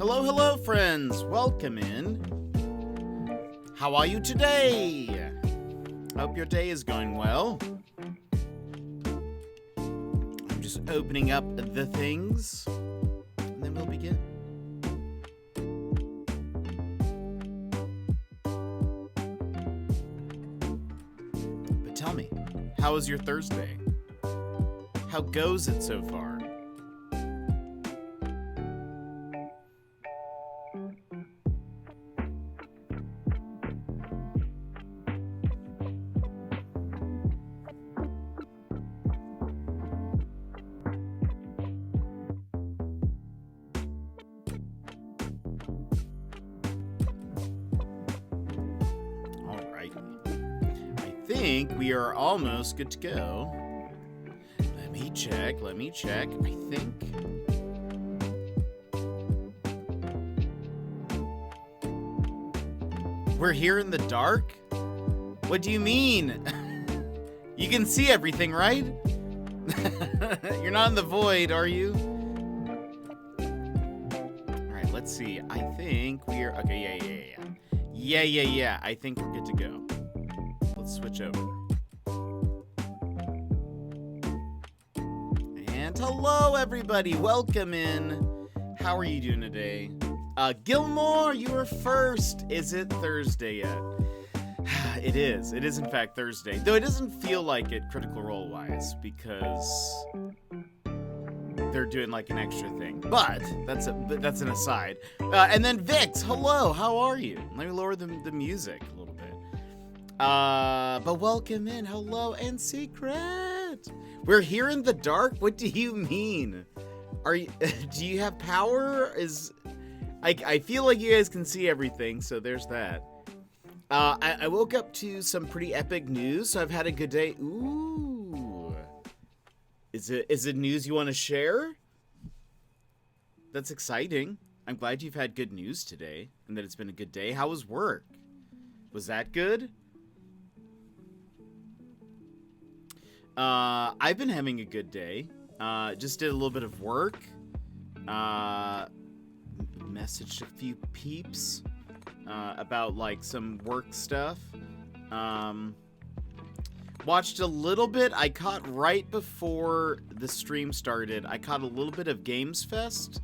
Hello, hello, friends. Welcome in. How are you today? Hope your day is going well. I'm just opening up the things, and then we'll begin. But tell me, how was your Thursday? How goes it so far? I think we are almost good to go. Let me check. I think. We're here in the dark? What do you mean? You can see everything, right? You're not in the void, are you? Alright, let's see. I think we're... Okay, yeah. I think we're good to go. Let's switch over. And hello, everybody. Welcome in. How are you doing today? Gilmore, you were first. Is it Thursday yet? It is. It is, in fact, Thursday. Though it doesn't feel like it Critical Role-wise because they're doing like an extra thing. But that's an aside. And then Vix, hello. How are you? Let me lower the music a little bit. But welcome in. Hello and Secret. We're here in the dark? What do you mean? Are you do you have power? I feel like you guys can see everything, so there's that. I woke up to some pretty epic news, so I've had a good day. Ooh. Is it news you want to share? That's exciting. I'm glad you've had good news today and that it's been a good day. How was work? Was that good? I've been having a good day. Just did a little bit of work. Messaged a few peeps about like some work stuff. Watched a little bit. I caught right before the stream started. I caught a little bit of Games Fest.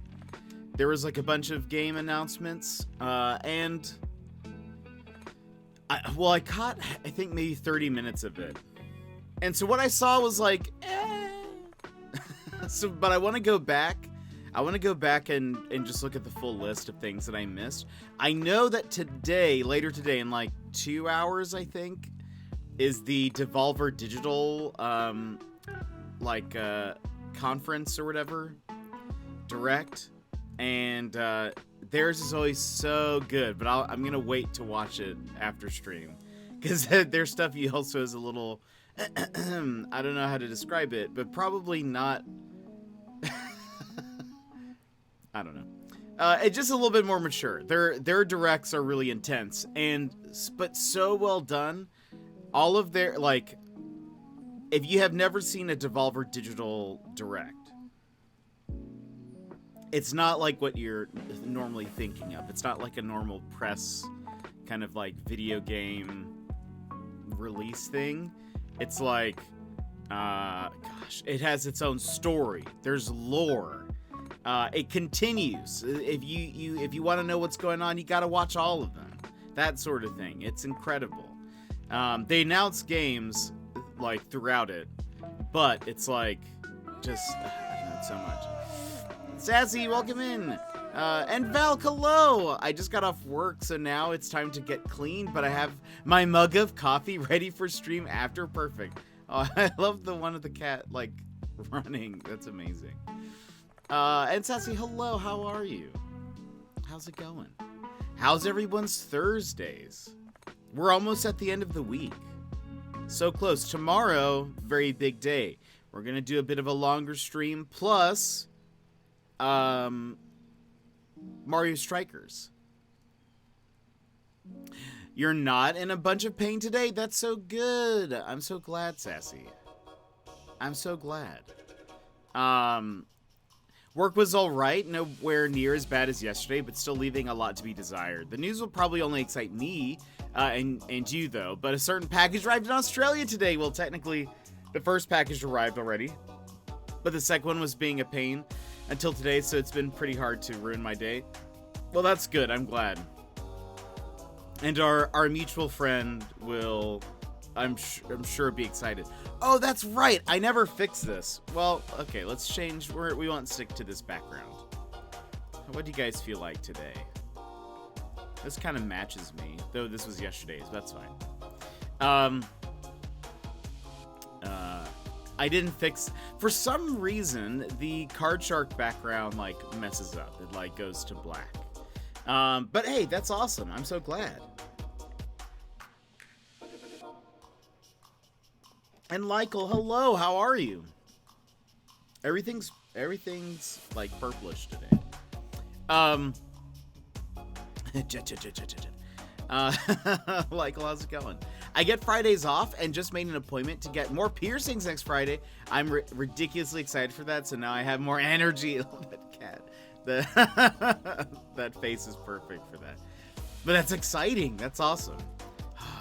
There was like a bunch of game announcements, and I caught I think maybe 30 minutes of it. And so what I saw was like, but I want to go back. I want to go back and just look at the full list of things that I missed. I know that later today, in like 2 hours, I think, is the Devolver Digital, conference or whatever, Direct. And theirs is always so good, but I'm going to wait to watch it after stream. Because their stuff also is a little... I don't know how to describe it, but probably not... I don't know. It's just a little bit more mature. Their directs are really intense, but so well done. All of their, like... If you have never seen a Devolver Digital Direct, it's not like what you're normally thinking of. It's not like a normal press kind of like video game release thing. It's like, it has its own story. There's lore. It continues. If you want to know what's going on, you got to watch all of them. That sort of thing. It's incredible. They announce games like throughout it, but it's like just I love it so much. Sassy, welcome in. And Val, hello! I just got off work, so now it's time to get clean, but I have my mug of coffee ready for stream after. Perfect. Oh, I love the one of the cat, like, running. That's amazing. And Sassy, hello, how are you? How's it going? How's everyone's Thursdays? We're almost at the end of the week. So close. Tomorrow, very big day. We're gonna do a bit of a longer stream, plus... Mario Strikers. You're not in a bunch of pain today? That's so good. I'm so glad, Sassy. I'm so glad. Work was alright, nowhere near as bad as yesterday, but still leaving a lot to be desired. The news will probably only excite me and you, though, but a certain package arrived in Australia today. Well, technically, the first package arrived already, but the second one was being a pain until today, so it's been pretty hard to ruin my day. Well, that's good. I'm glad. And our mutual friend will, I'm sure, be excited. Oh, that's right. I never fixed this. Well, okay, let's change. We won't stick to this background. What do you guys feel like today? This kind of matches me, though this was yesterday's. But that's fine. I didn't fix. For some reason, the card shark background like messes up. It like goes to black. But hey, that's awesome. I'm so glad. And Lykel, hello, how are you? Everything's like purplish today. Lykel, how's it going? I get Fridays off and just made an appointment to get more piercings next Friday. I'm ridiculously excited for that, so now I have more energy. That cat. That face is perfect for that. But that's exciting. That's awesome.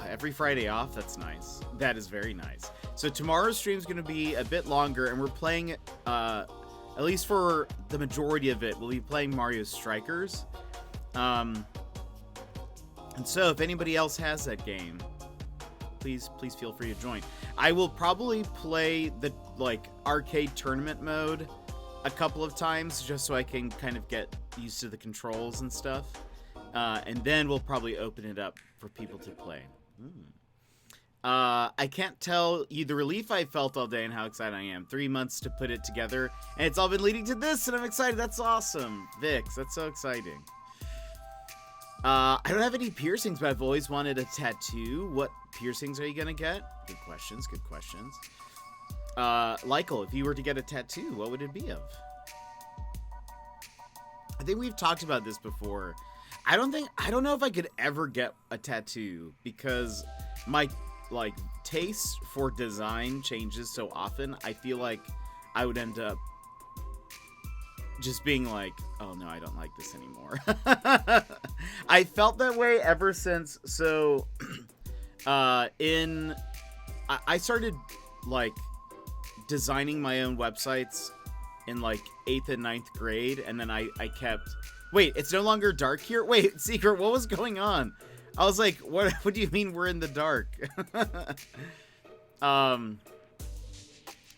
Every Friday off, that's nice. That is very nice. So tomorrow's stream is going to be a bit longer, and we're playing, at least for the majority of it, we'll be playing Mario Strikers. And so if anybody else has that game, please feel free to join. I will probably play the arcade tournament mode a couple of times just so I can kind of get used to the controls and stuff. And then we'll probably open it up for people to play. I can't tell you the relief I felt all day and how excited I am. 3 months to put it together, and it's all been leading to this, and I'm excited. That's awesome. Vix, that's so exciting. I don't have any piercings, but I've always wanted a tattoo. What piercings are you gonna get? Good questions, good questions. Lykel, if you were to get a tattoo, what would it be of? I think we've talked about this before. I don't know if I could ever get a tattoo because my taste for design changes so often. I feel like I would end up just being like, oh no, I don't like this anymore. I felt that way ever since. So I started designing my own websites in 8th and 9th grade, and then I kept. Wait, it's no longer dark here? Wait, Secret, what was going on? I was like, what do you mean we're in the dark? I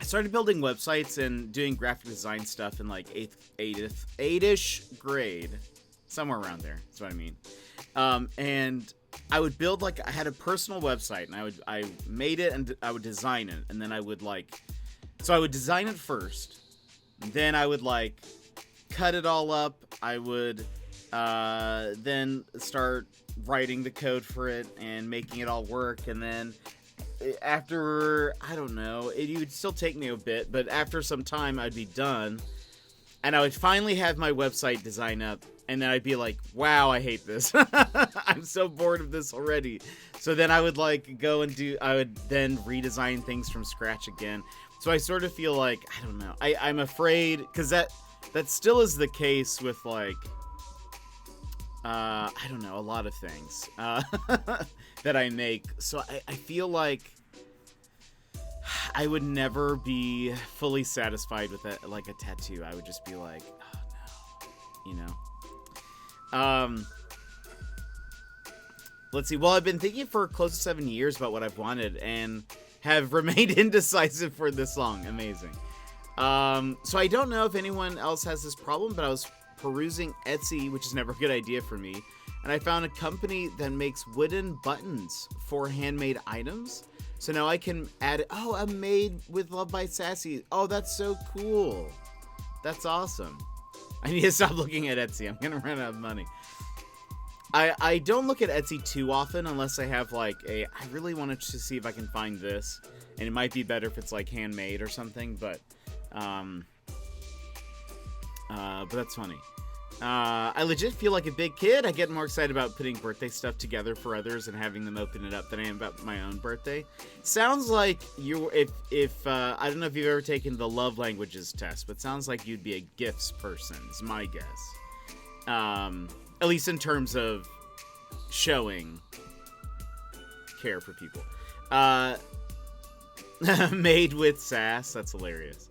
started building websites and doing graphic design stuff in 8th-ish grade. Somewhere around there, that's what I mean. And I would build I had a personal website, and I made it and I would design it, and then I would so I would design it first, then I would cut it all up. I would then start writing the code for it and making it all work, and then after, I don't know, it would still take me a bit, but after some time I'd be done, and I would finally have my website design up, and then I'd be like, wow, I hate this. I'm so bored of this already. So then I would go and I would then redesign things from scratch again. So I sort of feel I don't know, I'm afraid, because that still is the case with I don't know, a lot of things that I make. So I feel like I would never be fully satisfied with a tattoo. I would just be like, oh no, let's see. Well, I've been thinking for close to 7 years about what I've wanted and have remained indecisive for this long. Amazing. So I don't know if anyone else has this problem, but I was perusing Etsy, which is never a good idea for me, and I found a company that makes wooden buttons for handmade items. So now I can add it. Oh, I'm made with love by Sassy. Oh, that's so cool. That's awesome. I need to stop looking at Etsy. I'm gonna run out of money. I don't look at Etsy too often unless I have I really wanted to see if I can find this, and it might be better if it's handmade or something, but that's funny. I legit feel like a big kid. I get more excited about putting birthday stuff together for others and having them open it up than I am about my own birthday. Sounds like you, if I don't know if you've ever taken the love languages test, but sounds like you'd be a gifts person, is my guess. At least in terms of showing care for people. Made with sass, that's hilarious.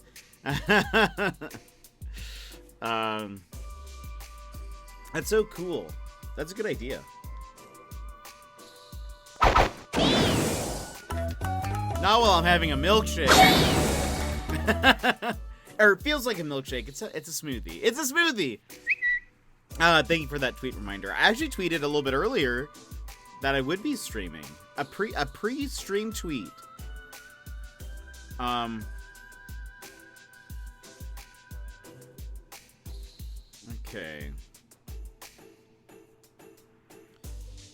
That's so cool. That's a good idea. Not while I'm having a milkshake. Or it feels like a milkshake. It's a smoothie. It's a smoothie. Thank you for that tweet reminder. I actually tweeted a little bit earlier that I would be streaming. A pre-stream tweet. Okay.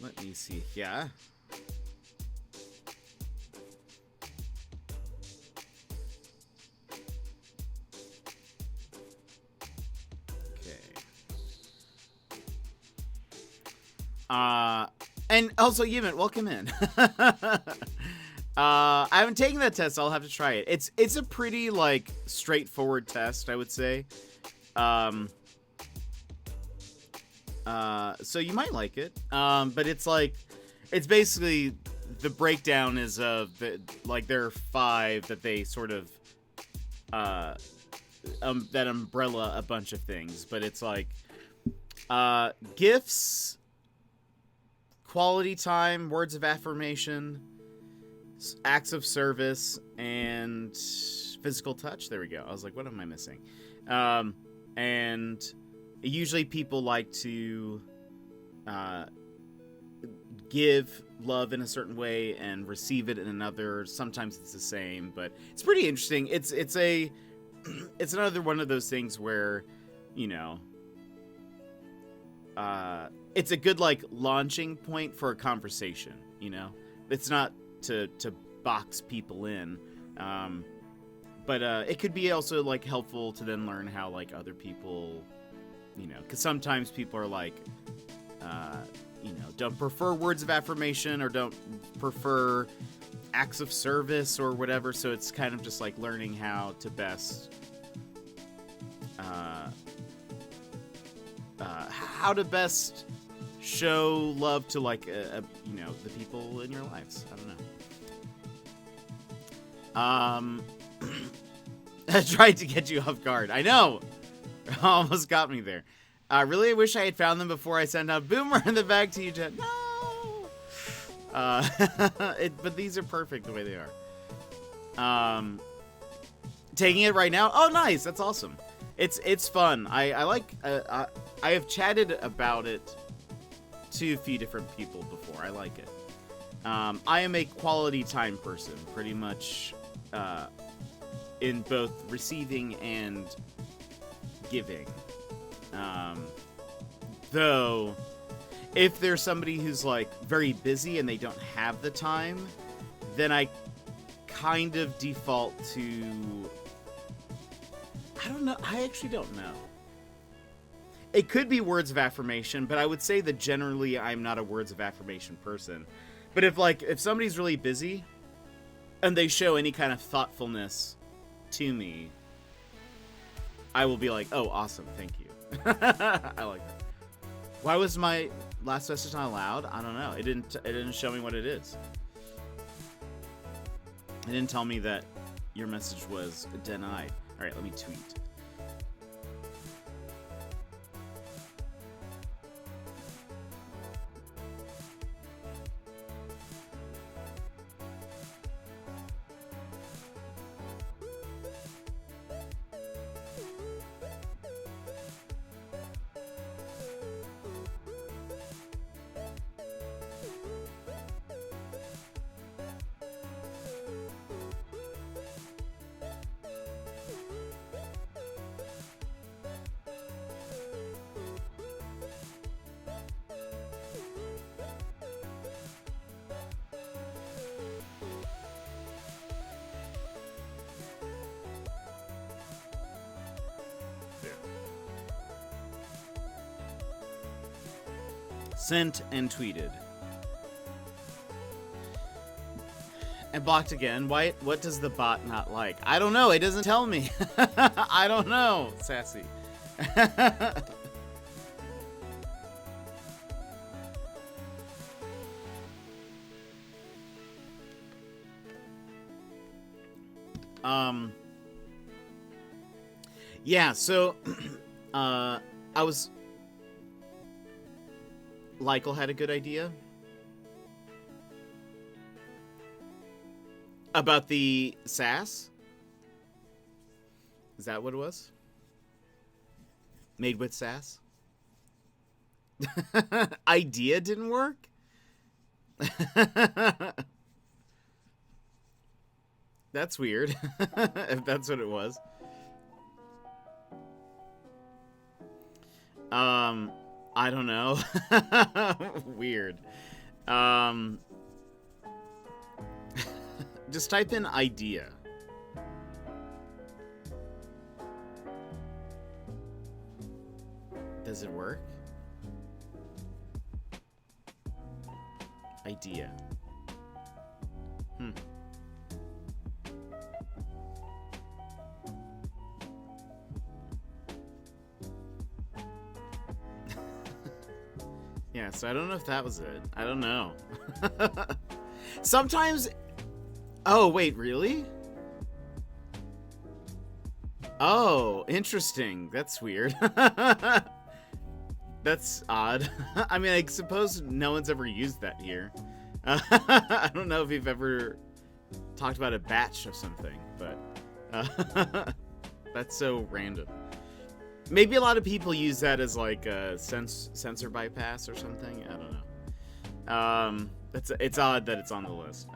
Let me see here. And also, Yevon, welcome in. I haven't taken that test. I'll have to try it. It's a pretty, like, straightforward test, I would say. So you might like it. But it's like, it's basically, the breakdown is of, there are 5 that they sort of, that umbrella a bunch of things. But it's like, gifts, quality time, words of affirmation, acts of service, and physical touch. There we go. I was like, what am I missing? And usually people like to give love in a certain way and receive it in another. Sometimes it's the same, but it's pretty interesting. It's another one of those things where, you know, it's a good, like, launching point for a conversation, you know? It's not to box people in, but it could be also, like, helpful to then learn how, like, other people, you know, because sometimes people are like, you know, don't prefer words of affirmation or don't prefer acts of service or whatever, so it's kind of just like learning how to best show love to, like, you know, the people in your lives. I don't know. I tried to get you off guard. I know. Almost got me there. Really, I wish I had found them before I sent out Boomer in the bag to you, Jen. No. But these are perfect the way they are. Taking it right now. Oh, nice. That's awesome. It's fun. I like. I have chatted about it to a few different people before. I like it. I am a quality time person, pretty much, in both receiving and giving. Though, if there's somebody who's, like, very busy and they don't have the time, then I kind of default to... I don't know. I actually don't know. It could be words of affirmation, but I would say that generally I'm not a words of affirmation person. But if somebody's really busy and they show any kind of thoughtfulness to me, I will be like, oh, awesome, thank you. I like that. Why was my last message not allowed? I don't know. It didn't show me what it is. It didn't tell me that your message was denied. All right, let me tweet. Sent and tweeted. And blocked again. Why? What does the bot not like? I don't know. It doesn't tell me. I don't know. Sassy. Yeah, so I was Lykel had a good idea about the sass. Is that what it was? Made with sass? Idea didn't work? That's weird. If that's what it was. I don't know. Weird. Just type in idea. Does it work? Idea. Yeah, so I don't know if that was it. I don't know. Sometimes... Oh, wait, really? Oh, interesting. That's weird. That's odd. I mean, I suppose no one's ever used that here. I don't know if you've ever talked about a batch of something, but that's so random. Maybe a lot of people use that as like a sensor bypass or something. I don't know. It's odd that it's on the list.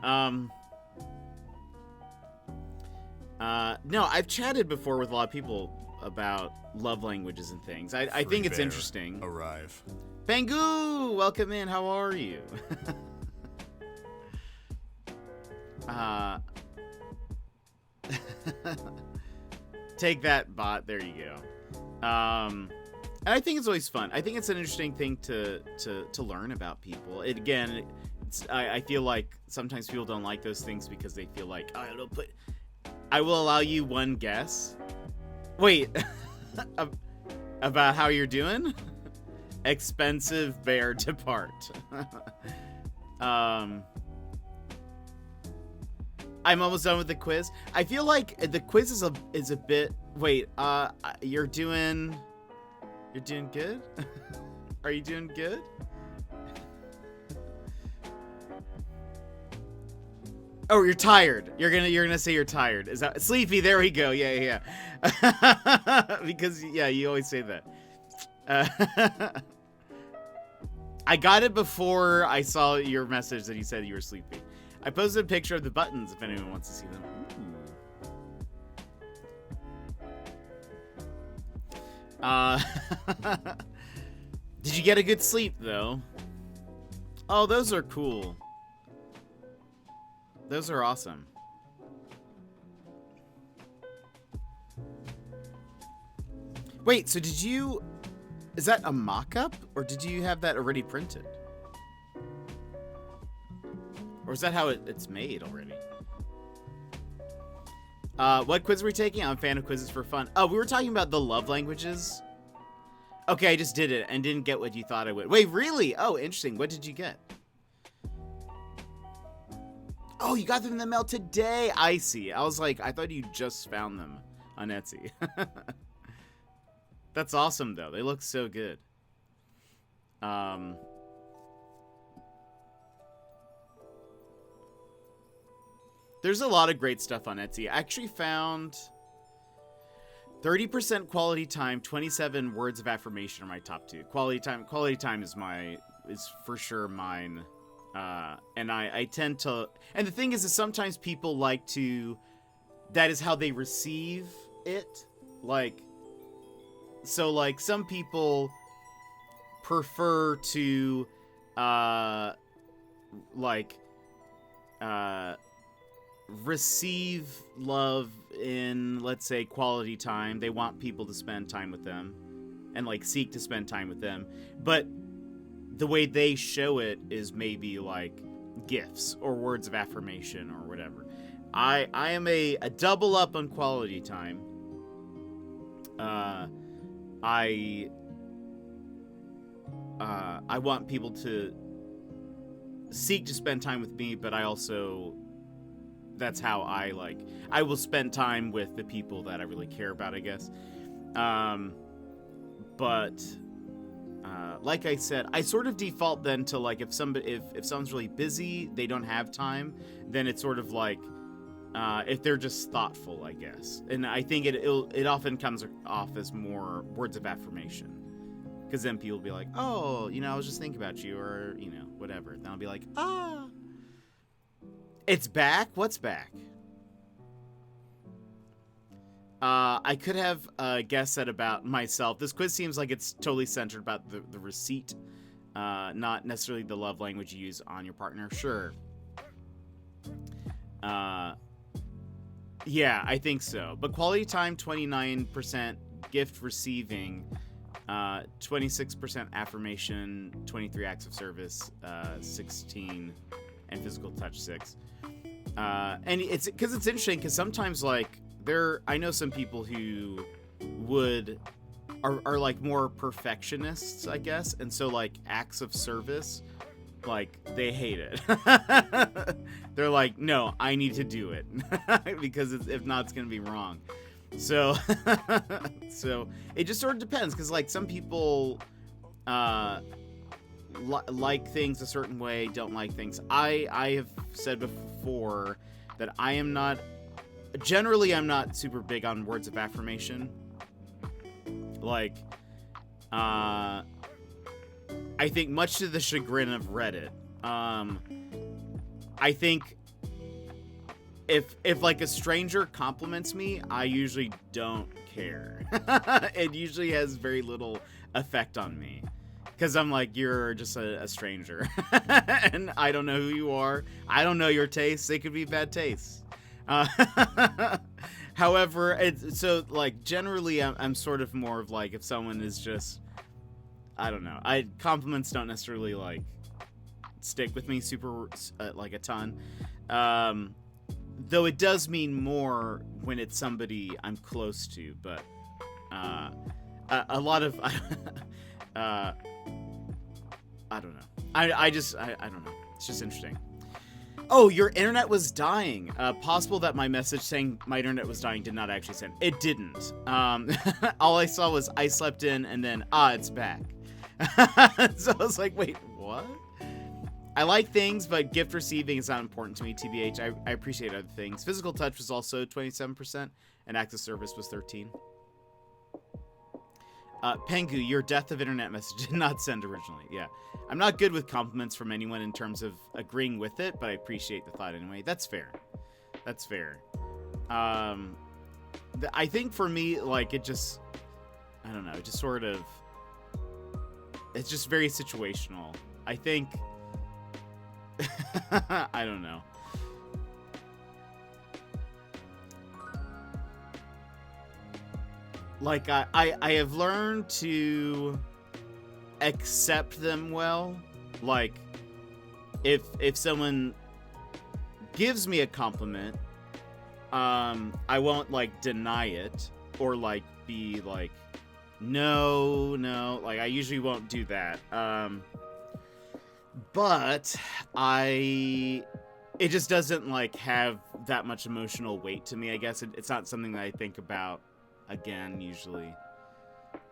No, I've chatted before with a lot of people about love languages and things. I think it's interesting. Arrive. Bangu, welcome in. How are you? Take that, bot. There you go. And I think it's always fun. I think it's an interesting thing to learn about people. I feel like sometimes people don't like those things because they feel like, oh, I will allow you one guess. Wait, about how you're doing? Expensive bear depart. I'm almost done with the quiz. I feel like the quiz is a bit. Wait, you're doing good? Are you doing good? Oh, you're tired. You're gonna say you're tired. Is that sleepy? There we go. Yeah. Because you always say that. I got it before I saw your message that you said you were sleepy. I posted a picture of the buttons if anyone wants to see them. Did you get a good sleep though? Oh, those are cool. Those are awesome. Wait, so is that a mock-up or did you have that already printed? Or is that how it's made already? What quiz were we taking? I'm a fan of quizzes for fun. Oh, we were talking about the love languages. Okay, I just did it and didn't get what you thought I would. Wait, really? Oh, interesting. What did you get? Oh, you got them in the mail today. I see. I was like, I thought you just found them on Etsy. That's awesome, though. They look so good. There's a lot of great stuff on Etsy. I actually found 30% quality time, 27 words of affirmation are my top two. Quality time is for sure mine. And I tend to, and the thing is that sometimes people like to, that is how they receive it. Like, so like some people prefer to, receive love in, let's say, quality time. They want people to spend time with them and like seek to spend time with them. But the way they show it is maybe like gifts or words of affirmation or whatever. I am a double up on quality time. I want people to seek to spend time with me, but I also, that's how I will spend time with the people that I really care about, I guess. But like I said, I sort of default then to like if someone's really busy, they don't have time, then it's sort of like if they're just thoughtful, I guess. And I think it often comes off as more words of affirmation. Because then people will be like, oh, I was just thinking about you, or, whatever. Then I'll be like, it's back? What's back? I could have guessed that about myself. This quiz seems like it's totally centered about the receipt, not necessarily the love language you use on your partner. Sure. Yeah, I think so. But quality time, 29%. Gift receiving, 26% affirmation, 23 acts of service, 16, and physical touch, 6. And it's because it's interesting because sometimes like I know some people who are like more perfectionists, I guess, and so like acts of service, like they hate it. They're like, no, I need to do it because if not, it's gonna be wrong. So so it just sort of depends, because like some people like things a certain way, don't like things. I have said before that I'm not super big on words of affirmation. Like I think much to the chagrin of Reddit, I think if like a stranger compliments me, I usually don't care. It usually has very little effect on me, because I'm like, you're just a stranger and I don't know who you are. I don't know your tastes. They could be bad tastes. However, so like generally I'm sort of more of like, if someone is just, I don't know, compliments don't necessarily like stick with me super like a ton. Though it does mean more when it's somebody I'm close to, but a lot of I don't know. I don't know. It's just interesting. Oh, your internet was dying. Possible that my message saying my internet was dying did not actually send. It didn't. All I saw was I slept in and then it's back. So I was like, wait, what? I like things, but gift receiving is not important to me, TBH. I appreciate other things. Physical touch was also 27%, and acts of service was 13%. Pengu, your death of internet message did not send originally. Yeah. I'm not good with compliments from anyone in terms of agreeing with it, but I appreciate the thought anyway. That's fair. That's fair. I think for me, like, it just, I don't know, it just sort of, it's just very situational. I think, I don't know. Like, I have learned to accept them well. Like, if someone gives me a compliment, I won't, like, deny it or, like, be like, no, like, I usually won't do that. But it just doesn't, like, have that much emotional weight to me, I guess. It's not something that I think about again, usually.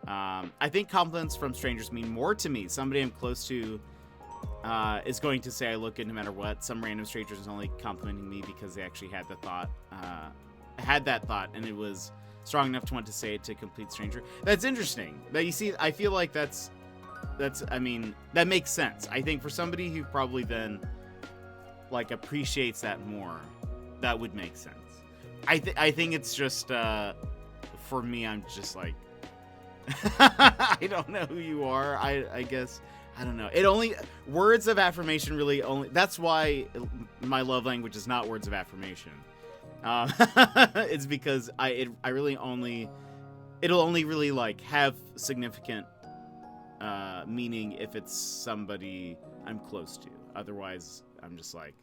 I think compliments from strangers mean more to me. Somebody I'm close to is going to say I look good no matter what. Some random stranger is only complimenting me because they actually had that thought, and it was strong enough to want to say it to a complete stranger. That's interesting. That, you see, I feel like that's I mean, that makes sense. I think for somebody who probably then, like, appreciates that more, that would make sense. I think it's just, for me, I'm just like, I don't know who you are. I guess, I don't know. Words of affirmation really only, that's why my love language is not words of affirmation. It's because it'll only really, like, have significant meaning if it's somebody I'm close to. Otherwise, I'm just like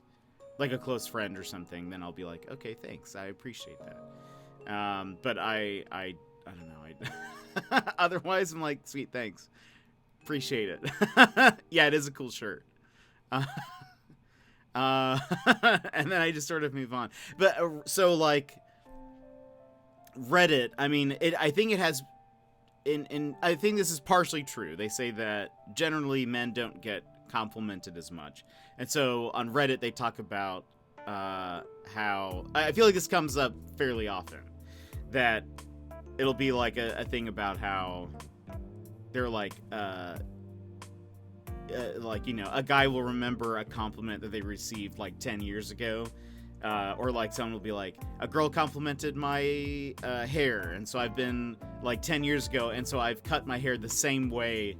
a close friend or something. Then I'll be like, okay, thanks, I appreciate that. But I don't know. Otherwise, I'm like, sweet, thanks, appreciate it. Yeah, it is a cool shirt. Uh, and then I just sort of move on. But so like Reddit, I mean, I think it has. I think this is partially true. They say that generally men don't get complimented as much, and so on Reddit they talk about how I feel like this comes up fairly often. That it'll be like a thing about how they're like you know, a guy will remember a compliment that they received like 10 years ago. Or like someone will be like, a girl complimented my hair, and so I've been like 10 years ago, and so I've cut my hair the same way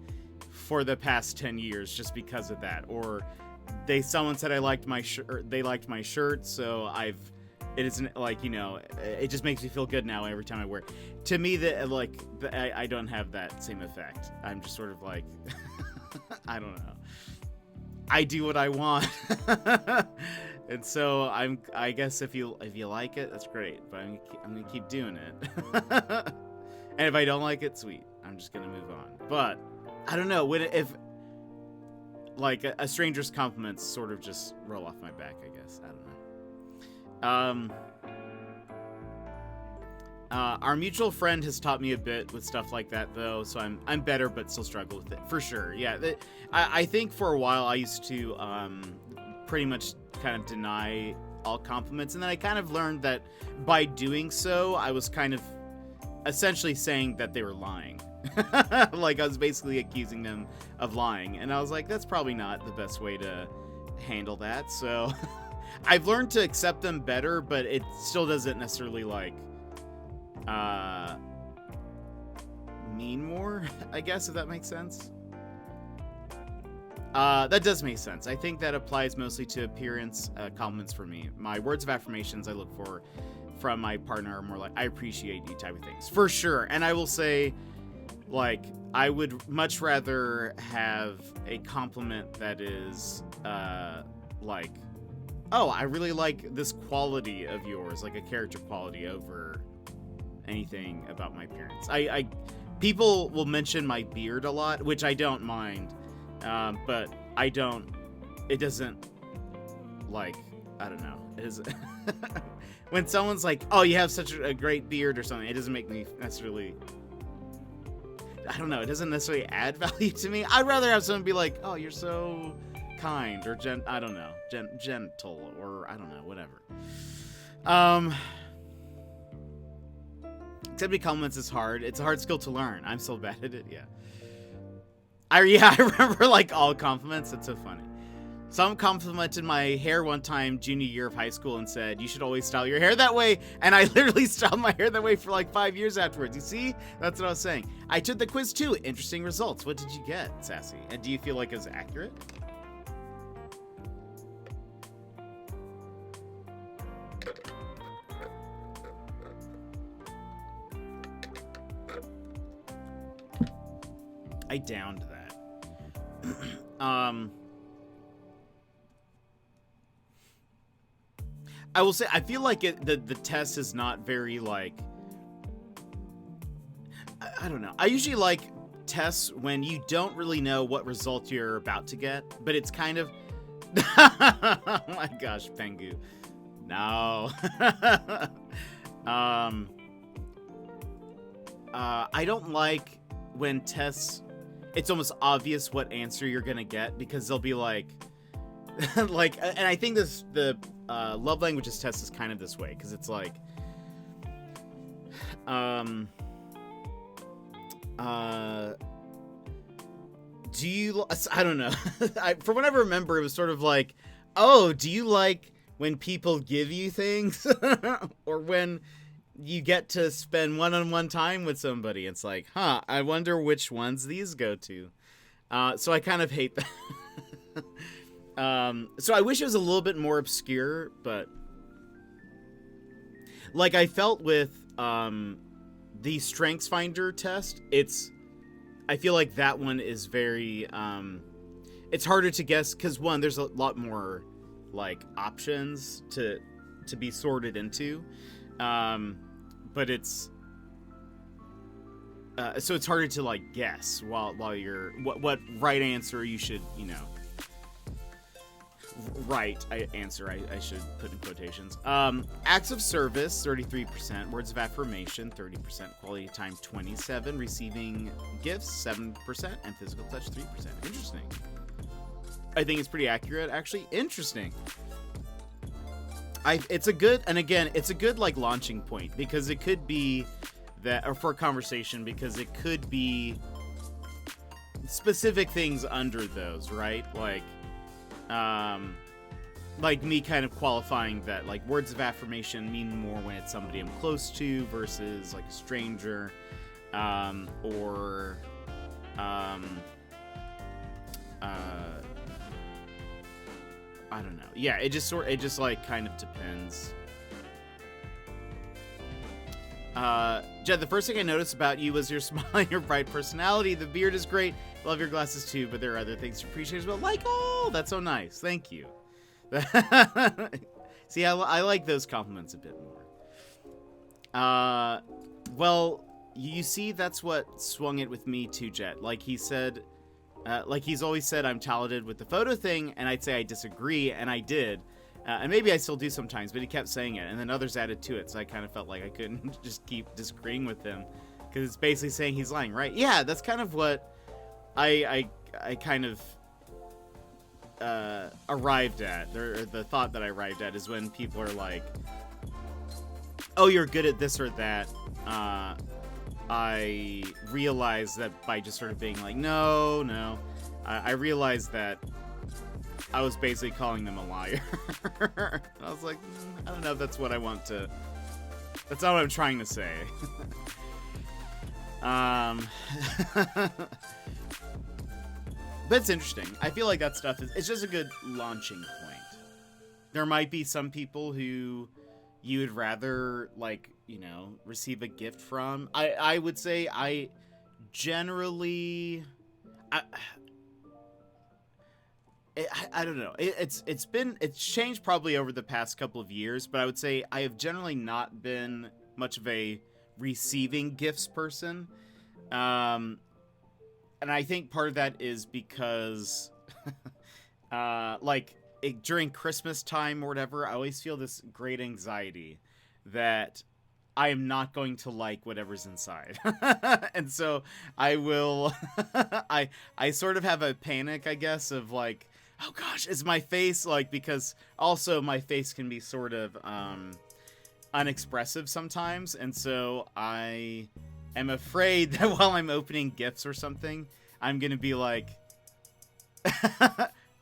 for the past 10 years just because of that. Or someone said I liked my shirt, they liked my shirt, so it isn't like, you know, it just makes me feel good now every time I wear it. To me, I don't have that same effect. I'm just sort of like, I don't know. I do what I want. And so I guess if you like it, that's great. But I'm gonna keep doing it. And if I don't like it, sweet. I'm just gonna move on. But I don't know, if like a stranger's compliments sort of just roll off my back, I guess. I don't know. Our mutual friend has taught me a bit with stuff like that, though, so I'm better, but still struggle with it for sure. Yeah, I think for a while I used to pretty much kind of deny all compliments, and then I kind of learned that by doing so, I was kind of essentially saying that they were lying. Like I was basically accusing them of lying, and I was like, that's probably not the best way to handle that. So I've learned to accept them better, but it still doesn't necessarily like mean more, I guess, if that makes sense. That does make sense. I think that applies mostly to appearance compliments for me. My words of affirmations I look for from my partner are more like, I appreciate you type of things. For sure. And I will say, like, I would much rather have a compliment that is, like, oh, I really like this quality of yours, like a character quality, over anything about my appearance. People will mention my beard a lot, which I don't mind. But it doesn't, like, I don't know. It is when someone's like, oh, you have such a great beard or something, it doesn't make me necessarily, I don't know, it doesn't necessarily add value to me. I'd rather have someone be like, oh, you're so kind, or I don't know, gentle, or I don't know, whatever. Accepting compliments is hard. It's a hard skill to learn. I'm so bad at it, yeah. I remember, like, all compliments. It's so funny. Someone complimented my hair one time junior year of high school and said, you should always style your hair that way. And I literally styled my hair that way for like 5 years afterwards. You see? That's what I was saying. I took the quiz too. Interesting results. What did you get, Sassy? And do you feel like it was accurate? I downed that. I will say, I feel like the test is not very, like, I don't know. I usually like tests when you don't really know what result you're about to get, but it's kind of, oh my gosh, Pengu. No. I don't like when tests, it's almost obvious what answer you're gonna get, because they'll be like, like, and I think the love languages test is kind of this way, because it's like, do you, I don't know, from what I remember, it was sort of like, oh, do you like when people give you things, or when you get to spend one-on-one time with somebody? It's like, huh, I wonder which ones these go to. So I kind of hate that. So I wish it was a little bit more obscure, but like I felt with the Strengths Finder test, it's I feel like that one is very it's harder to guess because one, there's a lot more like options to be sorted into, but it's so it's harder to like guess while you're what right answer you should answer I should put in quotations. Acts of service 33%, words of affirmation 30%, quality time 27%, receiving gifts 7%, and physical touch 3%. Interesting. I think it's pretty accurate, actually. Interesting. It's a good like launching point, because it could be that, or for a conversation, because it could be specific things under those, right? Like me kind of qualifying that like words of affirmation mean more when it's somebody I'm close to versus like a stranger, or I don't know. Yeah, it just like kind of depends. Jed, the first thing I noticed about you was your smile and your bright personality. The beard is great. Love your glasses too, but there are other things to appreciate as well. Like, oh, that's so nice. Thank you. See, I like those compliments a bit more. Well, you see, that's what swung it with me too, Jet. Like he said, like he's always said, I'm talented with the photo thing, and I'd say I disagree, and I did. And maybe I still do sometimes, but he kept saying it, and then others added to it, so I kind of felt like I couldn't just keep disagreeing with him, because it's basically saying he's lying, right? Yeah, that's kind of what I kind of arrived at, or the thought that I arrived at is when people are like, oh, you're good at this or that. I realized that by just sort of being like, no, I realized that I was basically calling them a liar. I was like, I don't know if that's what I want to... That's not what I'm trying to say. But it's interesting. I feel like that stuff it's just a good launching point. There might be some people who you would rather, like, receive a gift from. I would say I generally... I don't know. It's changed probably over the past couple of years, but I would say I have generally not been much of a receiving gifts person. And I think part of that is because, during Christmas time or whatever, I always feel this great anxiety that I am not going to like whatever's inside. And so I will, I sort of have a panic, I guess, of like, oh gosh, is my face like, because also my face can be sort of unexpressive sometimes, and so I am afraid that while I'm opening gifts or something, I'm gonna be like,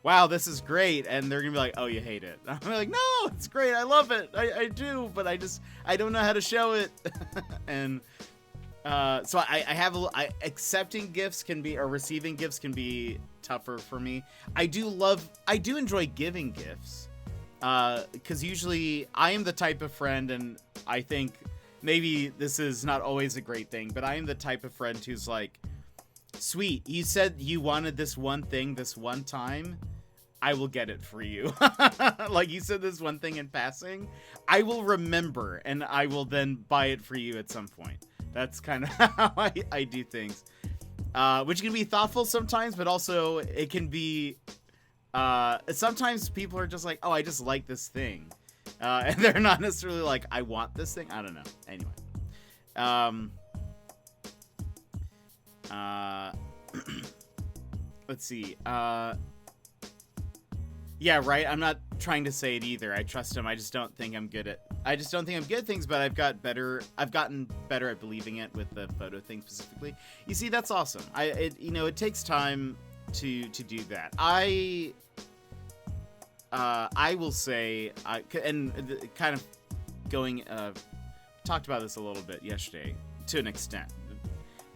wow, this is great, and they're gonna be like, oh, you hate it. I'm like, no, it's great, I love it, I do, but I don't know how to show it. And so accepting gifts can be, or receiving gifts can be tougher for me. I do enjoy giving gifts, because usually I am the type of friend, and I think maybe this is not always a great thing, but I am the type of friend who's like, sweet, you said you wanted this one thing this one time, I will get it for you. Like, you said this one thing in passing, I will remember, and I will then buy it for you at some point. That's kind of how I do things. Which can be thoughtful sometimes, but also it can be... sometimes people are just like, oh, I just like this thing. And they're not necessarily like, I want this thing. I don't know. Anyway. Let's see. Yeah, right. I'm not trying to say it either. I trust him. I just don't think I'm good at things, but I've gotten better at believing it with the photo thing specifically. You see, that's awesome. It takes time to do that. I will say, and kind of going, talked about this a little bit yesterday to an extent,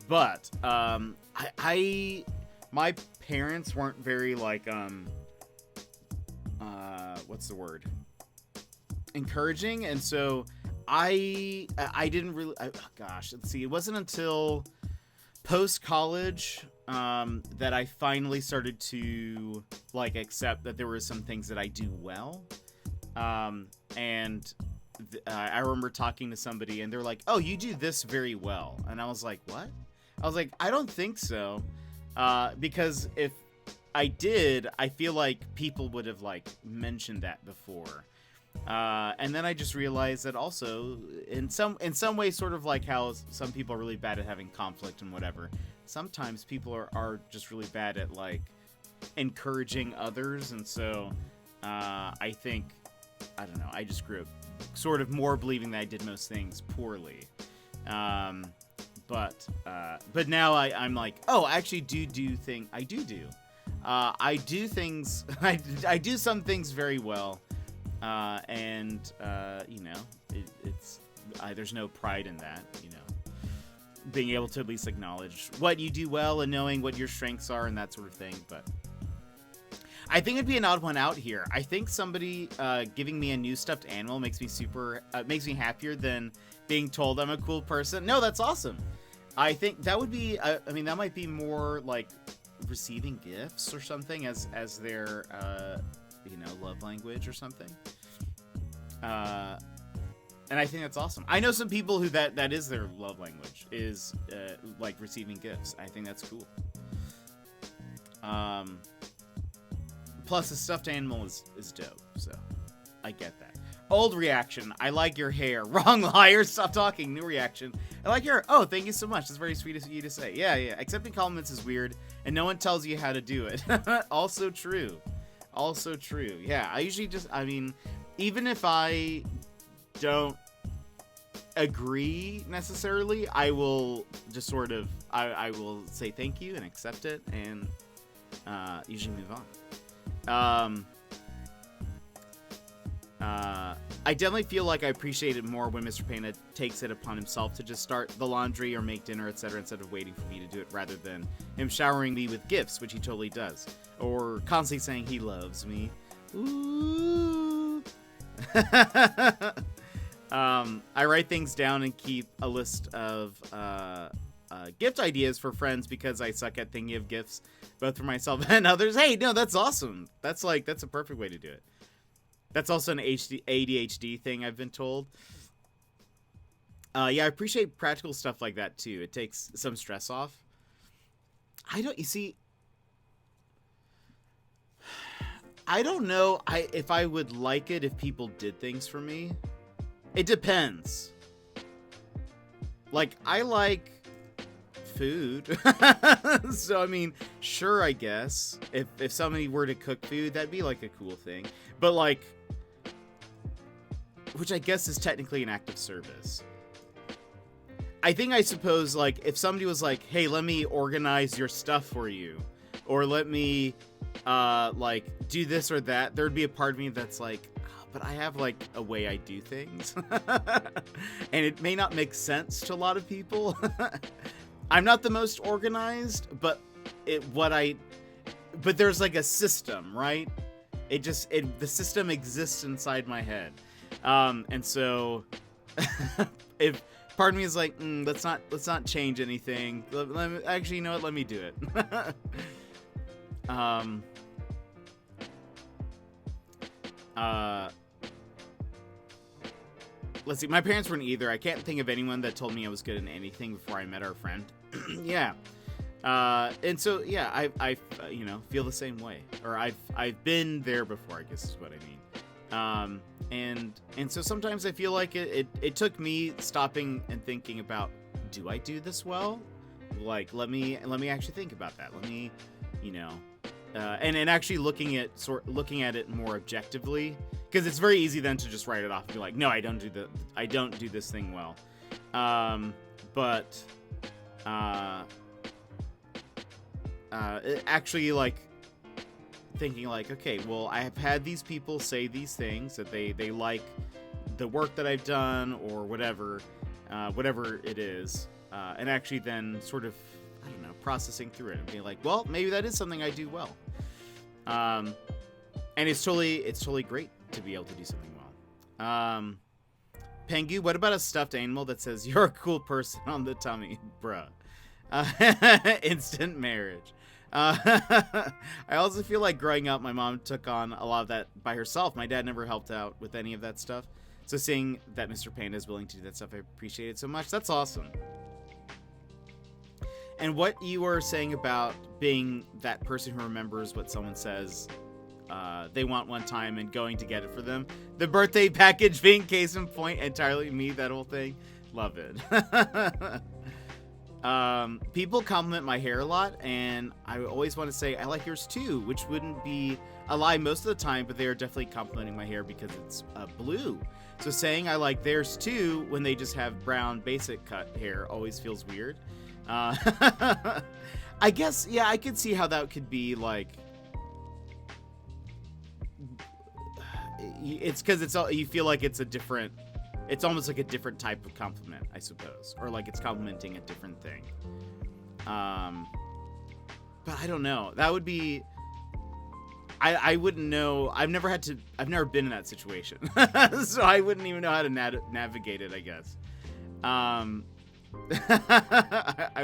but my parents weren't very like what's the word? Encouraging, and so I didn't really. Gosh, let's see. It wasn't until post-college, that I finally started to, like, accept that there were some things that I do well. And I remember talking to somebody, and they're like, oh, you do this very well. And I was like, what? I was like, I don't think so. Because if I did, I feel like people would have, like, mentioned that before. And then I just realized that also, in some way, sort of like how some people are really bad at having conflict and whatever, sometimes people are just really bad at, like, encouraging others. And so I think, I don't know, I just grew up sort of more believing that I did most things poorly. But now I'm like, oh, I actually do things. I do things. I do some things very well. And you know, there's no pride in that, you know, being able to at least acknowledge what you do well and knowing what your strengths are and that sort of thing. But I think it'd be an odd one out here. I think somebody giving me a new stuffed animal makes me happier than being told I'm a cool person. No, that's awesome. I think that would be, I mean, that might be more like receiving gifts or something as their, you know, love language or something. And I think that's awesome. I know some people who that is their love language, is like receiving gifts. I think that's cool. Plus, a stuffed animal is dope, so I get that. Old reaction. I like your hair. Wrong liar. Stop talking. New reaction. I like your... Oh, thank you so much. That's very sweet of you to say. Yeah. Accepting compliments is weird, and no one tells you how to do it. Also true. Yeah, I usually just... I mean, even if I don't agree necessarily, I will just sort of... I will say thank you and accept it, and usually move on. I definitely feel like I appreciate it more when Mr. Pena takes it upon himself to just start the laundry or make dinner, etc., instead of waiting for me to do it, rather than him showering me with gifts, which he totally does, or constantly saying he loves me. Ooh. I write things down and keep a list of gift ideas for friends because I suck at thinking of gifts, both for myself and others. Hey, no, that's awesome. That's a perfect way to do it. That's also an ADHD thing, I've been told. Yeah, I appreciate practical stuff like that too. It takes some stress off. I don't know if I would like it if people did things for me. It depends. Like, I like food. So, I mean, sure, I guess. If somebody were to cook food, that'd be, like, a cool thing. But, like... Which I guess is technically an act of service. I suppose, like, if somebody was like, hey, let me organize your stuff for you. Or let me, like, do this or that. There'd be a part of me that's like... But I have, like, a way I do things. And it may not make sense to a lot of people. I'm not the most organized, but there's, like, a system, right? The system exists inside my head. And so, if part of me is like, let's not change anything. Actually, you know what? Let me do it. Let's see. My parents weren't either. I can't think of anyone that told me I was good in anything before I met our friend. Yeah. And so, yeah, I you know, feel the same way. Or I've been there before, I guess is what I mean. And so sometimes I feel like it took me stopping and thinking about, do I do this well? Like, let me actually think about that. Let me, you know, and actually looking at it more objectively, because it's very easy then to just write it off and be like, no, I don't do this thing well. But actually, like, thinking like, okay, well, I have had these people say these things that they like the work that I've done or whatever it is, and actually then sort of, I don't know, processing through it and being like, well, maybe that is something I do well. And it's totally great to be able to do something well. Pengu, what about a stuffed animal that says you're a cool person on the tummy, bruh? Instant marriage. I also feel like growing up, my mom took on a lot of that by herself. My dad never helped out with any of that stuff. So seeing that Mr. Panda is willing to do that stuff, I appreciate it so much. That's awesome. And what you were saying about being that person who remembers what someone says they want one time and going to get it for them. The birthday package being case in point, entirely me, that whole thing. Love it. People compliment my hair a lot, and I always want to say I like yours too, which wouldn't be a lie most of the time, but they are definitely complimenting my hair because it's blue. So saying I like theirs too when they just have brown basic cut hair always feels weird. I guess, yeah, I could see how that could be like. It's because it's all, you feel like it's a different. It's almost like a different type of compliment, I suppose, or like it's complimenting a different thing. But I don't know. That would be. I wouldn't know. I've never been in that situation, so I wouldn't even know how to navigate it, I guess. I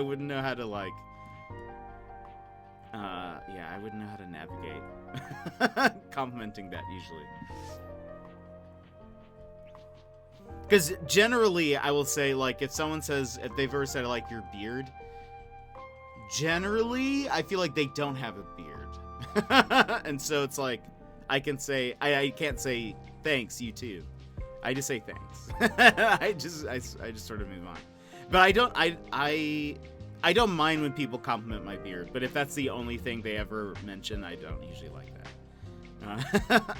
wouldn't know how to like. Yeah, I wouldn't know how to navigate complimenting that usually. Because generally, I will say, like, if someone says, if they've ever said, I like your beard, generally, I feel like they don't have a beard. And so it's like, I can say, I can't say, thanks, you too. I just say thanks. I just sort of move on. But I don't mind when people compliment my beard, but if that's the only thing they ever mention, I don't usually like that.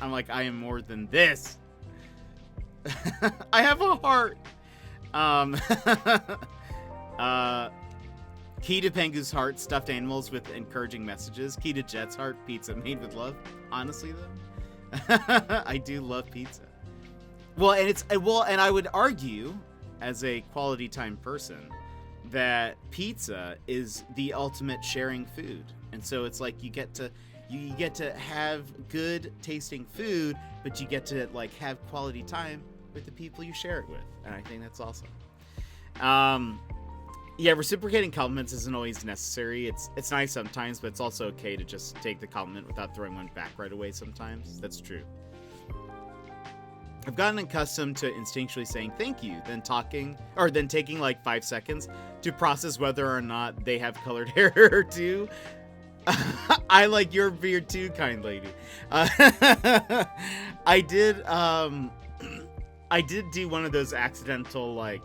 I'm like, I am more than this. I have a heart. Key to Pengu's heart, stuffed animals with encouraging messages. Key to Jet's heart, pizza made with love. Honestly, though, I do love pizza. Well, and I would argue, as a quality time person, that pizza is the ultimate sharing food, and so it's like you get to have good tasting food, but you get to like have quality time with the people you share it with, and I think that's awesome. Yeah, reciprocating compliments isn't always necessary. It's nice sometimes, but it's also okay to just take the compliment without throwing one back right away sometimes. That's true. I've gotten accustomed to instinctually saying thank you, then taking like 5 seconds to process whether or not they have colored hair too. I like your beard too, kind lady. I did do one of those accidental like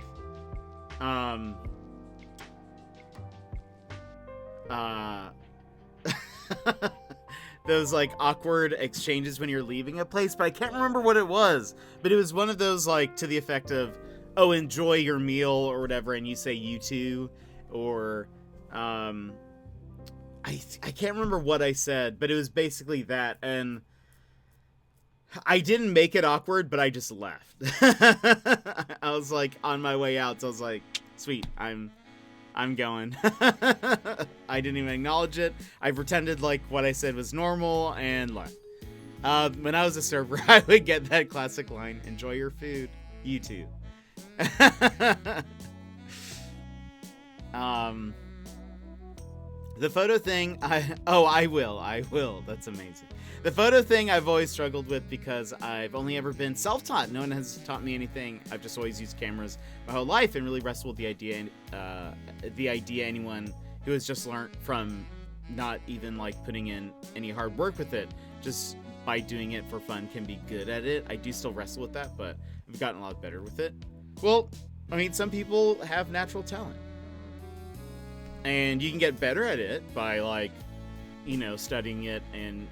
those like awkward exchanges when you're leaving a place, but I can't remember what it was. But it was one of those like to the effect of, "Oh, enjoy your meal" or whatever, and you say "you too," or I can't remember what I said, but it was basically that, and I didn't make it awkward, but I just left. I was like on my way out, so I was like, "Sweet, I'm going." I didn't even acknowledge it. I pretended like what I said was normal and left. When I was a server, I would get that classic line, "Enjoy your food, you too." The photo thing, I will. That's amazing. The photo thing I've always struggled with because I've only ever been self-taught. No one has taught me anything. I've just always used cameras my whole life and really wrestled with the idea anyone who has just learned from not even like putting in any hard work with it, just by doing it for fun, can be good at it. I do still wrestle with that, but I've gotten a lot better with it. Well, I mean, some people have natural talent. And you can get better at it by, like, you know, studying it and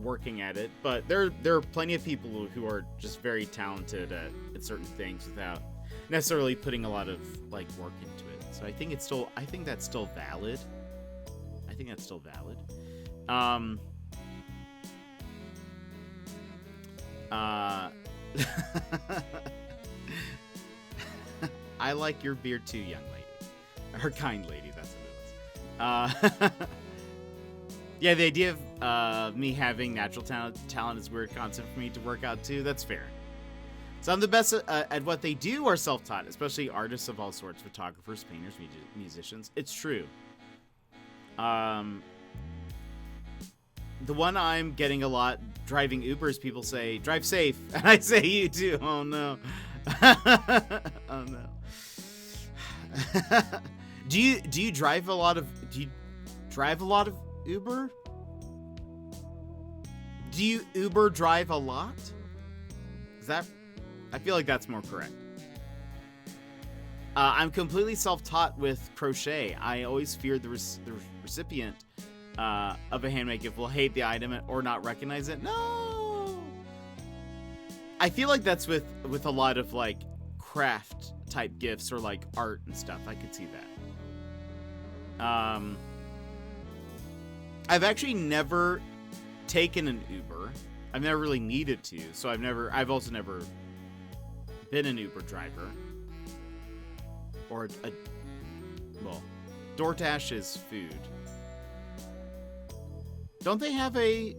working at it. But there are plenty of people who are just very talented at certain things without necessarily putting a lot of, like, work into it. So I think that's still valid. I like your beard too, young lady. Her kind lady, that's what it was. Yeah, the idea of me having natural talent is a weird concept for me to work out too. That's fair. Some of the best at what they do are self-taught, especially artists of all sorts, photographers, painters, musicians. It's true. The one I'm getting a lot driving Ubers, people say, drive safe. And I say, you too. Oh, no. Oh, no. Do you drive a lot of Uber? Do you Uber drive a lot? Is that... I feel like that's more correct. I'm completely self-taught with crochet. I always feared the recipient of a handmade gift will hate the item or not recognize it. No! I feel like that's with a lot of, like, craft type gifts or, like, art and stuff. I could see that. I've actually never taken an Uber. I've never really needed to, so I've also never been an Uber driver. Or well, DoorDash is food. Don't they have a...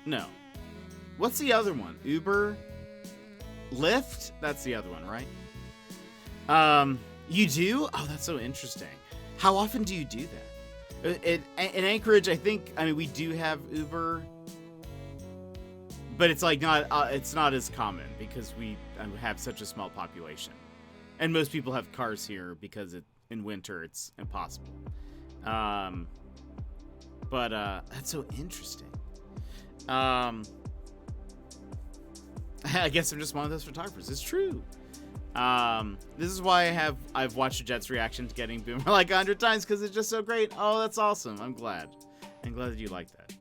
No. What's the other one? Uber? Lyft? That's the other one, right? You do? Oh, that's so interesting. How often do you do that? In Anchorage, I mean, we do have Uber, but it's like it's not as common because we have such a small population. And most people have cars here because in winter it's impossible. But that's so interesting. I guess I'm just one of those photographers. It's true. This is why I've watched Jet's reaction to getting Boomer like 100 times because it's just so great. Oh, that's awesome. I'm glad that you like that.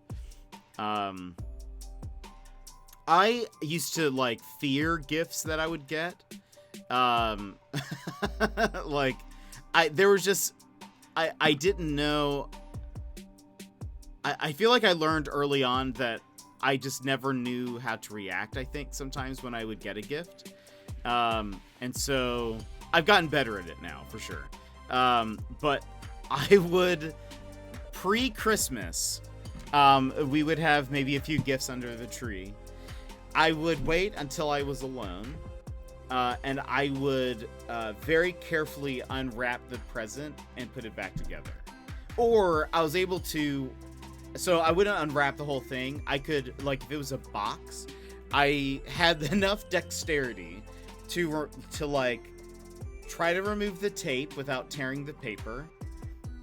I used to like fear gifts that I would get. Like I didn't know. I feel like I learned early on that I just never knew how to react, I think, sometimes when I would get a gift. And so I've gotten better at it now, for sure. But I would, pre-Christmas, we would have maybe a few gifts under the tree. I would wait until I was alone, and I would very carefully unwrap the present and put it back together. Or I was able to... So I wouldn't unwrap the whole thing. I could, like, if it was a box, I had enough dexterity to like, try to remove the tape without tearing the paper.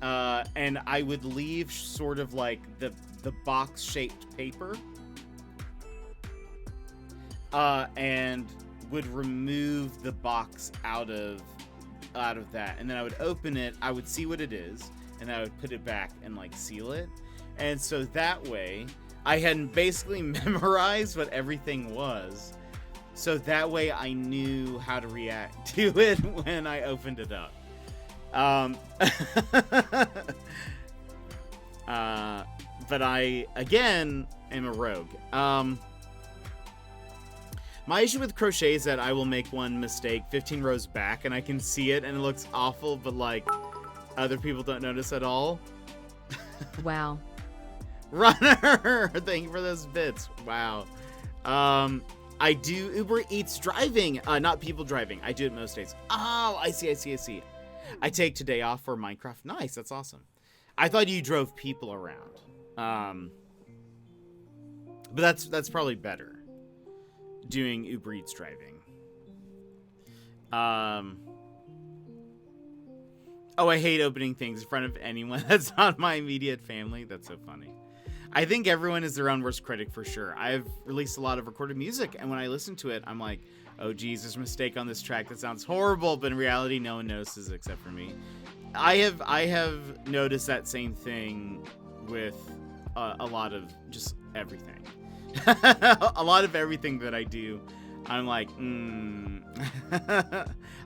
And I would leave sort of like the box-shaped paper. And would remove the box out of that. And then I would open it, I would see what it is, and I would put it back and, like, seal it. And so that way, I hadn't basically memorized what everything was. So that way I knew how to react to it when I opened it up. But I, again, am a rogue. My issue with crochet is that I will make one mistake 15 rows back and I can see it and it looks awful, but, like, other people don't notice at all. Wow. Runner! Thank you for those bits. Wow. I do Uber Eats driving, not people driving. I do it most days. Oh, I see. I take today off for Minecraft. Nice, that's awesome. I thought you drove people around. But that's probably better. Doing Uber Eats driving. Oh, I hate opening things in front of anyone that's not my immediate family. That's so funny. I think everyone is their own worst critic for sure. I've released a lot of recorded music, and when I listen to it, I'm like, oh geez, there's a mistake on this track that sounds horrible, but in reality, no one notices except for me. I have noticed that same thing with a lot of just everything. A lot of everything that I do, I'm like,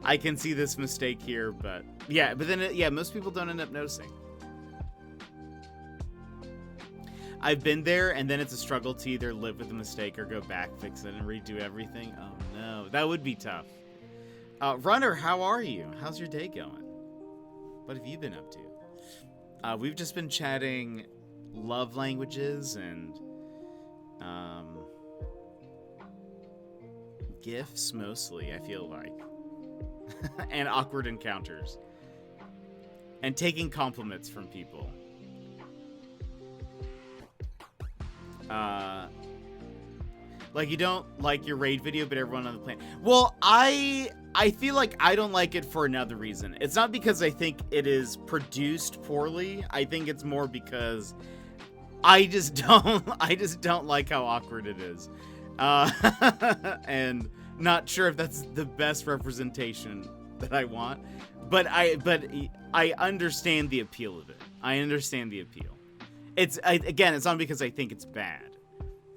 I can see this mistake here, but yeah, but then most people don't end up noticing. I've been there, and then it's a struggle to either live with the mistake or go back, fix it, and redo everything. Oh no, that would be tough. Runner, how are you? How's your day going? What have you been up to? We've just been chatting love languages and GIFs mostly, I feel like. And awkward encounters. And taking compliments from people. Like, you don't like your raid video, but everyone on the planet. Well, I feel like I don't like it for another reason. It's not because I think it is produced poorly. I think it's more because I just don't like how awkward it is. And not sure if that's the best representation that I want. But I understand the appeal of it. I understand the appeal. Again, it's not because I think it's bad.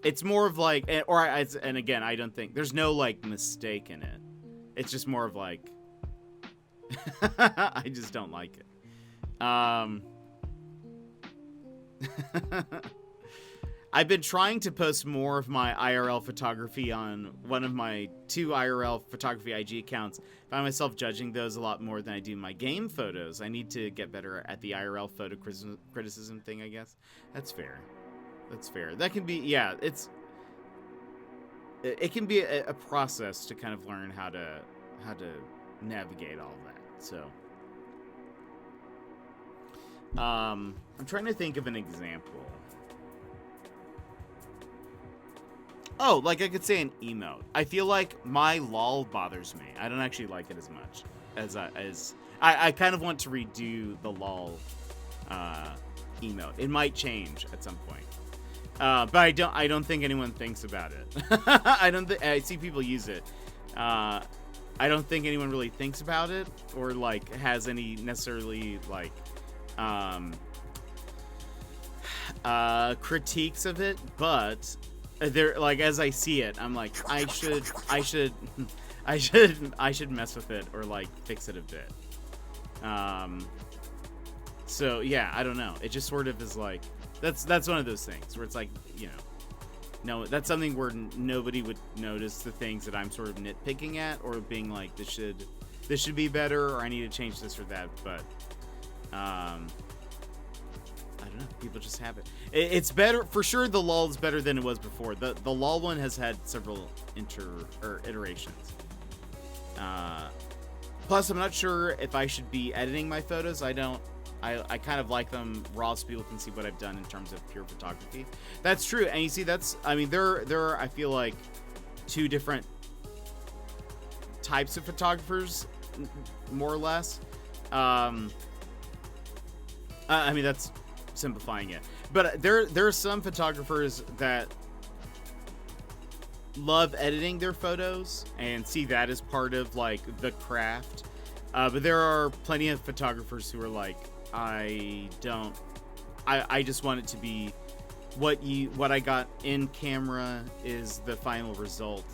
It's more of like, and again, I don't think there's no like mistake in it. It's just more of like, I just don't like it. I've been trying to post more of my IRL photography on one of my 2 IRL photography IG accounts. I find myself judging those a lot more than I do my game photos. I need to get better at the IRL photo criticism thing, I guess. That's fair. That's fair. That can be, yeah, it can be a process to kind of learn how to navigate all of that. So, I'm trying to think of an example. Oh, like I could say an emote. I feel like my lol bothers me. I don't actually like it as much as I kind of want to redo the lol emote. It might change at some point. But I don't think anyone thinks about it. I see people use it. I don't think anyone really thinks about it or like has any necessarily like critiques of it, but they're like, as I see it, I'm like, I should mess with it or like fix it a bit. So yeah, I don't know. It just sort of is like, that's one of those things where it's like, you know, no, that's something where nobody would notice the things that I'm sort of nitpicking at or being like, this should be better, or I need to change this or that. But I don't know. People just have it. It's better for sure. The lull is better than it was before. The lull one has had several iterations. Plus, I'm not sure if I should be editing my photos. I kind of like them raw so people can see what I've done in terms of pure photography. That's true. And you see, I mean, there are, I feel like, 2 different types of photographers, more or less. I mean, that's simplifying it. But there are some photographers that love editing their photos and see that as part of, like, the craft. But there are plenty of photographers who are like, I just want it to be what I got in camera is the final result.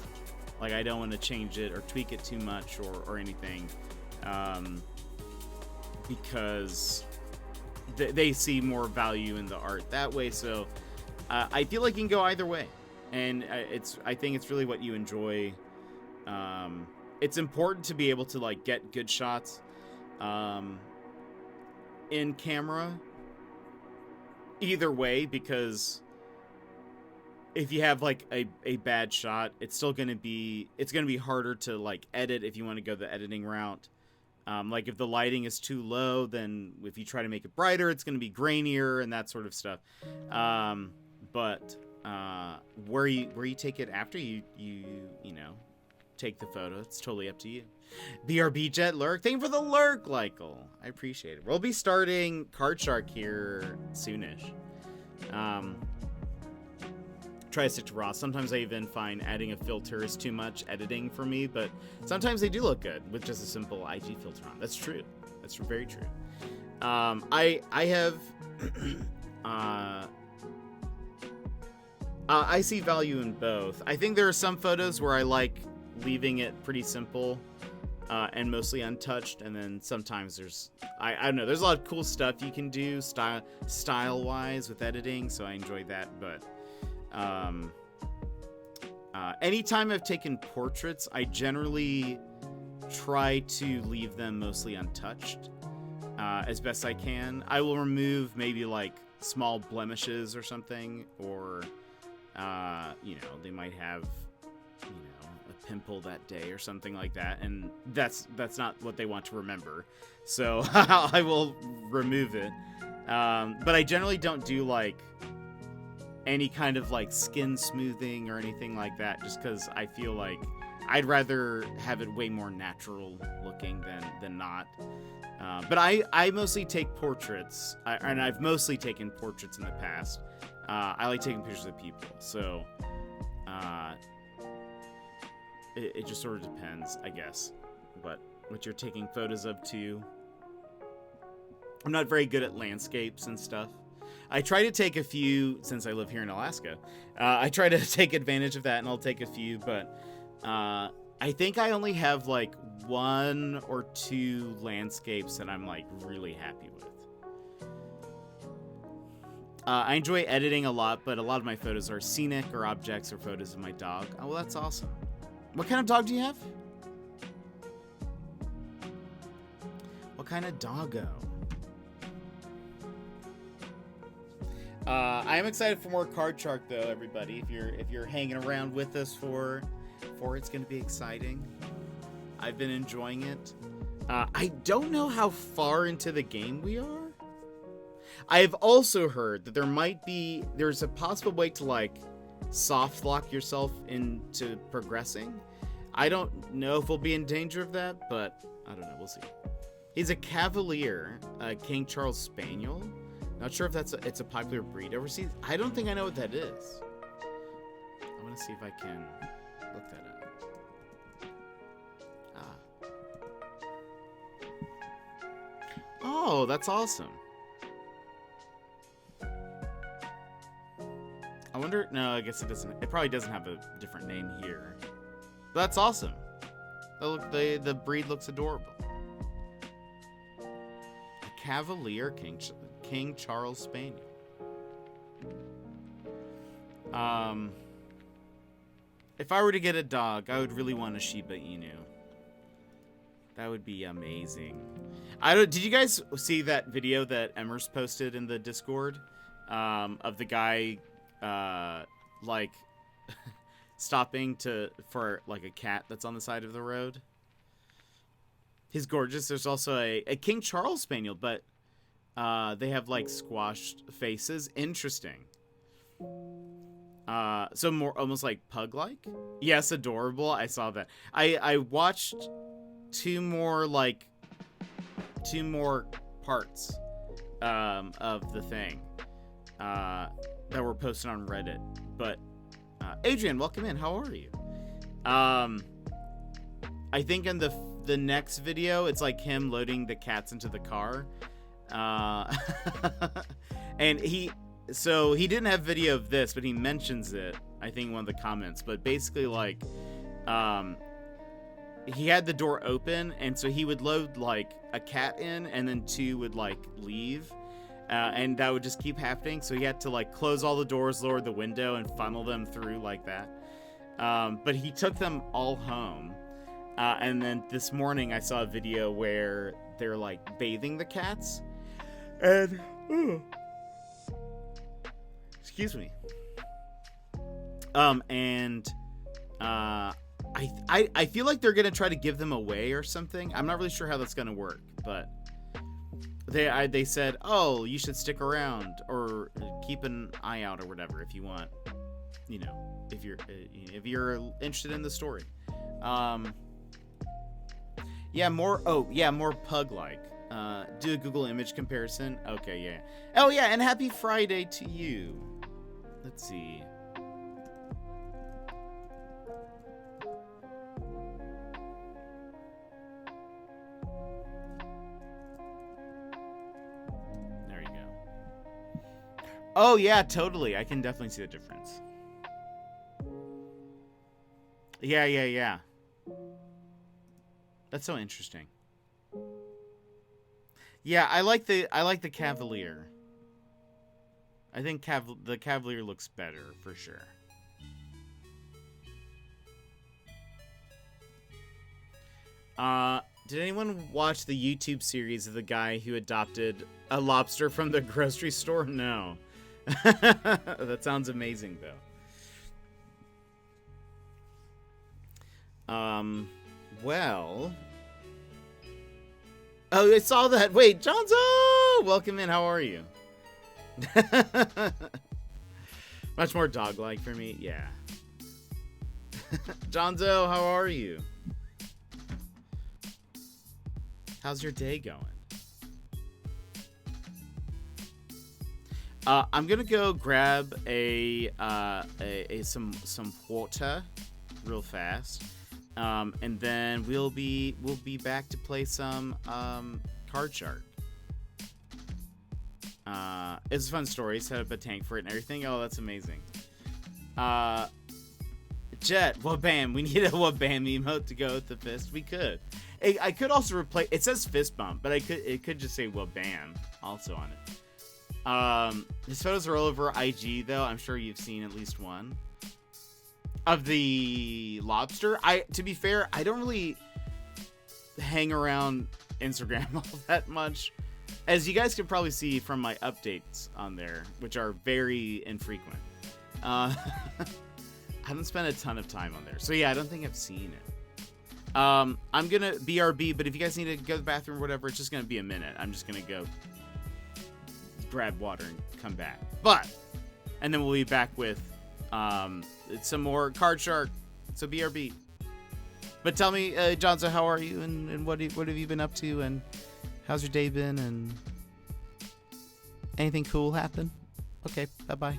Like, I don't want to change it or tweak it too much or anything, because they see more value in the art that way. So I feel like you can go either way, and I think it's really what you enjoy. It's important to be able to like get good shots in camera either way, because if you have like a bad shot, it's gonna be harder to like edit if you want to go the editing route. Like if the lighting is too low, then if you try to make it brighter, it's gonna be grainier and that sort of stuff. But where you take it after you know, take the photo, it's totally up to you. BRB Jet Lurk, thank you for the lurk, Lykel. I appreciate it. We'll be starting Card Shark here soonish. Try to stick to raw. Sometimes I even find adding a filter is too much editing for me, but sometimes they do look good with just a simple IG filter on. That's true. That's very true. I have I see value in both. I think there are some photos where I like leaving it pretty simple and mostly untouched, and then sometimes there's I don't know, there's a lot of cool stuff you can do style wise with editing, so I enjoy that. But anytime I've taken portraits, I generally try to leave them mostly untouched as best I can. I will remove maybe like small blemishes or something, or you know, they might have, you know, a pimple that day or something like that, and that's not what they want to remember. So I will remove it. But I generally don't do like any kind of like skin smoothing or anything like that, just because I feel like I'd rather have it way more natural looking than not. But I mostly take portraits, and I've mostly taken portraits in the past. I like taking pictures of people, so it just sort of depends, I guess. But what you're taking photos of too. I'm not very good at landscapes and stuff. I try to take a few, since I live here in Alaska. I try to take advantage of that, and I'll take a few, but I think I only have like 1 or 2 landscapes that I'm like really happy with. I enjoy editing a lot, but a lot of my photos are scenic or objects or photos of my dog. Oh, well, that's awesome. What kind of dog do you have? What kind of doggo? I am excited for more Card Shark, though, everybody. If you're hanging around with us for it's going to be exciting. I've been enjoying it. I don't know how far into the game we are. I have also heard that there's a possible way to like soft lock yourself into progressing. I don't know if we'll be in danger of that, but I don't know. We'll see. He's a Cavalier, a King Charles Spaniel. Not sure if it's a popular breed overseas. I don't think I know what that is. I want to see if I can look that up. Oh, that's awesome. I wonder. No, I guess it doesn't. It probably doesn't have a different name here. But that's awesome. The breed looks adorable. A Cavalier King Charles Spaniel. If I were to get a dog, I would really want a Shiba Inu. That would be amazing. Did you guys see that video that Emmers posted in the Discord of the guy like stopping for like a cat that's on the side of the road? He's gorgeous. There's also a King Charles Spaniel, but they have like squashed faces. Interesting. So more almost like pug-like. Yes, adorable. I saw that. I watched two more parts of the thing that were posted on Reddit. But Adrian, welcome in. How are you? I think in the next video, it's like him loading the cats into the car. And he didn't have video of this, but he mentions it, I think, in one of the comments. But basically, like, he had the door open, and so he would load like a cat in, and then 2 would like leave, and that would just keep happening. So he had to like close all the doors, lower the window, and funnel them through like that. But he took them all home, and then this morning I saw a video where they're like bathing the cats, and excuse me. I feel like they're gonna try to give them away or something. I'm not really sure how that's gonna work, but they said, oh, you should stick around or keep an eye out or whatever if you want, you know, if you're interested in the story. More pug-like. Do a Google image comparison. Okay, yeah. Oh yeah, and happy Friday to you. Let's see. There you go. Oh yeah, totally. I can definitely see the difference. Yeah. That's so interesting. Yeah, I like the Cavalier. I think the Cavalier looks better for sure. Did anyone watch the YouTube series of the guy who adopted a lobster from the grocery store? No. That sounds amazing, though. Well. Oh, I saw that. Wait, Johnzo! Welcome in. How are you? Much more dog-like for me. Yeah. Johnzo, how are you? How's your day going? I'm gonna go grab some water real fast. And then we'll be back to play some Card Shark. It's a fun story. Set up a tank for it and everything. Oh, that's amazing. Jet, wabam. We need a wabam emote to go with the fist. We could. I could also replace. It says fist bump, but it could just say wabam also on it. His photos are all over IG though. I'm sure you've seen at least one. Of the lobster, to be fair, I don't really hang around Instagram all that much, as you guys can probably see from my updates on there, which are very infrequent. I haven't spent a ton of time on there, so yeah, I don't think I've seen it. I'm gonna BRB, but if you guys need to go to the bathroom or whatever, it's just gonna be a minute. I'm just gonna go grab water and come back, and then we'll be back with it's some more Card Shark, so BRB. But tell me, Johnson, how are you, and what have you been up to, and how's your day been, and anything cool happen? Okay, bye-bye.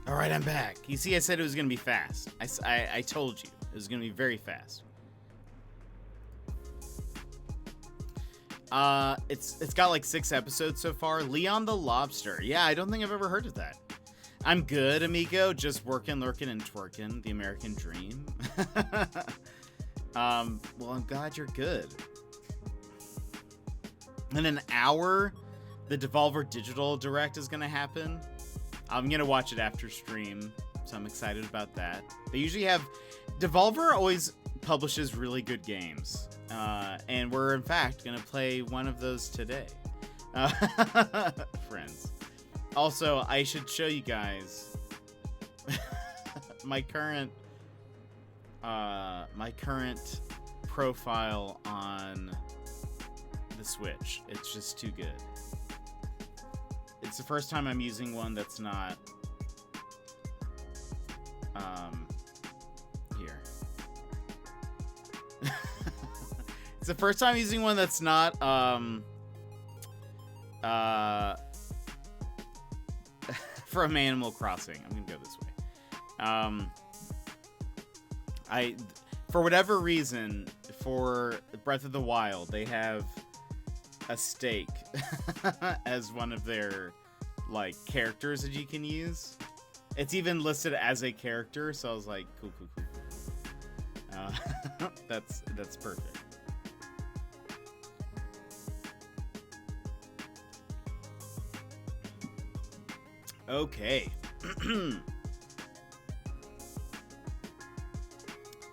All right, I'm back. You see, I said it was going to be fast. I told you it was going to be very fast. It's got like 6 episodes so far. Leon the Lobster. Yeah, I don't think I've ever heard of that. I'm good, amigo. Just working, lurking, and twerking. The American dream. Well, I'm glad you're good. In an hour, the Devolver Digital Direct is going to happen. I'm going to watch it after stream, so I'm excited about that. They usually have... Devolver always publishes really good games. And we're, in fact, going to play one of those today. Friends. Also, I should show you guys my current profile on the Switch. It's just too good. It's the first time I'm using one that's not here. It's the first time using one that's not from Animal Crossing. I'm gonna go this way. For whatever reason, for Breath of the Wild, they have a steak as one of their like characters that you can use. It's even listed as a character, so I was like, cool. That's perfect. Okay.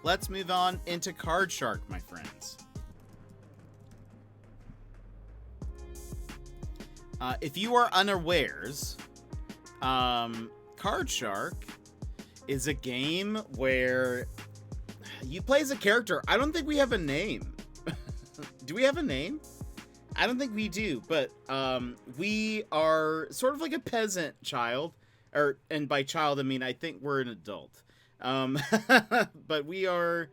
Let's move on into Card Shark, my friends. If you are unawares, Card Shark is a game where you play as a character. I don't think we have a name. Do we have a name? I don't think we do, but we are sort of like a peasant child, and by child I mean I think we're an adult. But we are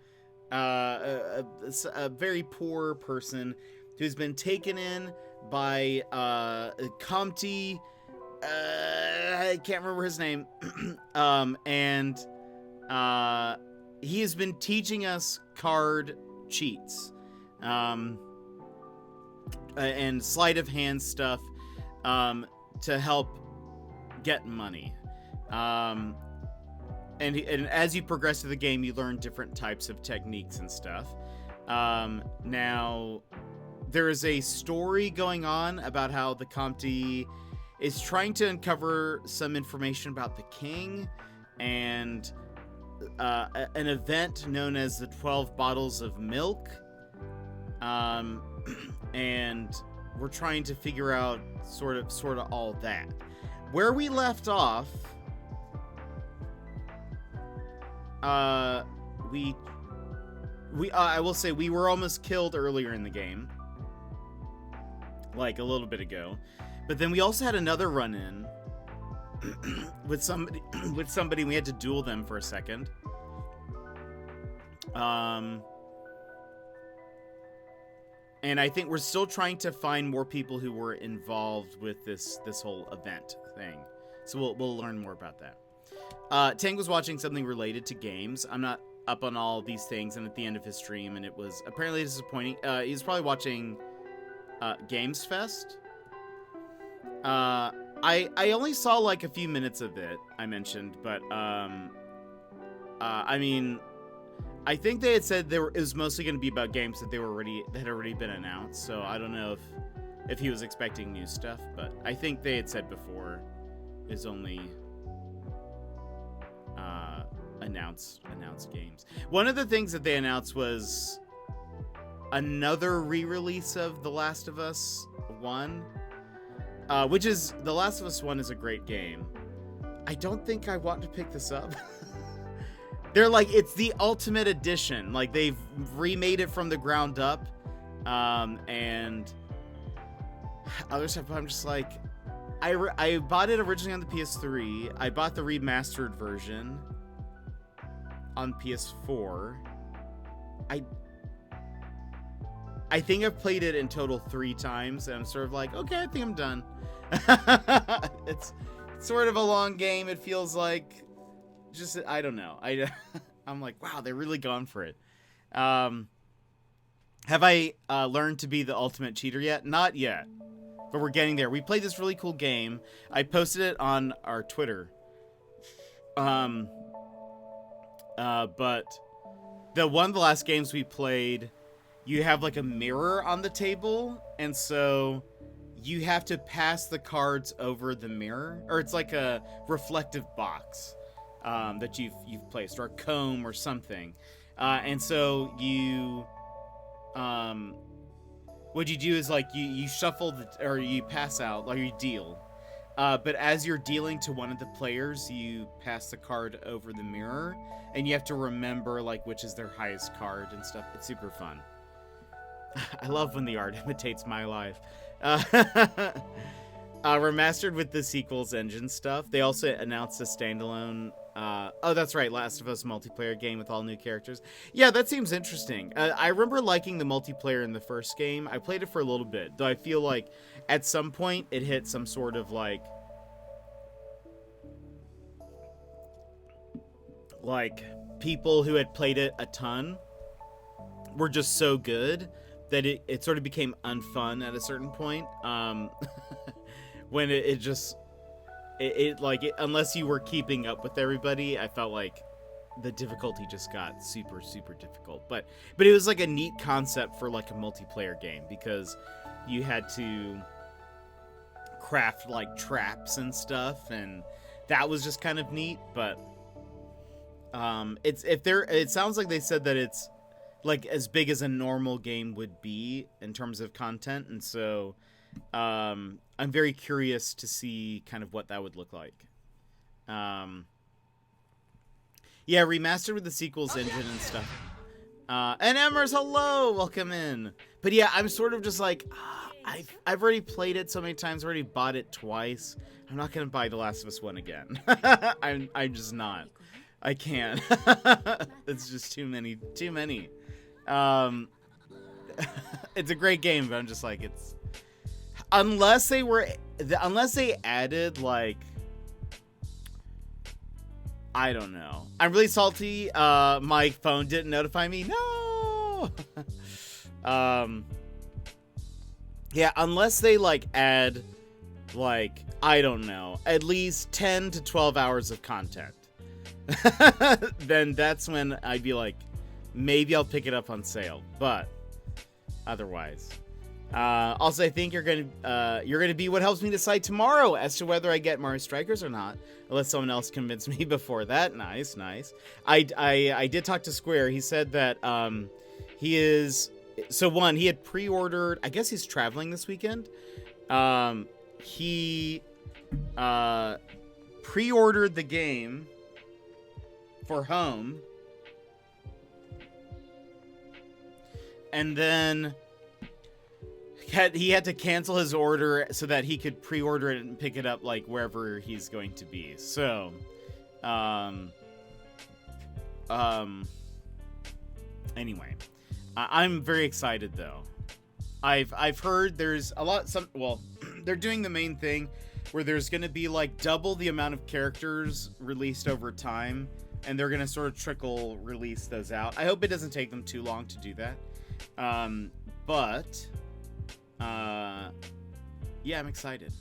a very poor person who's been taken in by Comte. I can't remember his name. And he has been teaching us card cheats. And sleight of hand stuff to help get money. And as you progress through the game, you learn different types of techniques and stuff. Now, there is a story going on about how the Comte is trying to uncover some information about the king and an event known as the 12 bottles of milk. And we're trying to figure out sort of all that. Where we left off, I will say we were almost killed earlier in the game, like a little bit ago, but then we also had another run-in with somebody. We had to duel them for a second. And I think we're still trying to find more people who were involved with this whole event thing. So we'll learn more about that. Tang was watching something related to games. I'm not up on all these things, and at the end of his stream, and it was apparently disappointing. He was probably watching Games Fest. I only saw like a few minutes of it, I mentioned, but I mean, I think they had said it was mostly going to be about games that had already been announced. So I don't know if he was expecting new stuff, but I think they had said before is only announced games. One of the things that they announced was another re-release of The Last of Us 1, which is The Last of Us 1 is a great game. I don't think I want to pick this up. They're like, it's the ultimate edition. Like, they've remade it from the ground up. And other stuff, I'm just like, I bought it originally on the PS3. I bought the remastered version on PS4. I think I've played it in total 3 times, and I'm sort of like, okay, I think I'm done. It's sort of a long game. It feels like, just, I don't know. I'm like, wow, they're really gone for it. Have I learned to be the ultimate cheater yet? Not yet, but we're getting there. We played this really cool game. I posted it on our Twitter. But one of the last games we played, you have like a mirror on the table, and so you have to pass the cards over the mirror, or it's like a reflective box that you've placed, or a comb or something. And so you, what you do is like you shuffle or you pass out, or you deal. But as you're dealing to one of the players, you pass the card over the mirror, and you have to remember like which is their highest card and stuff. It's super fun. I love when the art imitates my life. Remastered with the sequels engine stuff. They also announced a standalone. Oh, that's right, Last of Us multiplayer game with all new characters. Yeah, that seems interesting. I remember liking the multiplayer in the first game. I played it for a little bit, though I feel like at some point it hit some sort of like people who had played it a ton were just so good that it sort of became unfun at a certain point. When it just unless you were keeping up with everybody, I felt like the difficulty just got super, super difficult. But it was like a neat concept for like a multiplayer game, because you had to craft like traps and stuff, and that was just kind of neat. But it sounds like they said that it's like as big as a normal game would be in terms of content, and so I'm very curious to see kind of what that would look like. Yeah, remastered with the sequels engine and stuff. And Emers, hello, welcome in. But yeah, I'm sort of just like, I've already played it so many times, already bought it twice. I'm not gonna buy The Last of Us 1 again. I'm just not. I can't. It's just too many. It's a great game, but I'm just like, it's unless they added like, I don't know. I'm really salty. My phone didn't notify me. No. Yeah, unless they like add like, I don't know, at least 10 to 12 hours of content. Then that's when I'd be like, maybe I'll pick it up on sale. But otherwise, also I think you're gonna be what helps me decide tomorrow as to whether I get Mario Strikers or not, unless someone else convinced me before that. Nice. I did talk to Square. He said that he had pre-ordered. I guess he's traveling this weekend. He pre-ordered the game for home, and then he had to cancel his order so that he could pre-order it and pick it up like wherever he's going to be. So, anyway, I'm very excited though. I've heard there's a lot. They're doing the main thing where there's going to be like double the amount of characters released over time, and they're going to sort of trickle release those out. I hope it doesn't take them too long to do that. Yeah, I'm excited.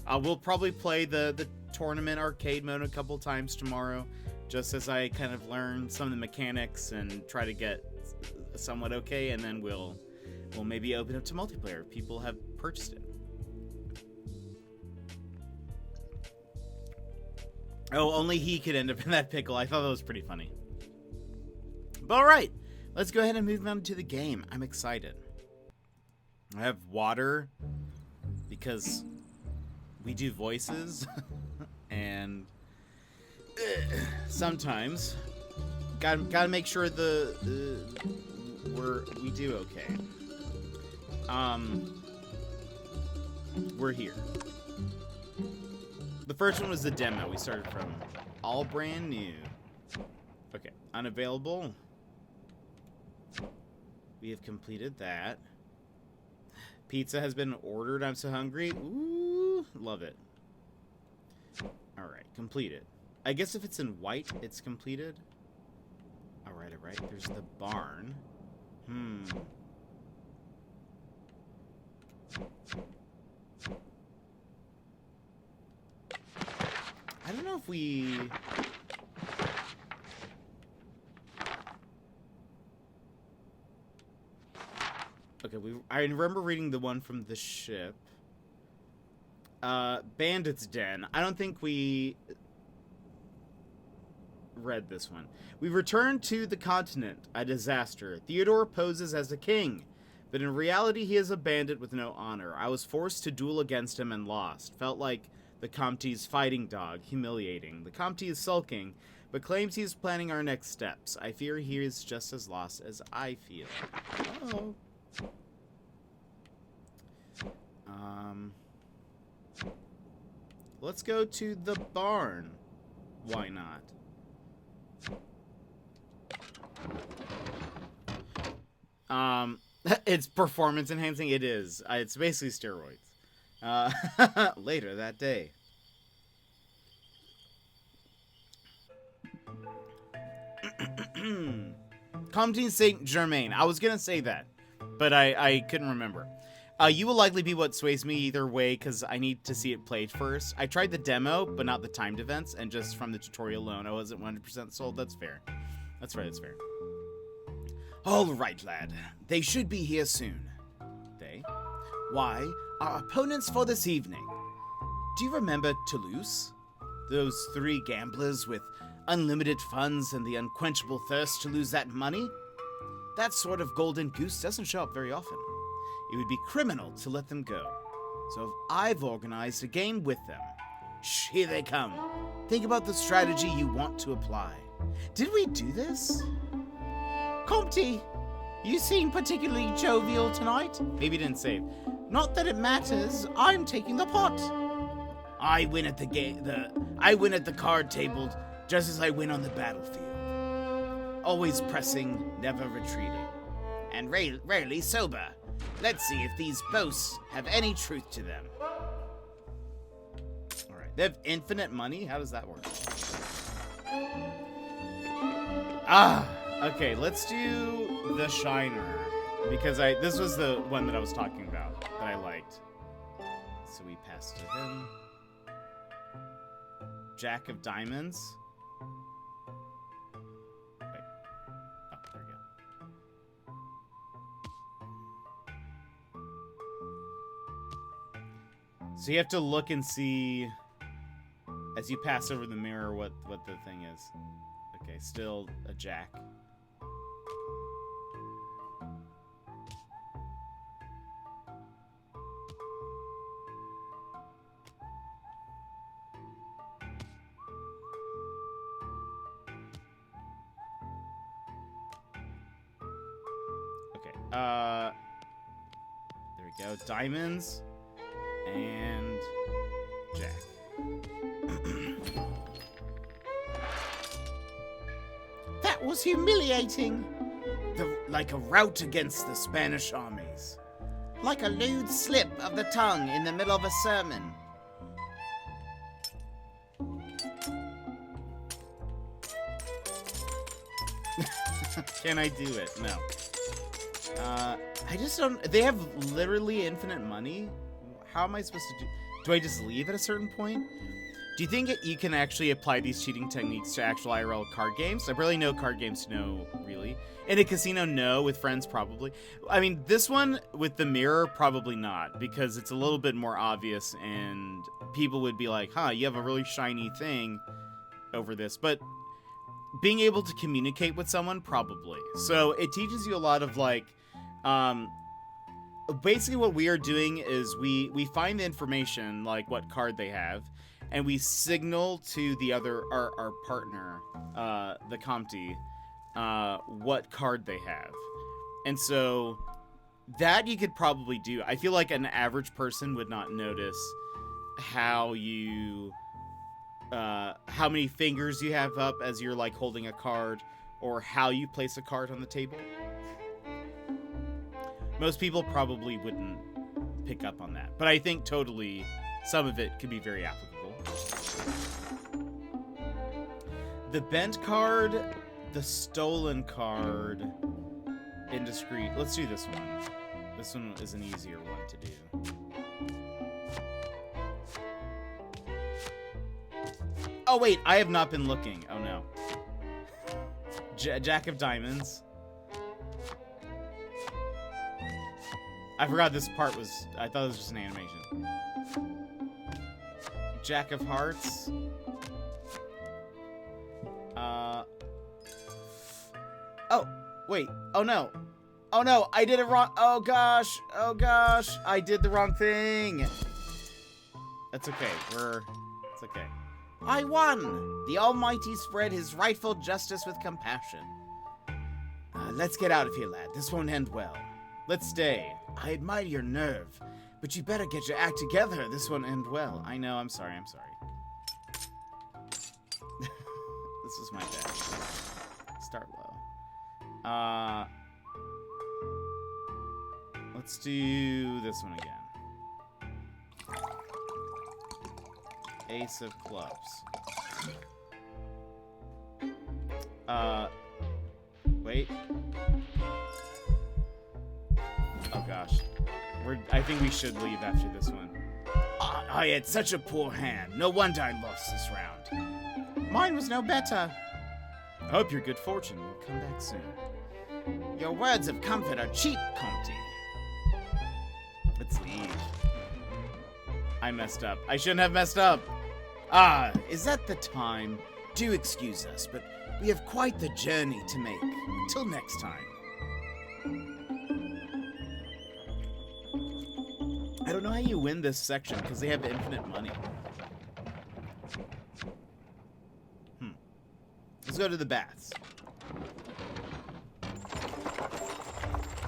We'll probably play the tournament arcade mode a couple times tomorrow, just as I kind of learn some of the mechanics and try to get somewhat okay, and then we'll maybe open up to multiplayer if people have purchased it. Oh, only he could end up in that pickle. I thought that was pretty funny. But alright, let's go ahead and move on to the game. I'm excited. I have water because we do voices and sometimes gotta make sure we do okay. We're here. The first one was the demo we started from. All brand new. Okay, unavailable. We have completed that. Pizza has been ordered. I'm so hungry. Ooh, love it. Alright, completed. I guess if it's in white, it's completed. Alright. There's the barn. I don't know if we... Okay, I remember reading the one from the ship. Bandit's Den. I don't think we read this one. We return to the continent, a disaster. Theodore poses as a king, but in reality he is a bandit with no honor. I was forced to duel against him and lost. Felt like the Comte's fighting dog. Humiliating. The Comte is sulking, but claims he is planning our next steps. I fear he is just as lost as I feel. Oh. Let's go to the barn. Why not? It's performance enhancing. It is. It's basically steroids. Later that day. Comte Saint Germain. I was gonna say that, but I couldn't remember. You will likely be what sways me either way, because I need to see it played first. I tried the demo, but not the timed events, and just from the tutorial alone, I wasn't 100% sold. That's fair. That's fair. All right, lad. They should be here soon. They? Why, our opponents for this evening. Do you remember Toulouse? Those three gamblers with unlimited funds and the unquenchable thirst to lose that money? That sort of golden goose doesn't show up very often. It would be criminal to let them go. So I've organized a game with them. Shh, here they come. Think about the strategy you want to apply. Did we do this? Comte, you seem particularly jovial tonight. Maybe you didn't save. Not that it matters. I'm taking the pot. I win at the card table just as I win on the battlefield. Always pressing, never retreating. And rarely sober. Let's see if these boasts have any truth to them. Alright, they have infinite money? How does that work? Okay, let's do the Shiner. Because this was the one that I was talking about, that I liked. So we pass to him. Jack of Diamonds. Wait. Oh, there we go. So you have to look and see, as you pass over the mirror, what the thing is. Okay, still a Jack. There we go. Diamonds and Jack. That was humiliating. Like a rout against the Spanish armies. Like a lewd slip of the tongue in the middle of a sermon. Can I do it? No. I just don't... They have literally infinite money? How am I supposed to do... Do I just leave at a certain point? Do you think you can actually apply these cheating techniques to actual IRL card games? I barely know card games, no, really. In a casino, no. With friends, probably. I mean, this one, with the mirror, probably not. Because it's a little bit more obvious, and people would be like, huh, you have a really shiny thing over this. But being able to communicate with someone, probably. So it teaches you a lot of, like... basically what we are doing is we find the information, like what card they have, and we signal to the other, our partner, the Comte, what card they have. And so that you could probably do. I feel like an average person would not notice how you, how many fingers you have up as you're like holding a card, or how you place a card on the table. Most people probably wouldn't pick up on that. But I think totally some of it could be very applicable. The bent card, the stolen card, indiscreet. Let's do this one. This one is an easier one to do. Oh wait, I have not been looking. Oh no. Jack of Diamonds. I forgot this part was... I thought it was just an animation. Jack of Hearts. Oh, wait. Oh, no. Oh, no. I did it wrong. Oh, gosh. Oh, gosh. I did the wrong thing. That's okay. It's okay. I won. The Almighty spread his rightful justice with compassion. Let's get out of here, lad. This won't end well. Let's stay. I admire your nerve, but you better get your act together. This won't end well. I know, I'm sorry. This is my bad. Start low. Let's do this one again. Ace of Clubs. Wait. Oh gosh. I think we should leave after this one. I had such a poor hand. No wonder I lost this round. Mine was no better. I hope your good fortune will come back soon. Your words of comfort are cheap, Comte. Let's leave. I messed up. I shouldn't have messed up. Is that the time? Do excuse us, but we have quite the journey to make. Until next time. I don't know how you win this section because they have infinite money. Let's go to the baths.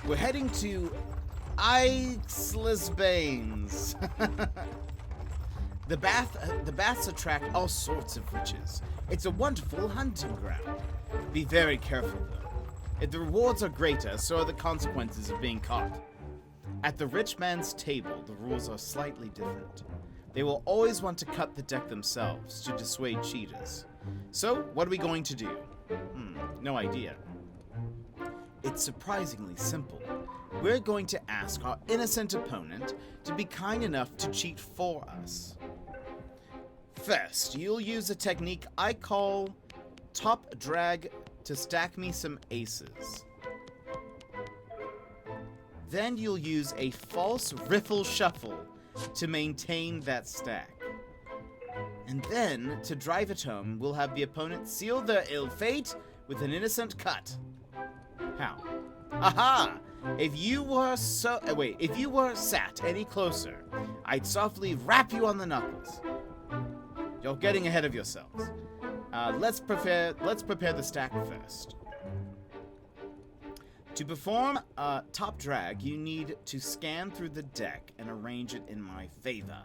We're heading to Iceless Banes. The baths attract all sorts of riches. It's a wonderful hunting ground. Be very careful, though. If the rewards are greater, so are the consequences of being caught. At the rich man's table, the rules are slightly different. They will always want to cut the deck themselves to dissuade cheaters. So, what are we going to do? No idea. It's surprisingly simple. We're going to ask our innocent opponent to be kind enough to cheat for us. First, you'll use a technique I call top drag to stack me some aces. Then you'll use a false riffle shuffle to maintain that stack. And then, to drive it home, we'll have the opponent seal their ill fate with an innocent cut. How? Aha! If you were sat any closer, I'd softly rap you on the knuckles. You're getting ahead of yourselves. Let's prepare the stack first. To perform top drag, you need to scan through the deck and arrange it in my favor.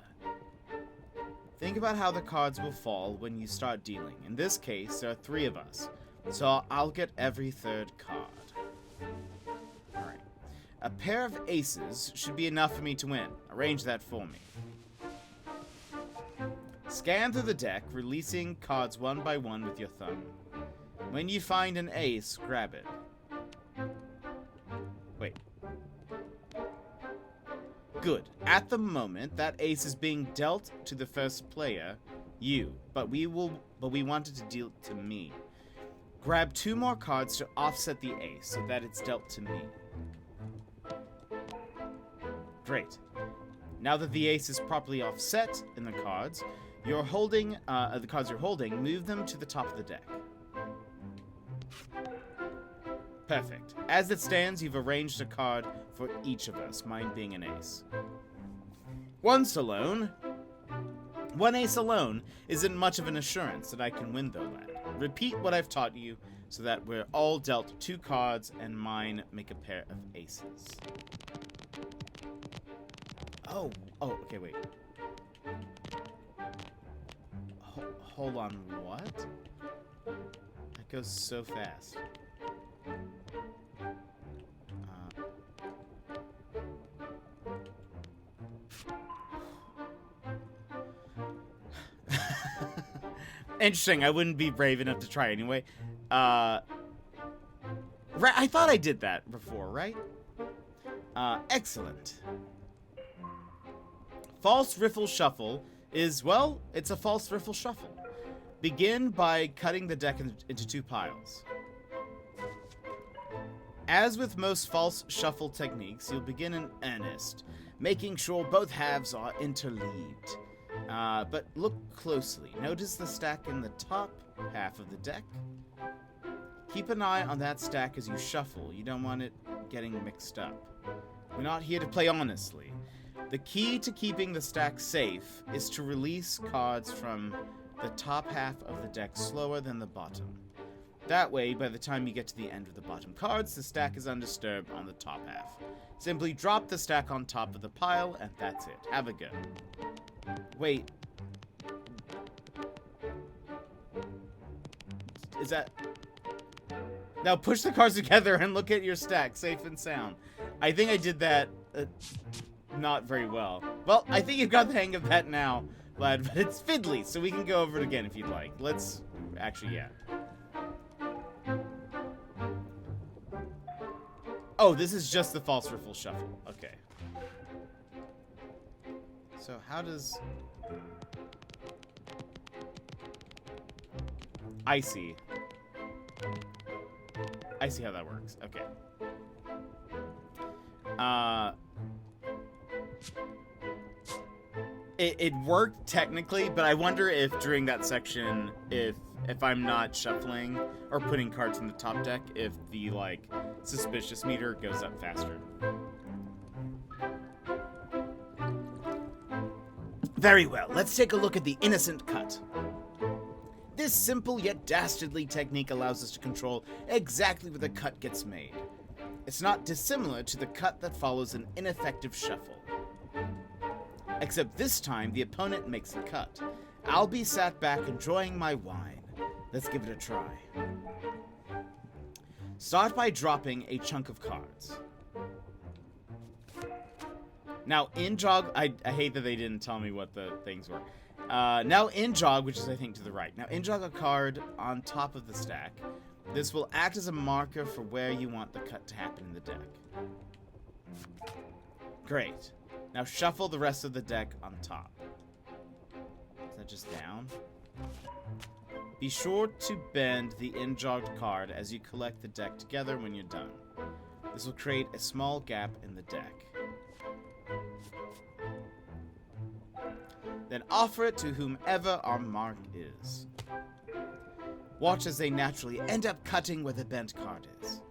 Think about how the cards will fall when you start dealing. In this case, there are 3 of us, so I'll get every 3rd card. Alright. A pair of aces should be enough for me to win. Arrange that for me. Scan through the deck, releasing cards one by one with your thumb. When you find an ace, grab it. Wait. Good. At the moment, that ace is being dealt to the first player, you, but we wanted to deal it to me. Grab 2 more cards to offset the ace so that it's dealt to me. Great. Now that the ace is properly offset in the cards you're holding, move them to the top of the deck. Perfect. As it stands, you've arranged a card for each of us, mine being an ace. One ace alone isn't much of an assurance that I can win, though, lad. Repeat what I've taught you so that we're all dealt 2 cards and mine make a pair of aces. Oh, okay, wait. Hold on, what? That goes so fast. Interesting, I wouldn't be brave enough to try anyway. I thought I did that before, right? Excellent. False riffle shuffle is, well, it's a false riffle shuffle. Begin by cutting the deck into 2 piles. As with most false shuffle techniques, you'll begin in earnest, making sure both halves are interleaved. But look closely. Notice the stack in the top half of the deck. Keep an eye on that stack as you shuffle. You don't want it getting mixed up. We're not here to play honestly. The key to keeping the stack safe is to release cards from the top half of the deck slower than the bottom. That way, by the time you get to the end of the bottom cards, the stack is undisturbed on the top half. Simply drop the stack on top of the pile, and that's it. Have a go. Wait. Is that... Now push the cards together and look at your stack, safe and sound. I think I did that not very well. Well, I think you've got the hang of that now, lad, but it's fiddly, so we can go over it again if you'd like. Let's... Actually, yeah. Oh, this is just the false riffle shuffle. Okay. So how does... I see. I see how that works. Okay. It worked technically, but I wonder if during that section, if I'm not shuffling or putting cards in the top deck, if the, like, suspicious meter goes up faster. Very well, let's take a look at the innocent cut. This simple yet dastardly technique allows us to control exactly where the cut gets made. It's not dissimilar to the cut that follows an ineffective shuffle. Except this time, the opponent makes a cut. I'll be sat back enjoying my wine. Let's give it a try. Start by dropping a chunk of cards. Now, in jog, I hate that they didn't tell me what the things were. Now, in jog, which is, I think, to the right. Now, in jog a card on top of the stack. This will act as a marker for where you want the cut to happen in the deck. Great. Now, shuffle the rest of the deck on top. Is that just down? Be sure to bend the in-jogged card as you collect the deck together when you're done. This will create a small gap in the deck. Then offer it to whomever our mark is. Watch as they naturally end up cutting where the bent card is.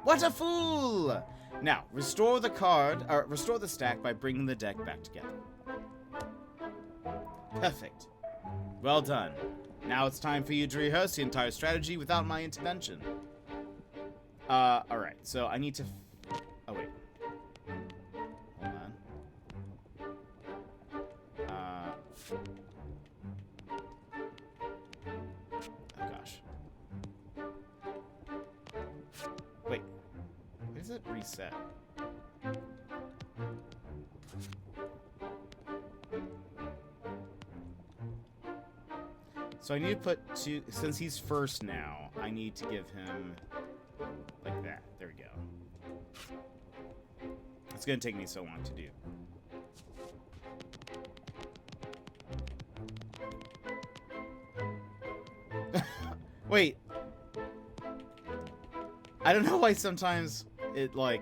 What a fool! Now, restore the stack by bringing the deck back together. Perfect. Well done. Now it's time for you to rehearse the entire strategy without my intervention. Alright, so I need to... Oh, wait. Hold on. Oh, gosh. Wait. Where does it reset? So I need to put two, since he's first now, I need to give him like that. There we go. It's gonna take me so long to do. Wait. I don't know why sometimes it, like...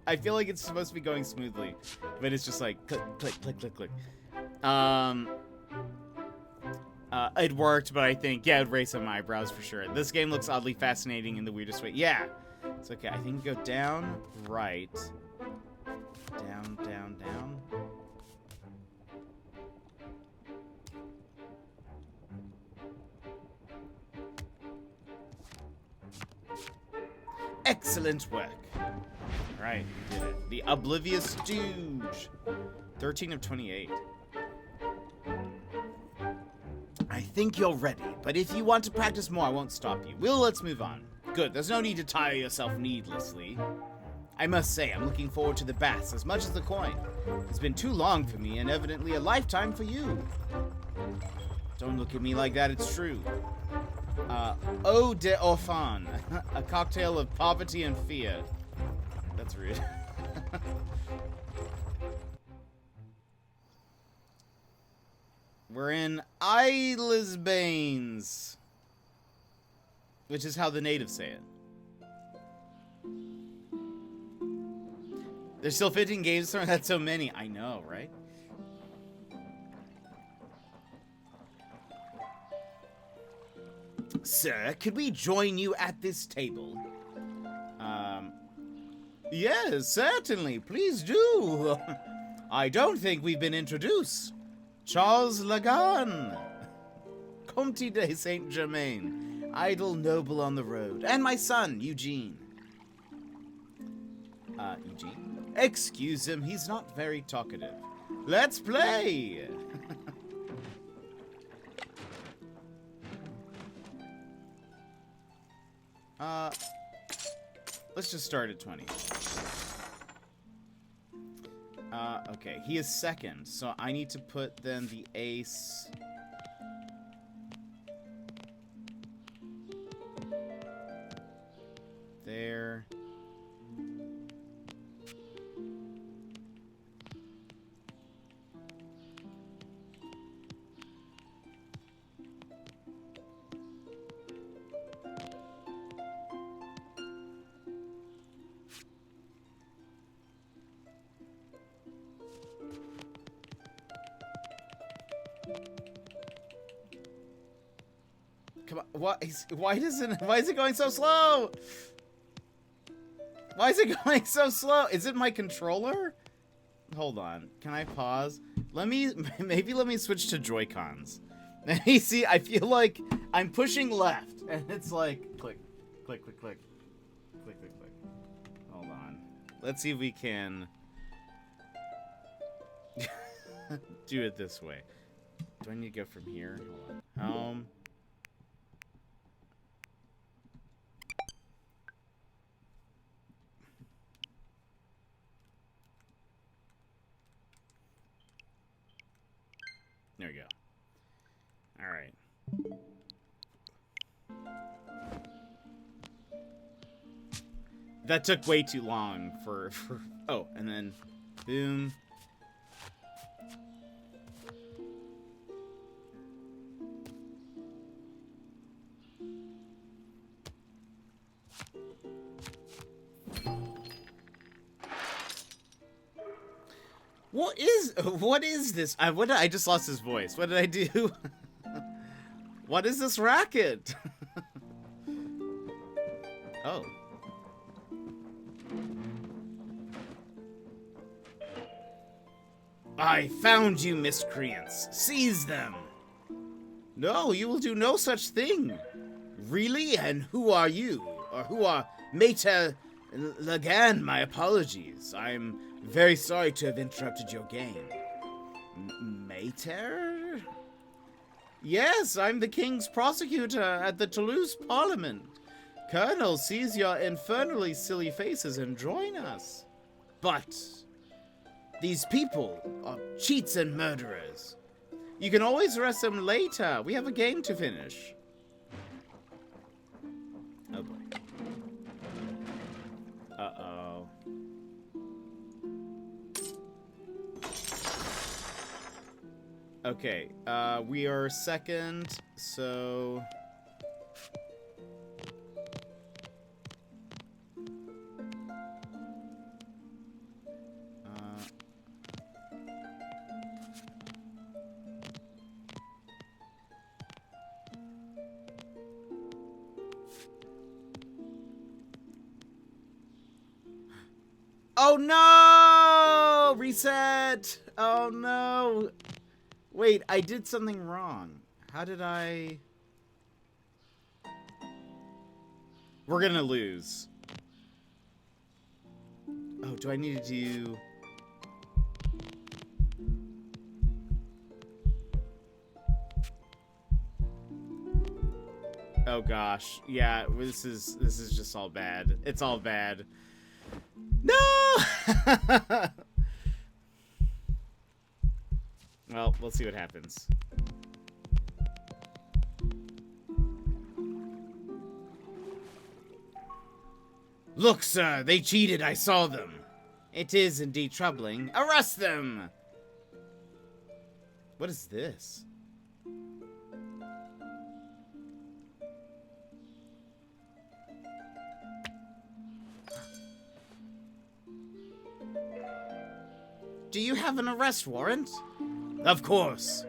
I feel like it's supposed to be going smoothly, but it's just like, click, click, click, click, click. It worked, but I think, yeah, it'd raise some eyebrows for sure. This game looks oddly fascinating in the weirdest way. Yeah! It's okay. I think go down, right. Down, down, down. Excellent work. Alright, we did it. The Oblivious Stooge. 13 of 28. I think you're ready, but if you want to practice more, I won't stop you. Let's move on. Good, there's no need to tire yourself needlessly. I must say, I'm looking forward to the baths as much as the coin. It's been too long for me, and evidently a lifetime for you. Don't look at me like that, it's true. Eau de Orphan, a cocktail of poverty and fear. That's rude. We're in Islisbanes, which is how the natives say it. There's still 15 games, that's so many. I know, right? Sir, could we join you at this table? Yes, certainly. Please do. I don't think we've been introduced. Charles Lagan, Comte de Saint-Germain, idle noble on the road, and my son, Eugene. Eugene? Excuse him, he's not very talkative. Let's play! Let's just start at 20. Okay, he is second, so I need to put then the ace... there. Come on, why is it going so slow? Why is it going so slow? Is it my controller? Hold on. Can I pause? Maybe let me switch to Joy-Cons. You see, I feel like I'm pushing left, and it's like, click, click, click, click, click, click, click. Hold on. Let's see if we can do it this way. Do I need to go from here? Hold on. Home. There we go. All right. That took way too long for oh, and then boom. What is this? I just lost his voice. What did I do? What is this racket? Oh. I found you, miscreants. Seize them. No, you will do no such thing. Really? And who are you? Or who are Mater Lagan? My apologies. I'm very sorry to have interrupted your game. Mater? Yes, I'm the king's prosecutor at the Toulouse Parliament. Colonel, seize your infernally silly faces and join us. But these people are cheats and murderers. You can always arrest them later. We have a game to finish. Oh boy. Uh-oh. Okay, we are second, so... Oh no! Reset! Oh no! Wait, I did something wrong. How did I... We're gonna lose. Oh, do I need to do... Oh gosh. Yeah, this is just all bad. It's all bad. No! Well, we'll see what happens. Look, sir, they cheated. I saw them. It is indeed troubling. Arrest them! What is this? Do you have an arrest warrant? Of course.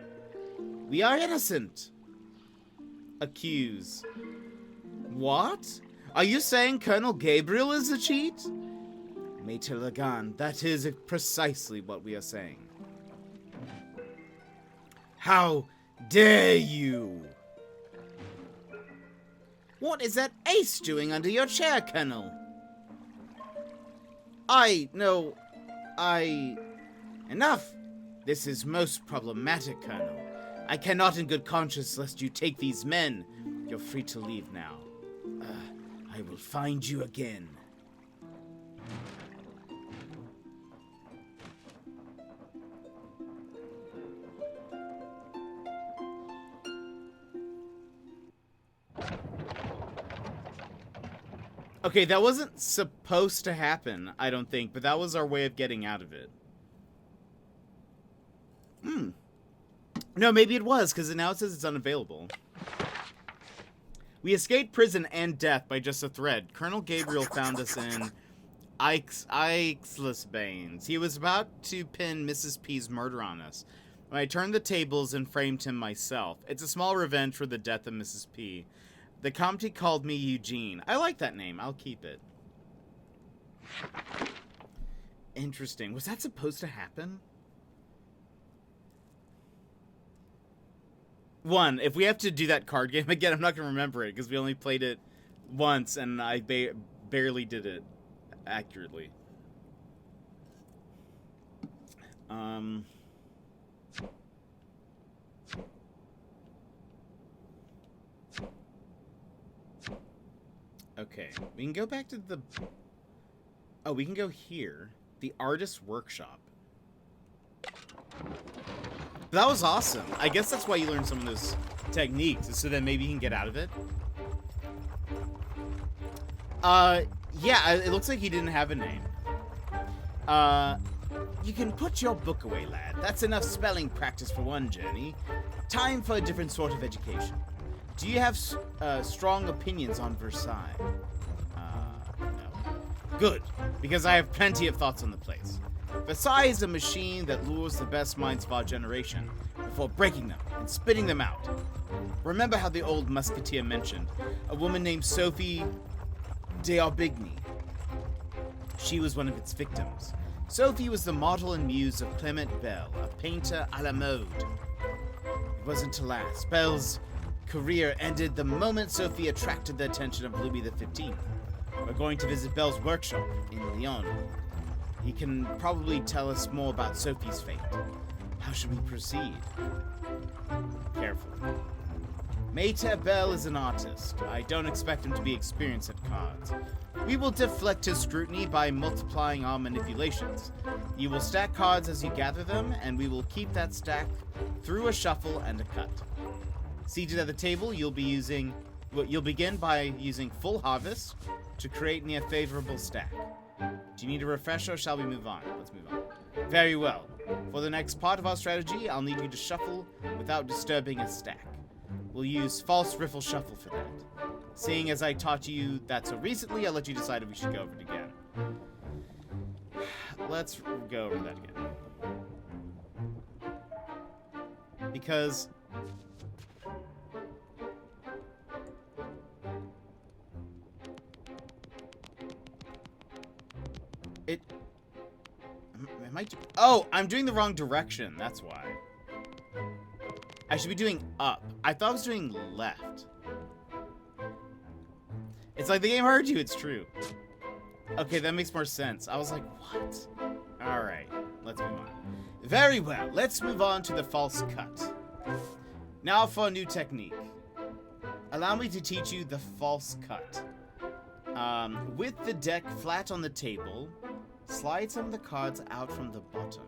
We are innocent. Accuse. What? Are you saying Colonel Gabriel is a cheat? Maître Lagan, that is precisely what we are saying. How dare you? What is that ace doing under your chair, Colonel? Enough! This is most problematic, Colonel. I cannot in good conscience lest you take these men. You're free to leave now. I will find you again. Okay, that wasn't supposed to happen, I don't think, but that was our way of getting out of it. No, maybe it was, because now it says it's unavailable. We escaped prison and death by just a thread. Colonel Gabriel found us in Ixless Baines. He was about to pin Mrs. P's murder on us. When I turned the tables and framed him myself. It's a small revenge for the death of Mrs. P. The Comte called me Eugene. I like that name. I'll keep it. Interesting. Was that supposed to happen? One, if we have to do that card game again, I'm not going to remember it because we only played it once and I barely did it accurately. Okay, we can go back to the... Oh, we can go here. The Artist's Workshop. That was awesome. I guess that's why you learned some of those techniques, so that maybe you can get out of it. Yeah, it looks like he didn't have a name. You can put your book away, lad. That's enough spelling practice for one journey. Time for a different sort of education. Do you have strong opinions on Versailles? No. Good, because I have plenty of thoughts on the place. Versailles is a machine that lures the best minds of our generation before breaking them and spitting them out. Remember how the old musketeer mentioned a woman named Sophie d'Aubigny? She was one of its victims. Sophie was the model and muse of Clement Bell, a painter à la mode. It wasn't to last. Bell's career ended the moment Sophie attracted the attention of Louis XV. We're going to visit Bell's workshop in Lyon. He can probably tell us more about Sophie's fate. How should we proceed? Carefully. Maître Bell is an artist. I don't expect him to be experienced at cards. We will deflect his scrutiny by multiplying our manipulations. You will stack cards as you gather them, and we will keep that stack through a shuffle and a cut. Seated at the table, you'll begin by using Full Harvest to create me a favorable stack. Do you need a refresher or shall we move on? Let's move on. Very well. For the next part of our strategy, I'll need you to shuffle without disturbing a stack. We'll use False Riffle Shuffle for that. Seeing as I taught you that so recently, I'll let you decide if we should go over it again. Let's go over that again. Because... Oh, I'm doing the wrong direction. That's why. I should be doing up. I thought I was doing left. It's like the game heard you. It's true. Okay, that makes more sense. I was like, what? Alright, let's move on. Very well. Let's move on to the false cut. Now for a new technique. Allow me to teach you the false cut. With the deck flat on the table, slide some of the cards out from the bottom.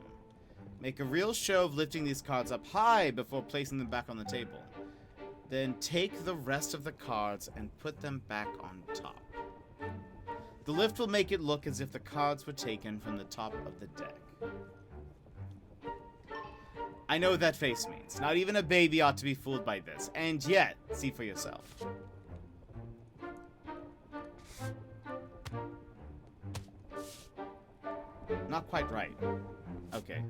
Make a real show of lifting these cards up high before placing them back on the table. Then take the rest of the cards and put them back on top. The lift will make it look as if the cards were taken from the top of the deck. I know what that face means. Not even a baby ought to be fooled by this. And yet, see for yourself. Not quite right. Okay.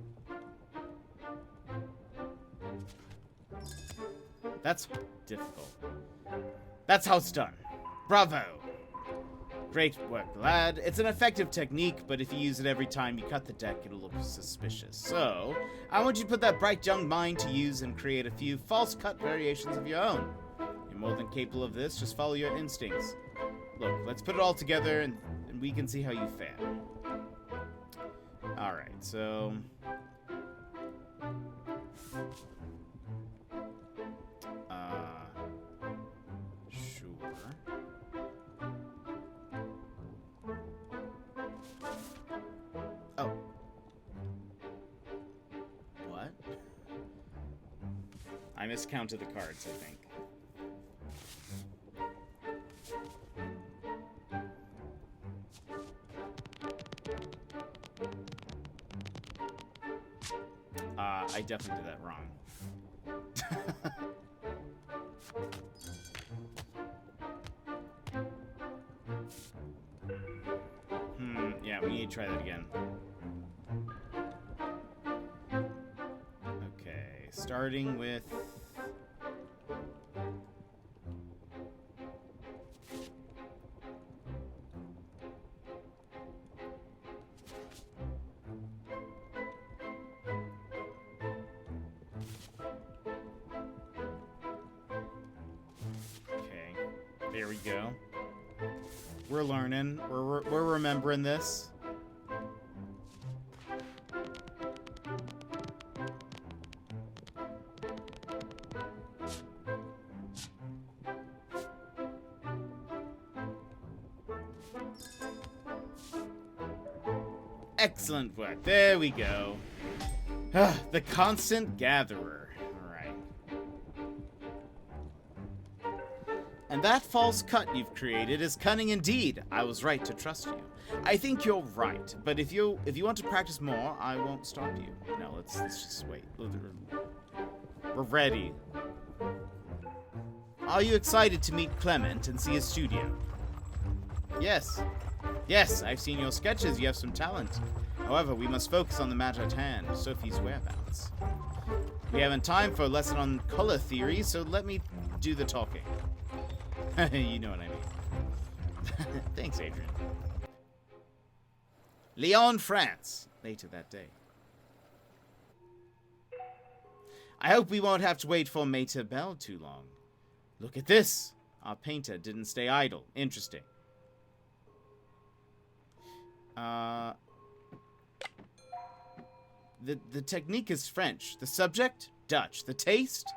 That's difficult. That's how it's done. Bravo! Great work, lad. It's an effective technique, but if you use it every time you cut the deck, it'll look suspicious. So, I want you to put that bright young mind to use and create a few false cut variations of your own. You're more than capable of this, just follow your instincts. Look, let's put it all together and we can see how you fare. Alright, so... Sure. Oh. What? I miscounted the cards, I think. I definitely did that wrong. Yeah, we need to try that again. Okay, starting with... There we go. We're learning. We're remembering this. Excellent work. There we go. The constant gatherer. Alright. And that false cut you've created is cunning indeed. I was right to trust you. I think you're right, but if you want to practice more, I won't stop you. No, let's just wait. We're ready. Are you excited to meet Clement and see his studio? Yes. Yes, I've seen your sketches. You have some talent. However, we must focus on the matter at hand, Sophie's whereabouts. We haven't time for a lesson on color theory, so let me do the talking. You know what I mean. Thanks, Adrian. Lyon, France. Later that day. I hope we won't have to wait for Maître Bell too long. Look at this. Our painter didn't stay idle. Interesting. The technique is French. The subject? Dutch. The taste?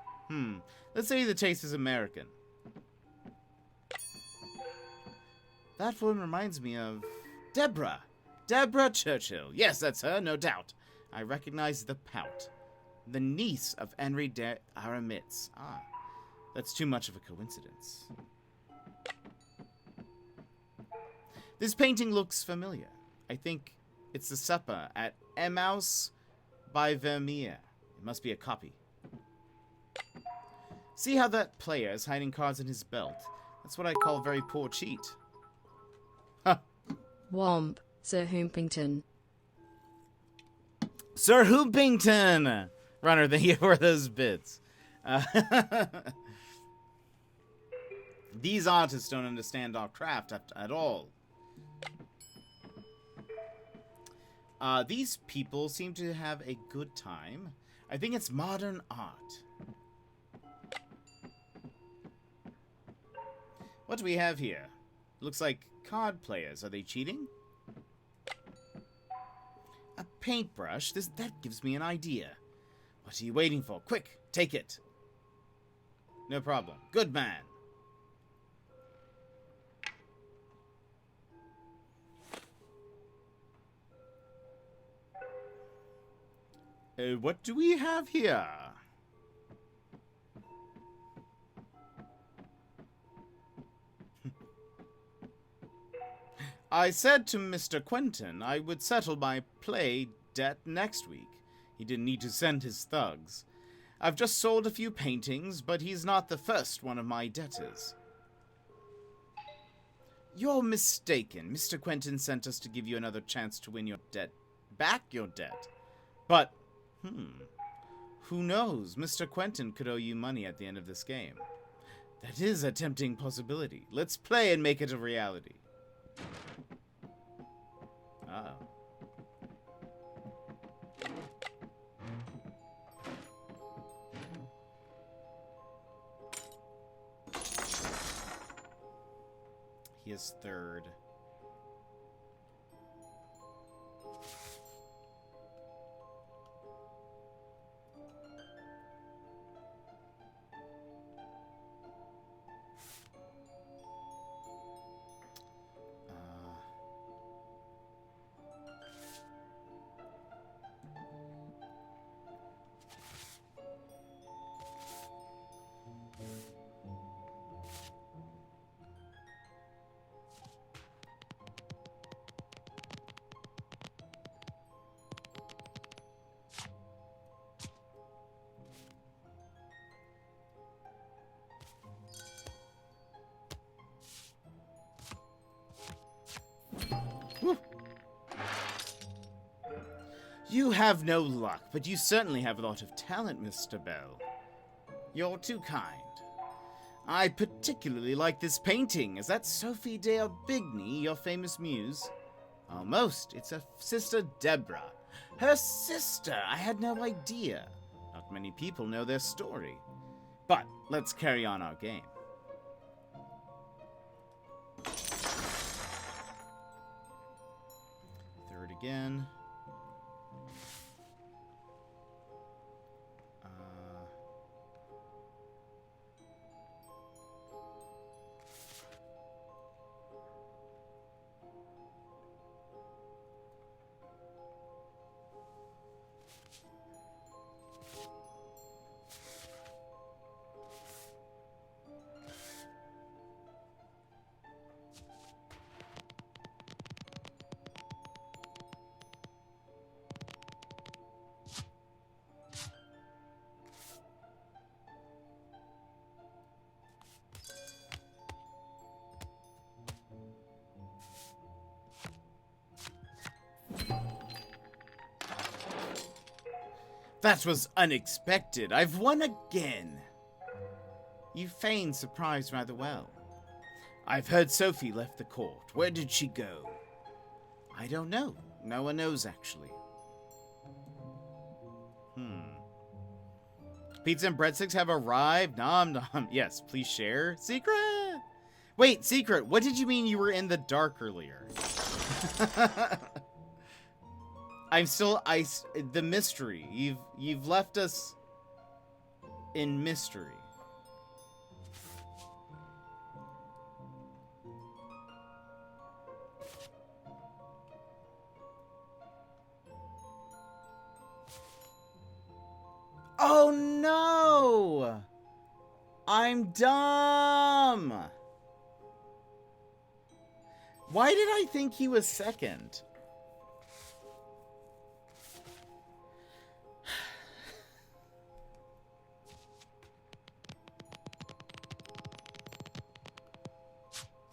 Let's say the taste is American. That one reminds me of Deborah. Deborah Churchill. Yes, that's her, no doubt. I recognize the pout. The niece of Henri de Aramitz. Ah, that's too much of a coincidence. This painting looks familiar. I think it's the supper at Emmaus by Vermeer. It must be a copy. See how that player is hiding cards in his belt? That's what I call very poor cheat. Huh. Womp, Sir Hoompington. Sir Hoompington! Runner, thank you for those bits. These artists don't understand our craft at all. These people seem to have a good time. I think it's modern art. What do we have here? Looks like card players. Are they cheating? A paintbrush? That gives me an idea. What are you waiting for? Quick, take it. No problem. Good man. What do we have here? I said to Mr. Quentin I would settle my play debt next week. He didn't need to send his thugs. I've just sold a few paintings, but he's not the first one of my debtors. You're mistaken. Mr. Quentin sent us to give you another chance to win your debt. Back your debt. But, who knows? Mr. Quentin could owe you money at the end of this game. That is a tempting possibility. Let's play and make it a reality. Uh-oh. He is third. You have no luck, but you certainly have a lot of talent, Mr. Bell. You're too kind. I particularly like this painting. Is that Sophie de Aubigny, your famous muse? Almost. It's her sister Deborah. Her sister! I had no idea. Not many people know their story. But let's carry on our game. again. That was unexpected. I've won again. You feigned surprise rather well. I've heard Sophie left the court. Where did she go? I don't know. No one knows, actually. Pizza and breadsticks have arrived. Nom nom. Yes, please share. Secret? Wait, secret. What did you mean you were in the dark earlier? I'm still the mystery. You've left us in mystery. Oh no! I'm dumb. Why did I think he was second?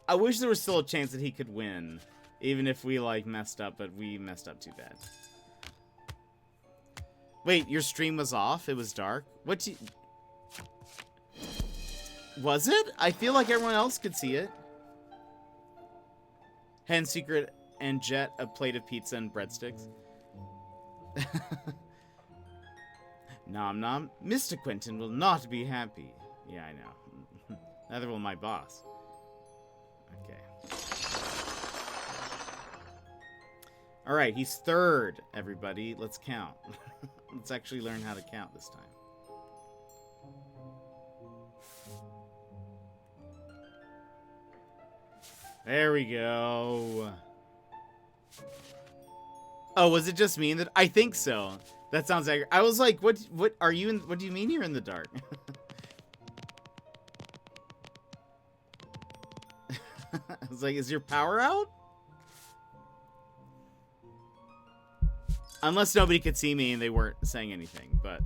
I wish there was still a chance that he could win, even if we, like, messed up, but we messed up too bad. Wait, your stream was off? It was dark? Was it? I feel like everyone else could see it. Hen, Secret, and Jet, a plate of pizza and breadsticks. Nom nom. Mr. Quentin will not be happy. Yeah, I know. Neither will my boss. Okay. Alright, he's third, everybody. Let's count. Let's actually learn how to count this time. There we go. Oh, was it just me in the... I think so. That sounds like... I was like, what are you in... What do you mean you're in the dark? I was like, is your power out? Unless nobody could see me and they weren't saying anything, but...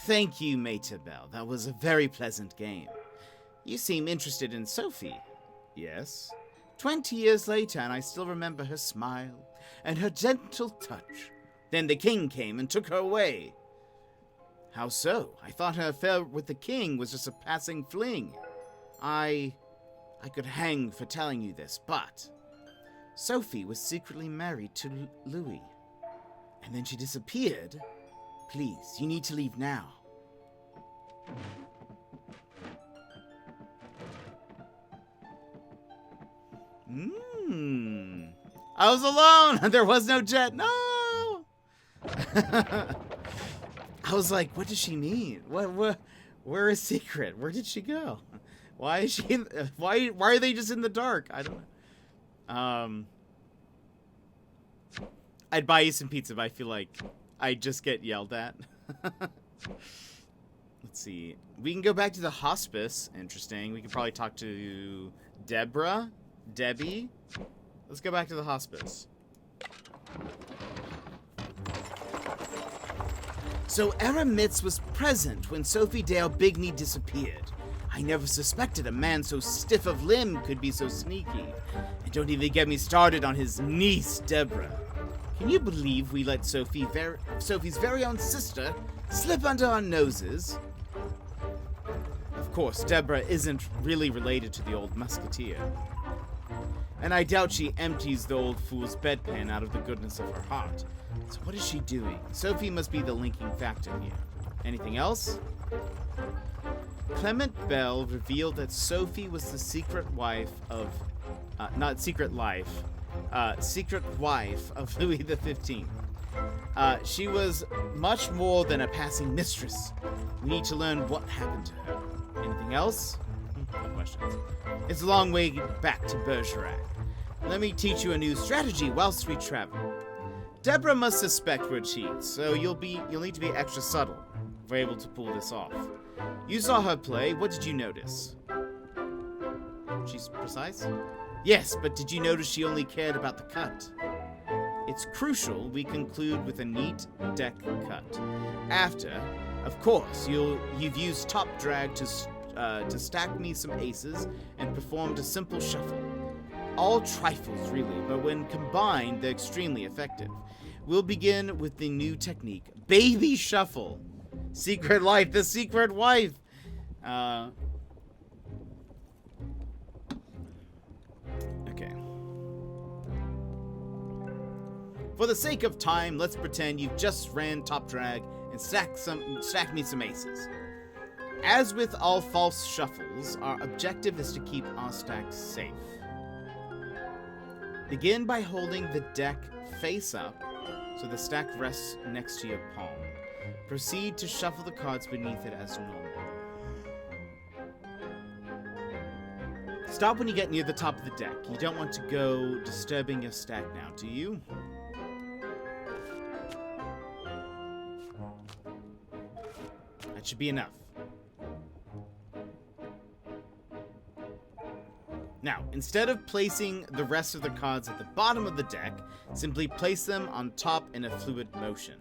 Thank you, Matabel. That was a very pleasant game. You seem interested in Sophie. Yes. 20 years later, and I still remember her smile and her gentle touch. Then the king came and took her away. How so? I thought her affair with the king was just a passing fling. I could hang for telling you this, but... Sophie was secretly married to Louis. And then she disappeared. Please, you need to leave now. I was alone! There was no Jet. No! I was like, what does she mean? Where is Secret? Where did she go? Why is she why are they just in the dark? I don't know. I'd buy you some pizza, but I feel like I just get yelled at. Let's see. We can go back to the hospice. Interesting. We can probably talk to Debbie. Let's go back to the hospice. So Aramitz was present when Sophie Dale Bigney disappeared. I never suspected a man so stiff of limb could be so sneaky. And don't even get me started on his niece, Deborah. Can you believe we let Sophie's very own sister slip under our noses? Of course, Deborah isn't really related to the old musketeer. And I doubt she empties the old fool's bedpan out of the goodness of her heart. So what is she doing? Sophie must be the linking factor here. Anything else? Clement Bell revealed that Sophie was the secret wife of not Secret Life, Secret Wife of Louis XV. She was much more than a passing mistress. We need to learn what happened to her. Anything else? No questions. It's a long way back to Bergerac. Let me teach you a new strategy whilst we travel. Deborah must suspect we're cheats, so you'll need to be extra subtle if we're able to pull this off. You saw her play. What did you notice? She's precise? Yes, but did you notice she only cared about the cut? It's crucial we conclude with a neat deck cut. After, of course, you've used top drag to stack me some aces and performed a simple shuffle. All trifles, really, but when combined, they're extremely effective. We'll begin with the new technique, Baby Shuffle. Secret Life, the Secret Wife. Okay. For the sake of time, let's pretend you've just ran top drag and stacked me some aces. As with all false shuffles, our objective is to keep our stacks safe. Begin by holding the deck face up so the stack rests next to your palm. Proceed to shuffle the cards beneath it as normal. Stop when you get near the top of the deck. You don't want to go disturbing your stack now, do you? That should be enough. Now, instead of placing the rest of the cards at the bottom of the deck, simply place them on top in a fluid motion.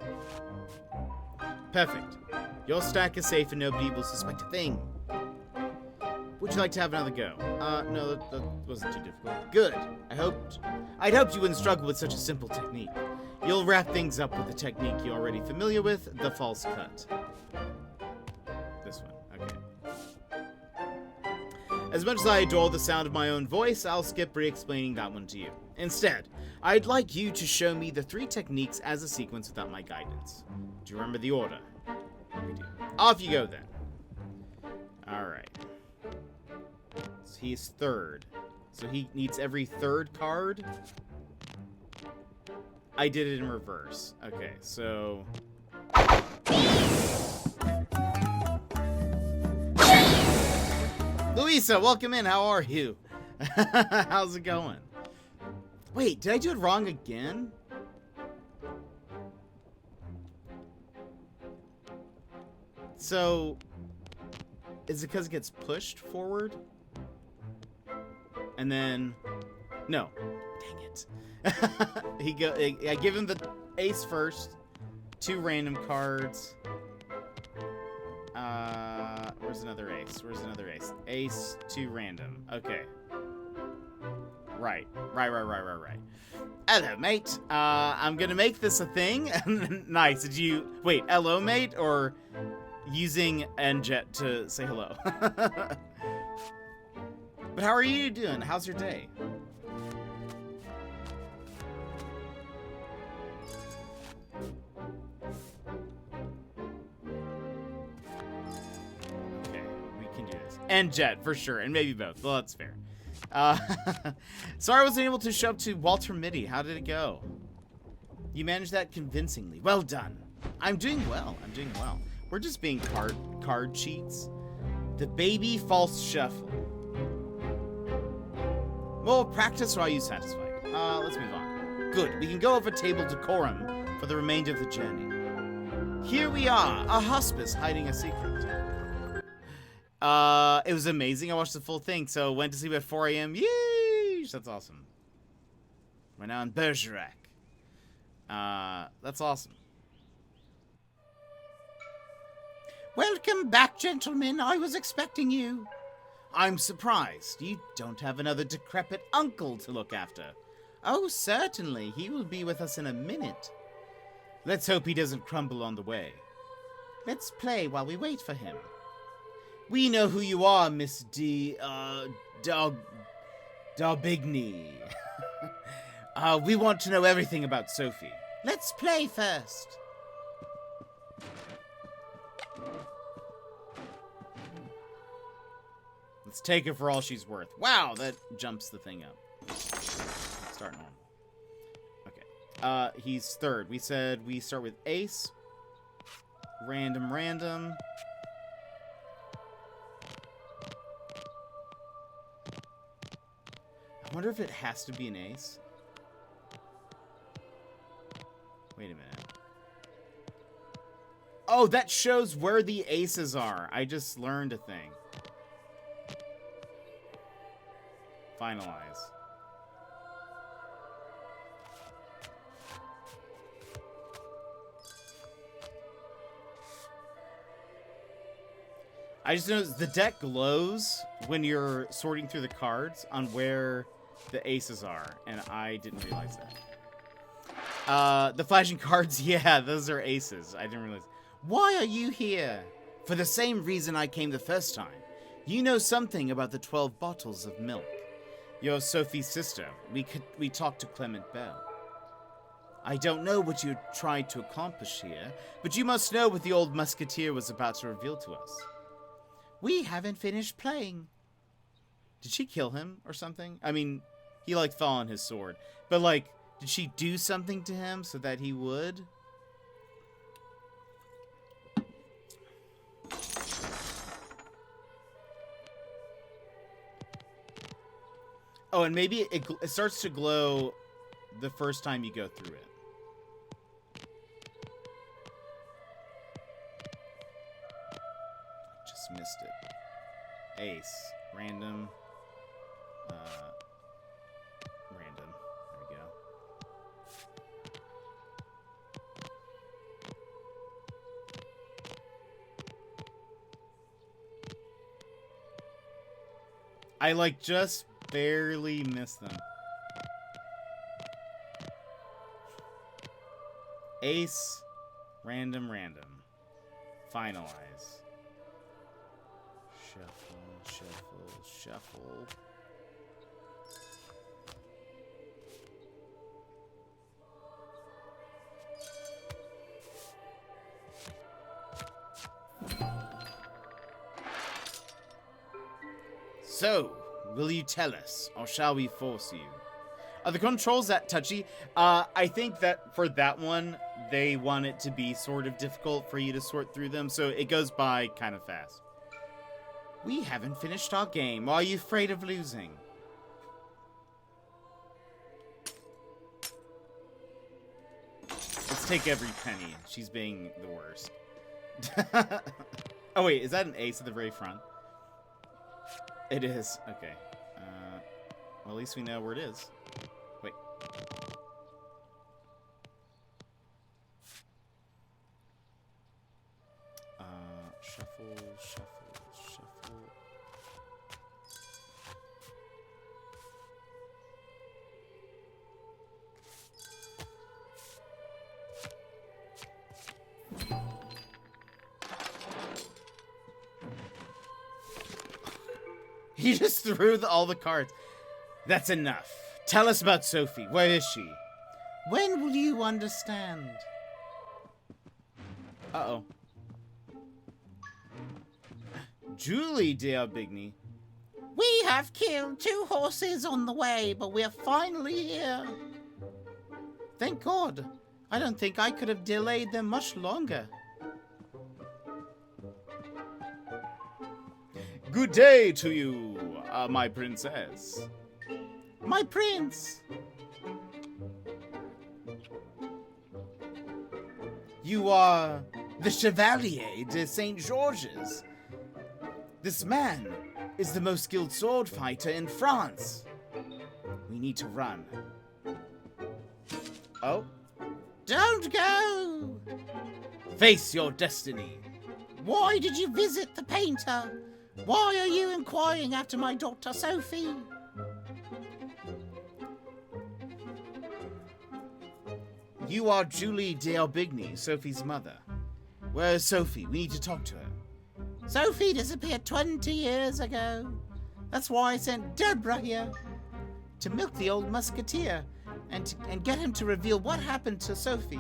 Perfect. Your stack is safe and nobody will suspect a thing. Would you like to have another go? No, that wasn't too difficult. Good. I'd hoped you wouldn't struggle with such a simple technique. You'll wrap things up with the technique you're already familiar with, the false cut. This one. Okay. As much as I adore the sound of my own voice, I'll skip re-explaining that one to you. Instead, I'd like you to show me the 3 techniques as a sequence without my guidance. Do you remember the order? We do. Off you go then. Alright. So he's third. So he needs every third card? I did it in reverse. Okay, so... Louisa, welcome in. How are you? How's it going? Wait, did I do it wrong again? So, is it because it gets pushed forward? And then, no. Dang it. I give him the ace first. 2 random cards. Where's another ace? Where's another ace? Ace, 2 random. Okay. Right. Hello, mate. I'm gonna make this a thing. Nice. Did you... Wait, hello, mate? Or using NJet to say hello? But how are you doing? How's your day? And Jet, for sure, and maybe both. Well, that's fair. Sorry I wasn't able to show up to Walter Mitty. How did it go? You managed that convincingly. Well done. I'm doing well. We're just being card cheats. The baby false shuffle. More practice, or are you satisfied? Let's move on. Good. We can go over table decorum for the remainder of the journey. Here we are, a hospice hiding a secret. It was amazing. I watched the full thing, so went to sleep at 4 a.m. Yeesh! That's awesome. We're now in Bergerac. That's awesome. Welcome back, gentlemen. I was expecting you. I'm surprised. You don't have another decrepit uncle to look after. Oh, certainly. He will be with us in a minute. Let's hope he doesn't crumble on the way. Let's play while we wait for him. We know who you are, Miss Daubigny. We want to know everything about Sophie. Let's play first. Let's take her for all she's worth. Wow, that jumps the thing up. start normal. Okay. He's third. We said we start with ace. Random, random. I wonder if it has to be an ace. Wait a minute. Oh, that shows where the aces are. I just learned a thing. Finalize. I just noticed the deck glows when you're sorting through the cards on where the aces are, and I didn't realize that. The flashing cards, yeah, those are aces. I didn't realize. Why are you here? For the same reason I came the first time. You know something about the 12 bottles of milk. You're Sophie's sister. We talked to Clement Bell. I don't know what you tried to accomplish here, but you must know what the old musketeer was about to reveal to us. We haven't finished playing. Did she kill him or something? I mean, he, like, fell on his sword. But, like, did she do something to him so that he would? Oh, and maybe it starts to glow the first time you go through it. Just missed it. Ace. Random. Random. There we go. I, like, just barely missed them. Ace. Random, random. Finalize. Shuffle, shuffle, shuffle. So, will you tell us, or shall we force you? Are the controls that touchy? I think that for that one, they want it to be sort of difficult for you to sort through them, so it goes by kind of fast. We haven't finished our game. Are you afraid of losing? Let's take every penny. She's being the worst. Oh, wait. Is that an ace at the very front? It is. Okay. Well, at least we know where it is. Wait. Shuffle, shuffle, shuffle. He just threw all the cards. That's enough. Tell us about Sophie. Where is she? When will you understand? Uh-oh. Julie d'Aubigny. We have killed 2 horses on the way, but we're finally here. Thank God. I don't think I could have delayed them much longer. Good day to you, my princess. My prince. You are the Chevalier de St. Georges. This man is the most skilled sword fighter in France. We need to run. Oh? Don't go! Face your destiny. Why did you visit the painter? Why are you inquiring after my daughter Sophie? You are Julie d'Aubigny, Sophie's mother. Where is Sophie? We need to talk to her. Sophie disappeared 20 years ago. That's why I sent Deborah here. To milk the old musketeer and get him to reveal what happened to Sophie,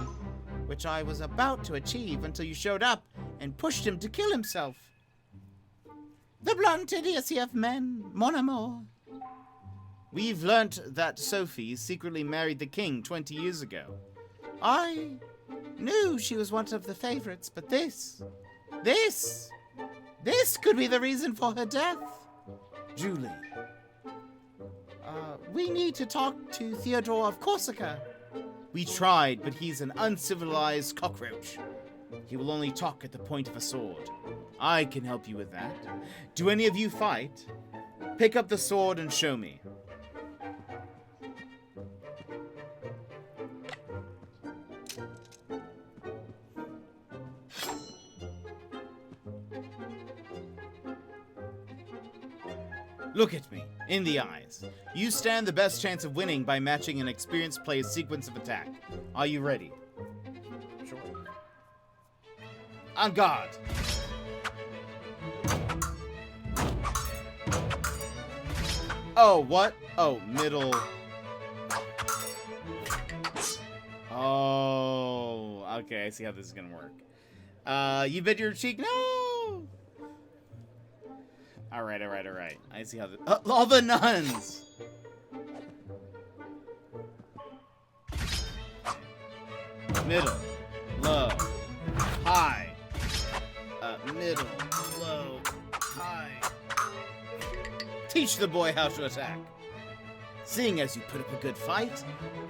which I was about to achieve until you showed up and pushed him to kill himself. The blunt idiocy of men, mon amour. We've learnt that Sophie secretly married the king 20 years ago. I knew she was one of the favorites, but this could be the reason for her death. Julie, we need to talk to Theodore of Corsica. We tried, but he's an uncivilized cockroach. He will only talk at the point of a sword. I can help you with that. Do any of you fight? Pick up the sword and show me. Look at me, in the eyes. You stand the best chance of winning by matching an experienced player's sequence of attack. Are you ready? Sure. On guard. Oh, what? Oh, middle. Oh, okay, I see how this is gonna work. You bit your cheek? No! Alright. I see how this... all the nuns! Middle. Low. High. Middle. Low. High. Teach the boy how to attack. Seeing as you put up a good fight,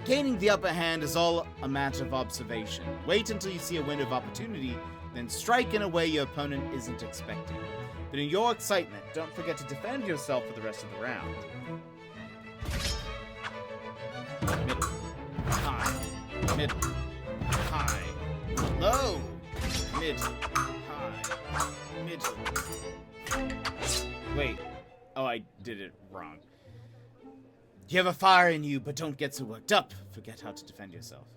gaining the upper hand is all a matter of observation. Wait until you see a window of opportunity, then strike in a way your opponent isn't expecting. But in your excitement, don't forget to defend yourself for the rest of the round. Middle. High. Middle. High. Low. Middle. High. Middle. Wait. Oh, I did it wrong. You have a fire in you, but don't get so worked up. Forget how to defend yourself.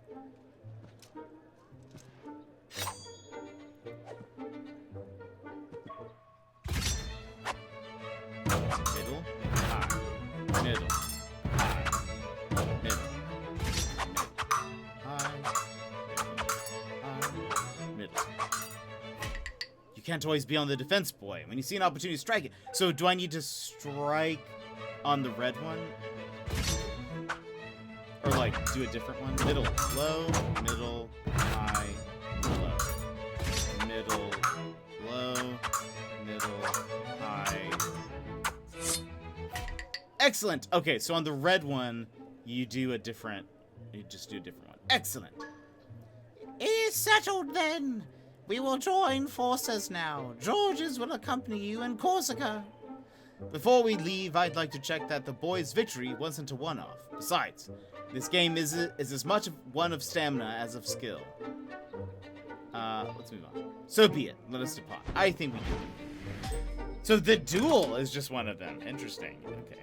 Middle, high, middle, high, middle, high, middle. You can't always be on the defense, boy. When you see an opportunity, strike it. So do I need to strike on the red one? Or, like, do a different one? Middle, low, middle, high, low. Middle, low, middle, high. Excellent! Okay, so on the red one, you just do a different one. Excellent! It is settled, then! We will join forces now. Georges will accompany you in Corsica. Before we leave, I'd like to check that the boy's victory wasn't a one-off. Besides, this game is as much one of stamina as of skill. Let's move on. So be it. Let us depart. I think we do. So the duel is just one of them. Interesting. Okay.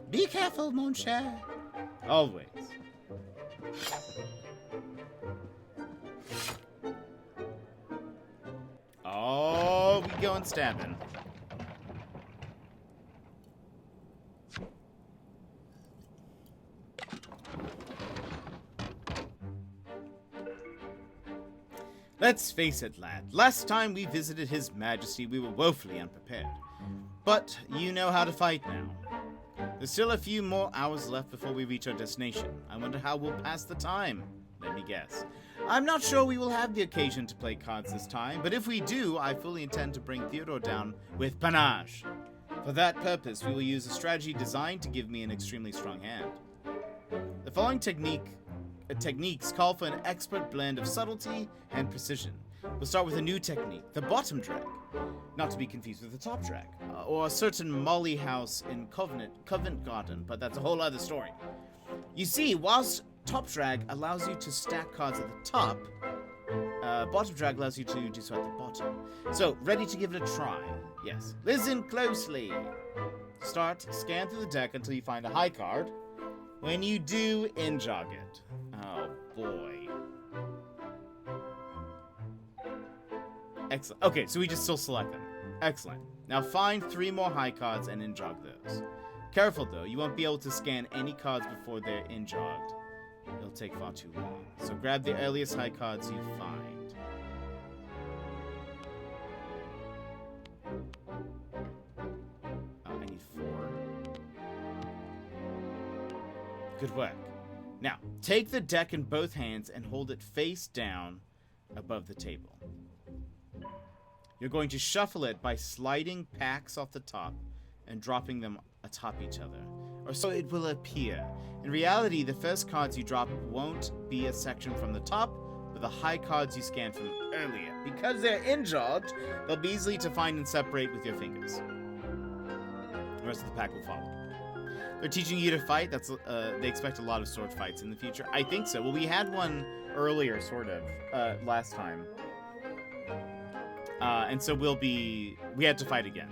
Be careful, mon cher. Always. Oh, we going stabbing. Let's face it, lad. Last time we visited His Majesty, we were woefully unprepared. But you know how to fight now. There's still a few more hours left before we reach our destination. I wonder how we'll pass the time. Let me guess. I'm not sure we will have the occasion to play cards this time, but if we do, I fully intend to bring Theodore down with panache. For that purpose, we will use a strategy designed to give me an extremely strong hand. The following techniques call for an expert blend of subtlety and precision. We'll start with a new technique, the bottom drag. Not to be confused with the top drag, or a certain Molly house in Covent Garden, but that's a whole other story. You see, whilst top drag allows you to stack cards at the top, bottom drag allows you to do so at the bottom. So, ready to give it a try? Yes. Listen closely. Start, scan through the deck until you find a high card. When you do, in-jog it. Oh, boy. Excellent. Okay, so we just still select them. Excellent. Now find 3 more high cards and in-jog those. Careful, though. You won't be able to scan any cards before they're in-jogged. It'll take far too long. So grab the earliest high cards you find. Good work. Now, take the deck in both hands and hold it face down above the table. You're going to shuffle it by sliding packs off the top and dropping them atop each other, or so it will appear. In reality, the first cards you drop won't be a section from the top, but the high cards you scanned from earlier. Because they're injogged, they'll be easy to find and separate with your fingers. The rest of the pack will follow. They're teaching you to fight. They expect a lot of sword fights in the future. I think so. Well, we had one earlier, sort of, last time. And so we had to fight again.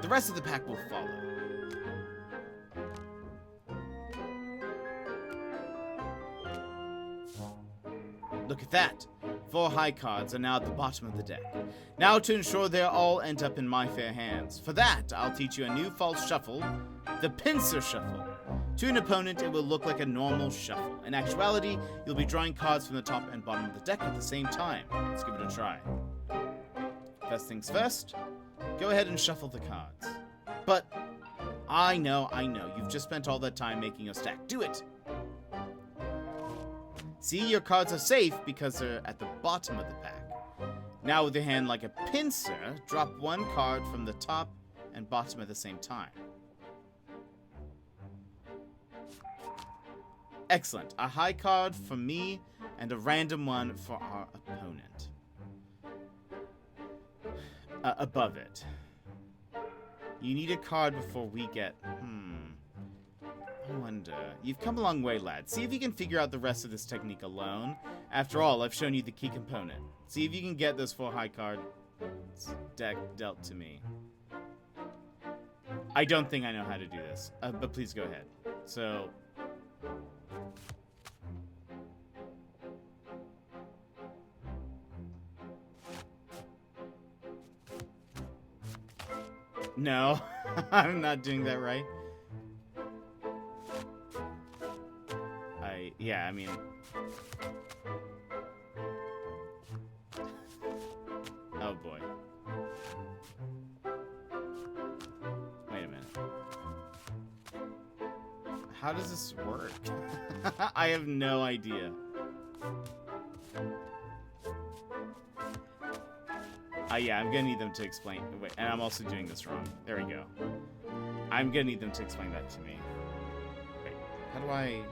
The rest of the pack will follow. Look at that. 4 high cards are now at the bottom of the deck. Now to ensure they all end up in my fair hands. For that, I'll teach you a new false shuffle, the pincer shuffle. To an opponent, it will look like a normal shuffle. In actuality, you'll be drawing cards from the top and bottom of the deck at the same time. Let's give it a try. First things first, go ahead and shuffle the cards. But, I know, you've just spent all that time making your stack. Do it! See, your cards are safe because they're at the bottom of the pack. Now with your hand like a pincer, drop 1 card from the top and bottom at the same time. Excellent. A high card for me and a random one for our opponent. Above it. You need a card before we get... I wonder. You've come a long way, lad. See if you can figure out the rest of this technique alone. After all, I've shown you the key component. See if you can get those 4 high cards deck dealt to me. I don't think I know how to do this, but please go ahead. So... No, I'm not doing that right. Yeah, I mean... Oh boy. Wait a minute. How does this work? I have no idea. Yeah, I'm gonna need them to explain. Wait, and I'm also doing this wrong. There we go. I'm gonna need them to explain that to me. Wait, how do I...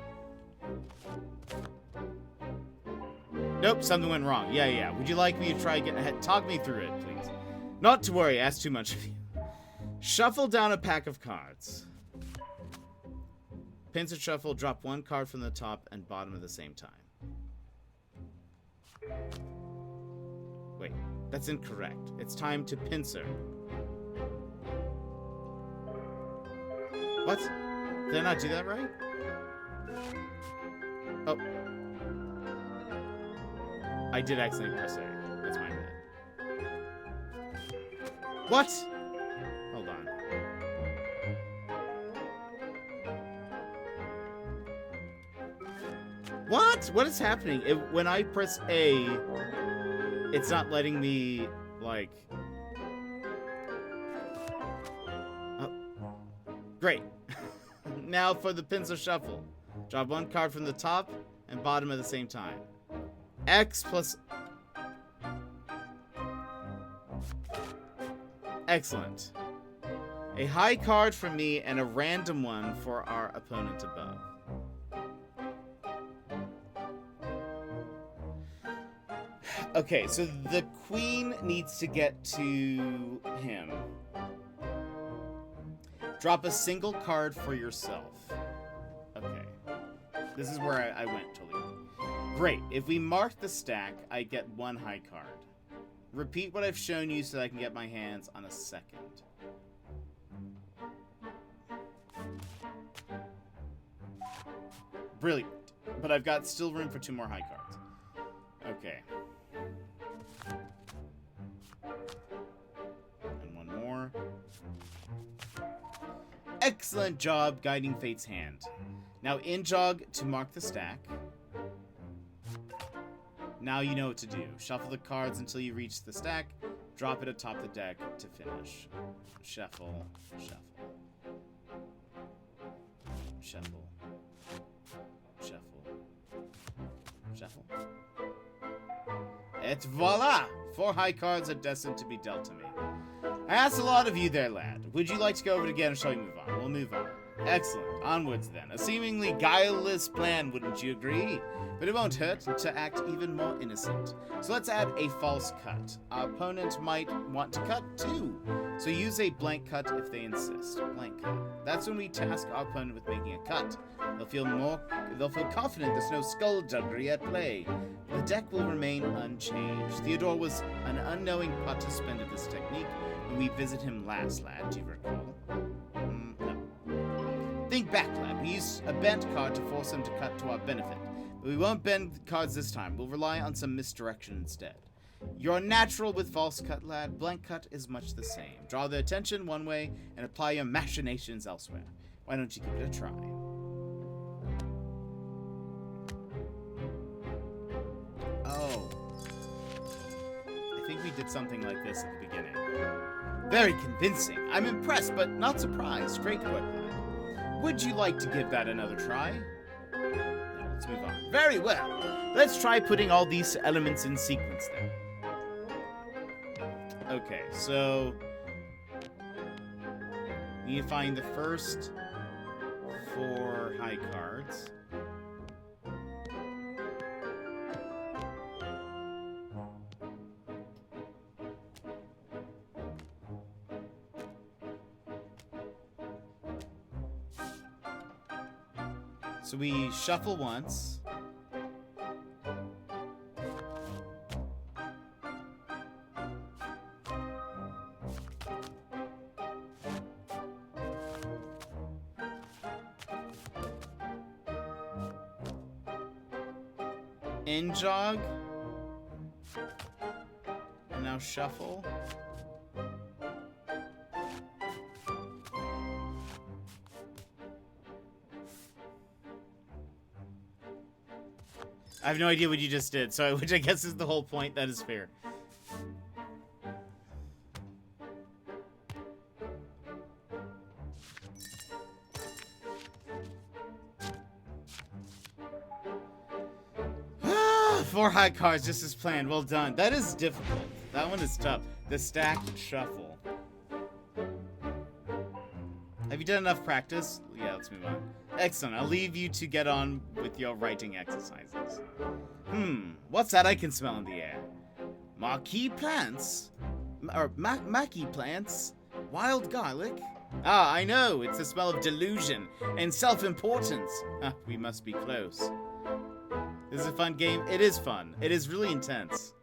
Nope, something went wrong. Yeah. Would you like me to try again? Talk me through it, please. Not to worry, I asked too much of you. Shuffle down a pack of cards. Pincer shuffle, drop 1 card from the top and bottom at the same time. Wait, that's incorrect. It's time to pincer. What? Did I not do that right? Oh. I did accidentally press A. That's my bad. What? Hold on. What? What is happening? When I press A, it's not letting me, like... Oh. Great. Now for the pincer shuffle. Drop 1 card from the top and bottom at the same time. X plus... Excellent. A high card for me and a random one for our opponent above. Okay, so the queen needs to get to him. Drop a single card for yourself. Okay. This is where I went totally wrong. Great. If we mark the stack, I get 1 high card. Repeat what I've shown you so that I can get my hands on a second. Brilliant. But I've got still room for 2 more high cards. Okay. And 1 more. Excellent job guiding Fate's hand. Now in jog to mark the stack. Now you know what to do. Shuffle the cards until you reach the stack. Drop it atop the deck to finish. Shuffle, shuffle. Shuffle. Shuffle. Shuffle. Et voila! 4 high cards are destined to be dealt to me. I asked a lot of you there, lad. Would you like to go over it again, or shall we move on? We'll move on. Excellent. Onwards, then. A seemingly guileless plan, wouldn't you agree? But it won't hurt to act even more innocent. So let's add a false cut. Our opponent might want to cut, too. So use a blank cut if they insist. Blank cut. That's when we task our opponent with making a cut. They'll feel confident there's no skullduggery at play. The deck will remain unchanged. Theodore was an unknowing participant of this technique when we visited him last, lad. Do you recall? No. Think back, lad. We used a bent card to force them to cut to our benefit. But we won't bend cards this time. We'll rely on some misdirection instead. You're natural with false cut, lad. Blank cut is much the same. Draw their attention one way and apply your machinations elsewhere. Why don't you give it a try? Oh. I think we did something like this at the beginning. Very convincing. I'm impressed, but not surprised. Great work, lad. Would you like to give that another try? No, let's move on. Very well. Let's try putting all these elements in sequence then. Okay, so we need to find the first 4 high cards. So we shuffle once. In jog. And now shuffle. I have no idea what you just did, so which I guess is the whole point. That is fair. Four high cards, just as planned. Well done. That is difficult. That one is tough. The stacked shuffle. Have you done enough practice? Yeah, let's move on. Excellent. I'll leave you to get on with your writing exercises. What's that I can smell in the air? Marquee plants? Maquis plants? Wild garlic? Ah, I know. It's the smell of delusion and self-importance. We must be close. This is a fun game. It is fun. It is really intense.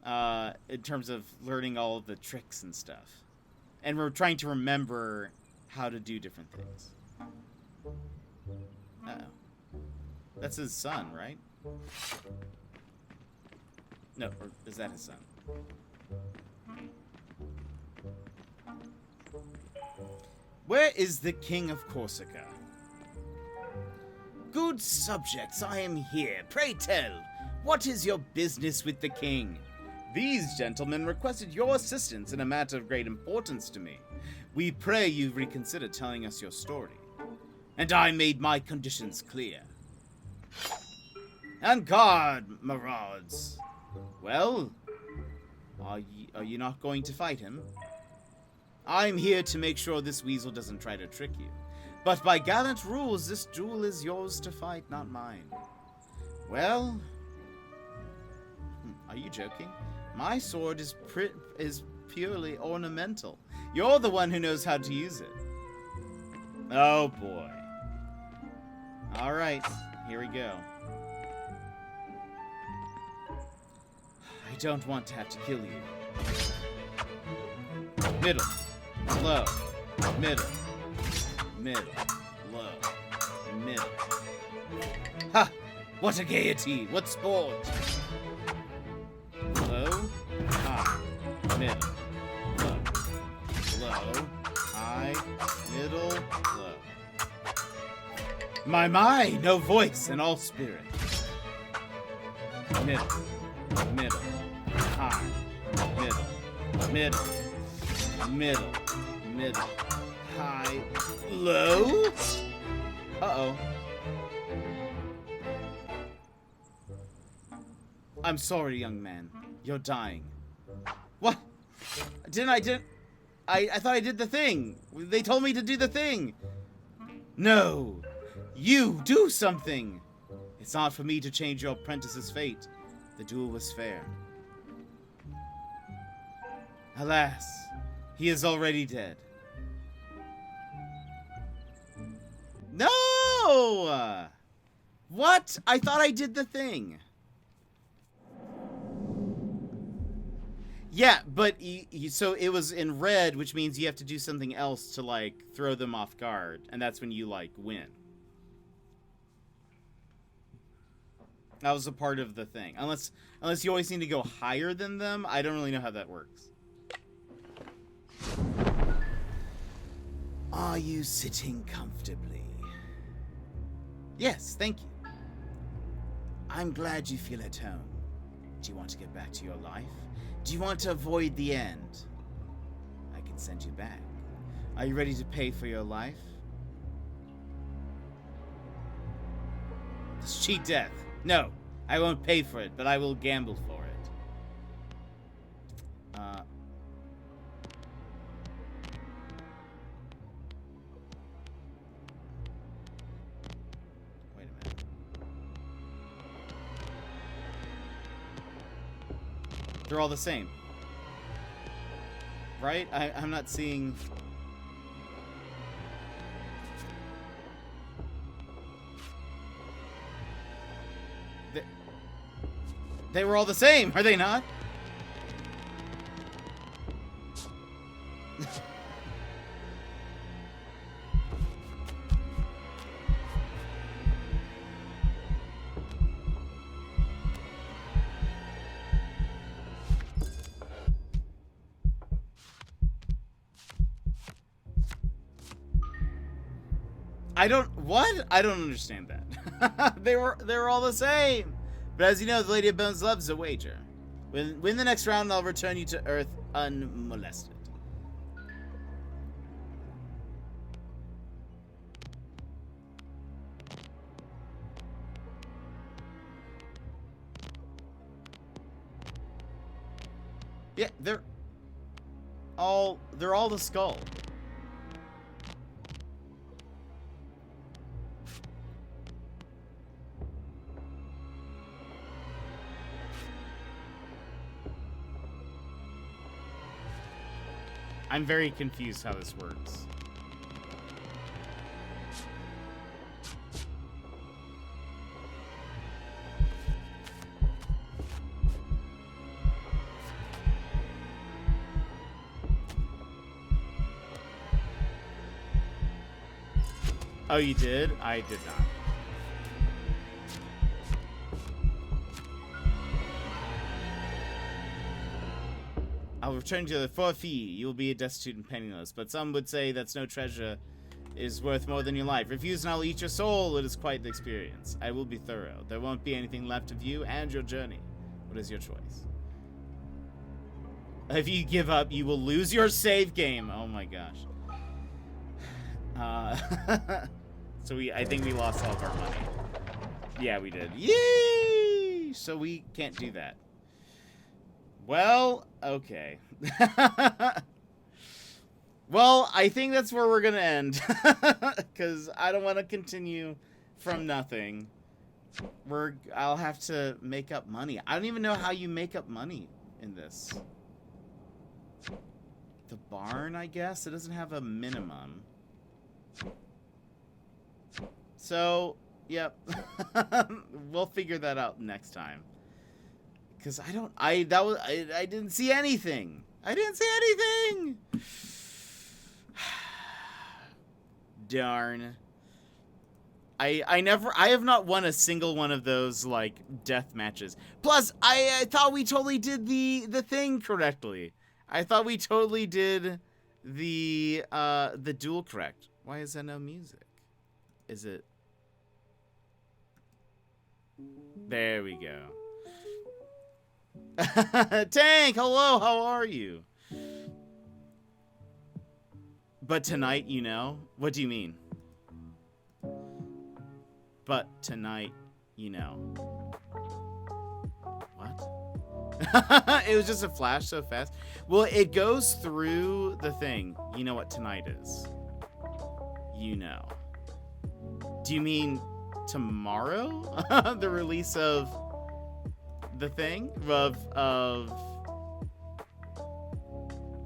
In terms of learning all of the tricks and stuff. And we're trying to remember how to do different things. Uh-oh. That's his son, right? No, or is that his son? Where is the King of Corsica? Good subjects, I am here. Pray tell, what is your business with the king? These gentlemen requested your assistance in a matter of great importance to me. We pray you reconsider telling us your story. And I made my conditions clear. And guard, marauds. Well, are you not going to fight him? I'm here to make sure this weasel doesn't try to trick you. But by gallant rules, this duel is yours to fight, not mine. Well, are you joking? My sword is purely ornamental. You're the one who knows how to use it. Oh boy. All right, here we go. I don't want to have to kill you. Middle, low, middle. Middle, low, middle. Ha! What a gaiety! What sport! Low, high, middle, low, low, high, middle, low. My, no voice and all spirit. Middle, middle, high, middle, middle, middle, middle. High, low. Uh-oh. I'm sorry, young man. You're dying. What? I thought I did the thing. They told me to do the thing. No. You do something. It's not for me to change your apprentice's fate. The duel was fair. Alas, he is already dead. No! What? I thought I did the thing. Yeah, but so it was in red, which means you have to do something else to, like, throw them off guard. And that's when you, like, win. That was a part of the thing. Unless you always need to go higher than them, I don't really know how that works. Are you sitting comfortably? Yes, thank you. I'm glad you feel at home. Do you want to get back to your life? Do you want to avoid the end? I can send you back. Are you ready to pay for your life? It's cheat death. No, I won't pay for it, but I will gamble for it. Wait a minute. They're all the same. Right? I'm not seeing... They were all the same, are they not? What? I don't understand that. they were all the same. But as you know, the Lady of Bones loves a wager. Win the next round, and I'll return you to Earth unmolested. Yeah, they're all the skull. I'm very confused how this works. Oh, you did? I did not. I'll return to the for a fee. You will be destitute and penniless, but some would say that's no treasure is worth more than your life. Refuse and I'll eat your soul. It is quite the experience. I will be thorough. There won't be anything left of you and your journey. What is your choice? If you give up, you will lose your save game. Oh my gosh. So I think we lost all of our money. Yeah, we did. Yay! So we can't do that. Well, okay. Well, I think that's where we're gonna end. Because I don't want to continue from nothing. I'll have to make up money. I don't even know how you make up money in this. The barn, I guess? It doesn't have a minimum. So, yep. We'll figure that out next time. Because I didn't see anything. I didn't see anything! Darn. I have not won a single one of those, like, death matches. Plus, I thought we totally did the thing correctly. I thought we totally did the duel correct. Why is there no music? Is it... There we go. Tank, hello, how are you? But tonight, you know? What do you mean? but tonight, you know. What? It was just a flash so fast. Well, it goes through the thing. You know what tonight is. You know. Do you mean tomorrow? The release of the thing? Of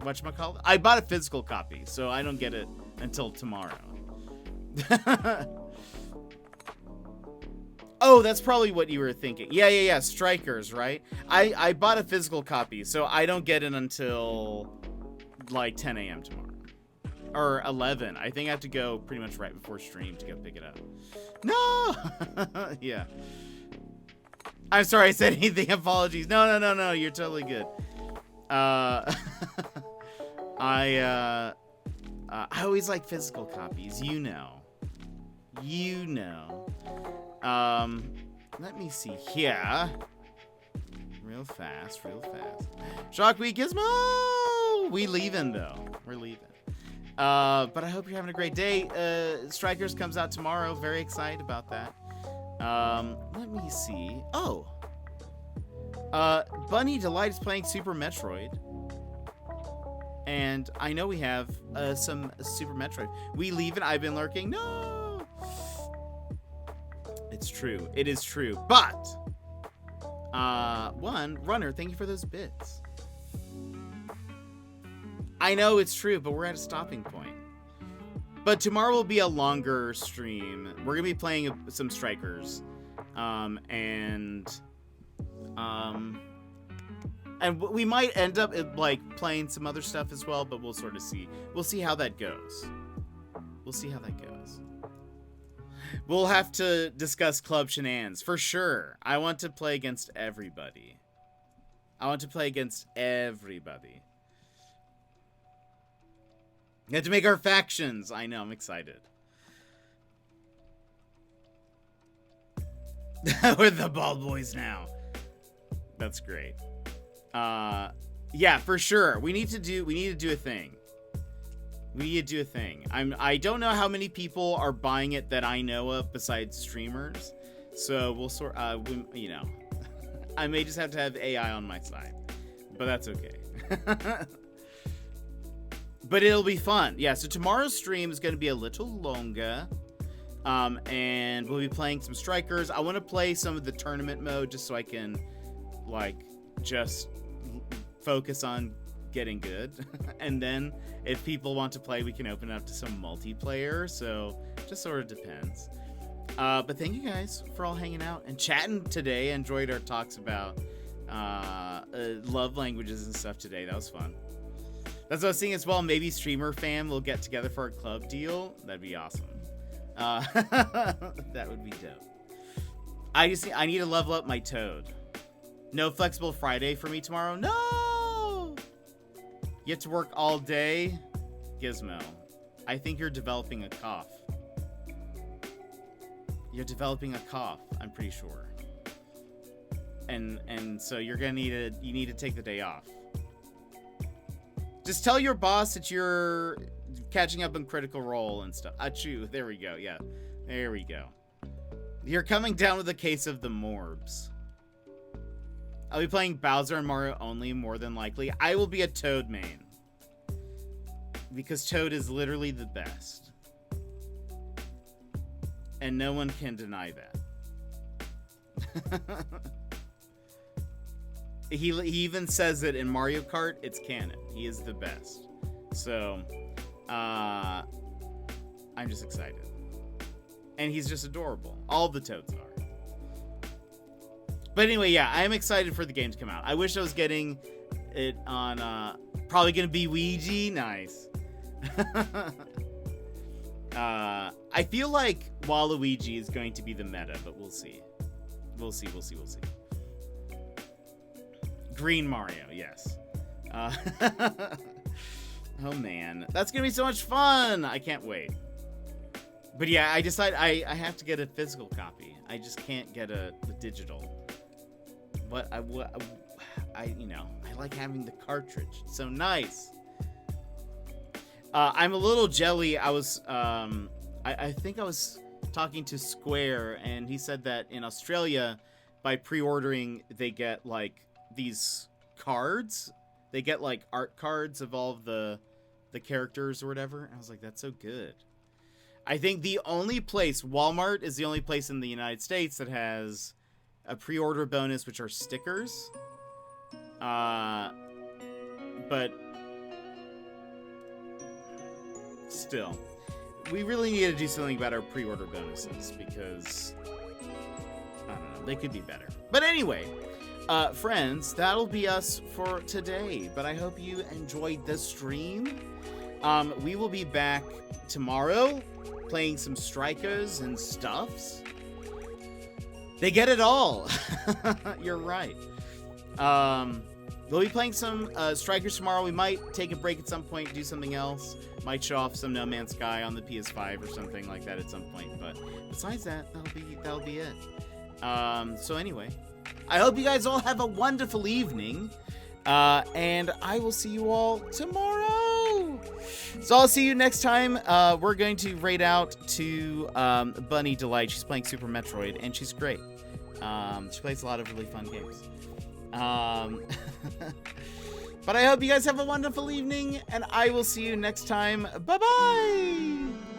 whatchamacallit? I bought a physical copy, so I don't get it until tomorrow. Oh, that's probably what you were thinking. Yeah. Strikers, right? I bought a physical copy, so I don't get it until like 10 a.m. tomorrow. Or 11. I think I have to go pretty much right before stream to go pick it up. No! Yeah. I'm sorry I said anything. Apologies. No. You're totally good. I always like physical copies. You know. Let me see here. Real fast. Shock Week Gizmo! We leaving, though. We're leaving. But I hope you're having a great day. Strikers comes out tomorrow. Very excited about that. Let me see. Oh. Bunny Delight is playing Super Metroid. And I know we have some Super Metroid. We leaving. I've been lurking. No! It's true. It is true. But, Runner, thank you for those bits. I know it's true, but we're at a stopping point. But tomorrow will be a longer stream. We're going to be playing some Strikers. And we might end up like playing some other stuff as well, but we'll sort of see. We'll see how that goes. We'll have to discuss club shenanigans for sure. I want to play against everybody. We have to make our factions. I know, I'm excited. We're the bald boys now. That's great. Yeah, for sure. We need to do a thing. I don't know how many people are buying it that I know of besides streamers. So we'll you know, I may just have to have AI on my side, but that's okay. But it'll be fun. Yeah, so tomorrow's stream is going to be a little longer. And we'll be playing some Strikers. I want to play some of the tournament mode just so I can, like, just focus on getting good. And then if people want to play, we can open it up to some multiplayer. So just sort of depends. But thank you guys for all hanging out and chatting today. I enjoyed our talks about love languages and stuff today. That was fun. That's what I was seeing as well. Maybe streamer fam will get together for a club deal. That'd be awesome. That would be dope. I need to level up my Toad. No flexible Friday for me tomorrow. No! You have to work all day? Gizmo, I think you're developing a cough. I'm pretty sure. And so you're gonna you need to take the day off. Just tell your boss that you're catching up on Critical Role and stuff. Achoo, there we go, yeah. There we go. You're coming down with a case of the morbs. I'll be playing Bowser and Mario only, more than likely. I will be a Toad main. Because Toad is literally the best. And no one can deny that. He even says it in Mario Kart. It's canon. He is the best. So, I'm just excited. And he's just adorable. All the Toads are. But anyway, yeah, I am excited for the game to come out. I wish I was getting it on, probably going to be Ouija. Nice. I feel like Waluigi is going to be the meta, but we'll see. We'll see. Green Mario, yes. Oh man, that's gonna be so much fun. I can't wait. But yeah, I decided I have to get a physical copy. I just can't get a digital. But I like having the cartridge. It's so nice. I'm a little jelly. I was I think I was talking to Square, and he said that in Australia, by pre-ordering, they get like these cards. They get like art cards of all of the characters or whatever. And I was like, that's so good. I think the only place, Walmart is the only place in the United States that has a pre-order bonus, which are stickers. But still, we really need to do something about our pre-order bonuses because, I don't know, they could be better. But anyway, friends, that'll be us for today. But I hope you enjoyed the stream. We will be back tomorrow playing some strikers and stuffs. They get it all. You're right. We'll be playing some strikers tomorrow. We might take a break at some point, do something else. Might show off some No Man's Sky on the PS5 or something like that at some point. But besides that, that'll be it. So anyway, I hope you guys all have a wonderful evening. And I will see you all tomorrow. So I'll see you next time. We're going to raid out to Bunny Delight. She's playing Super Metroid, and she's great. She plays a lot of really fun games. But I hope you guys have a wonderful evening, and I will see you next time. Bye-bye!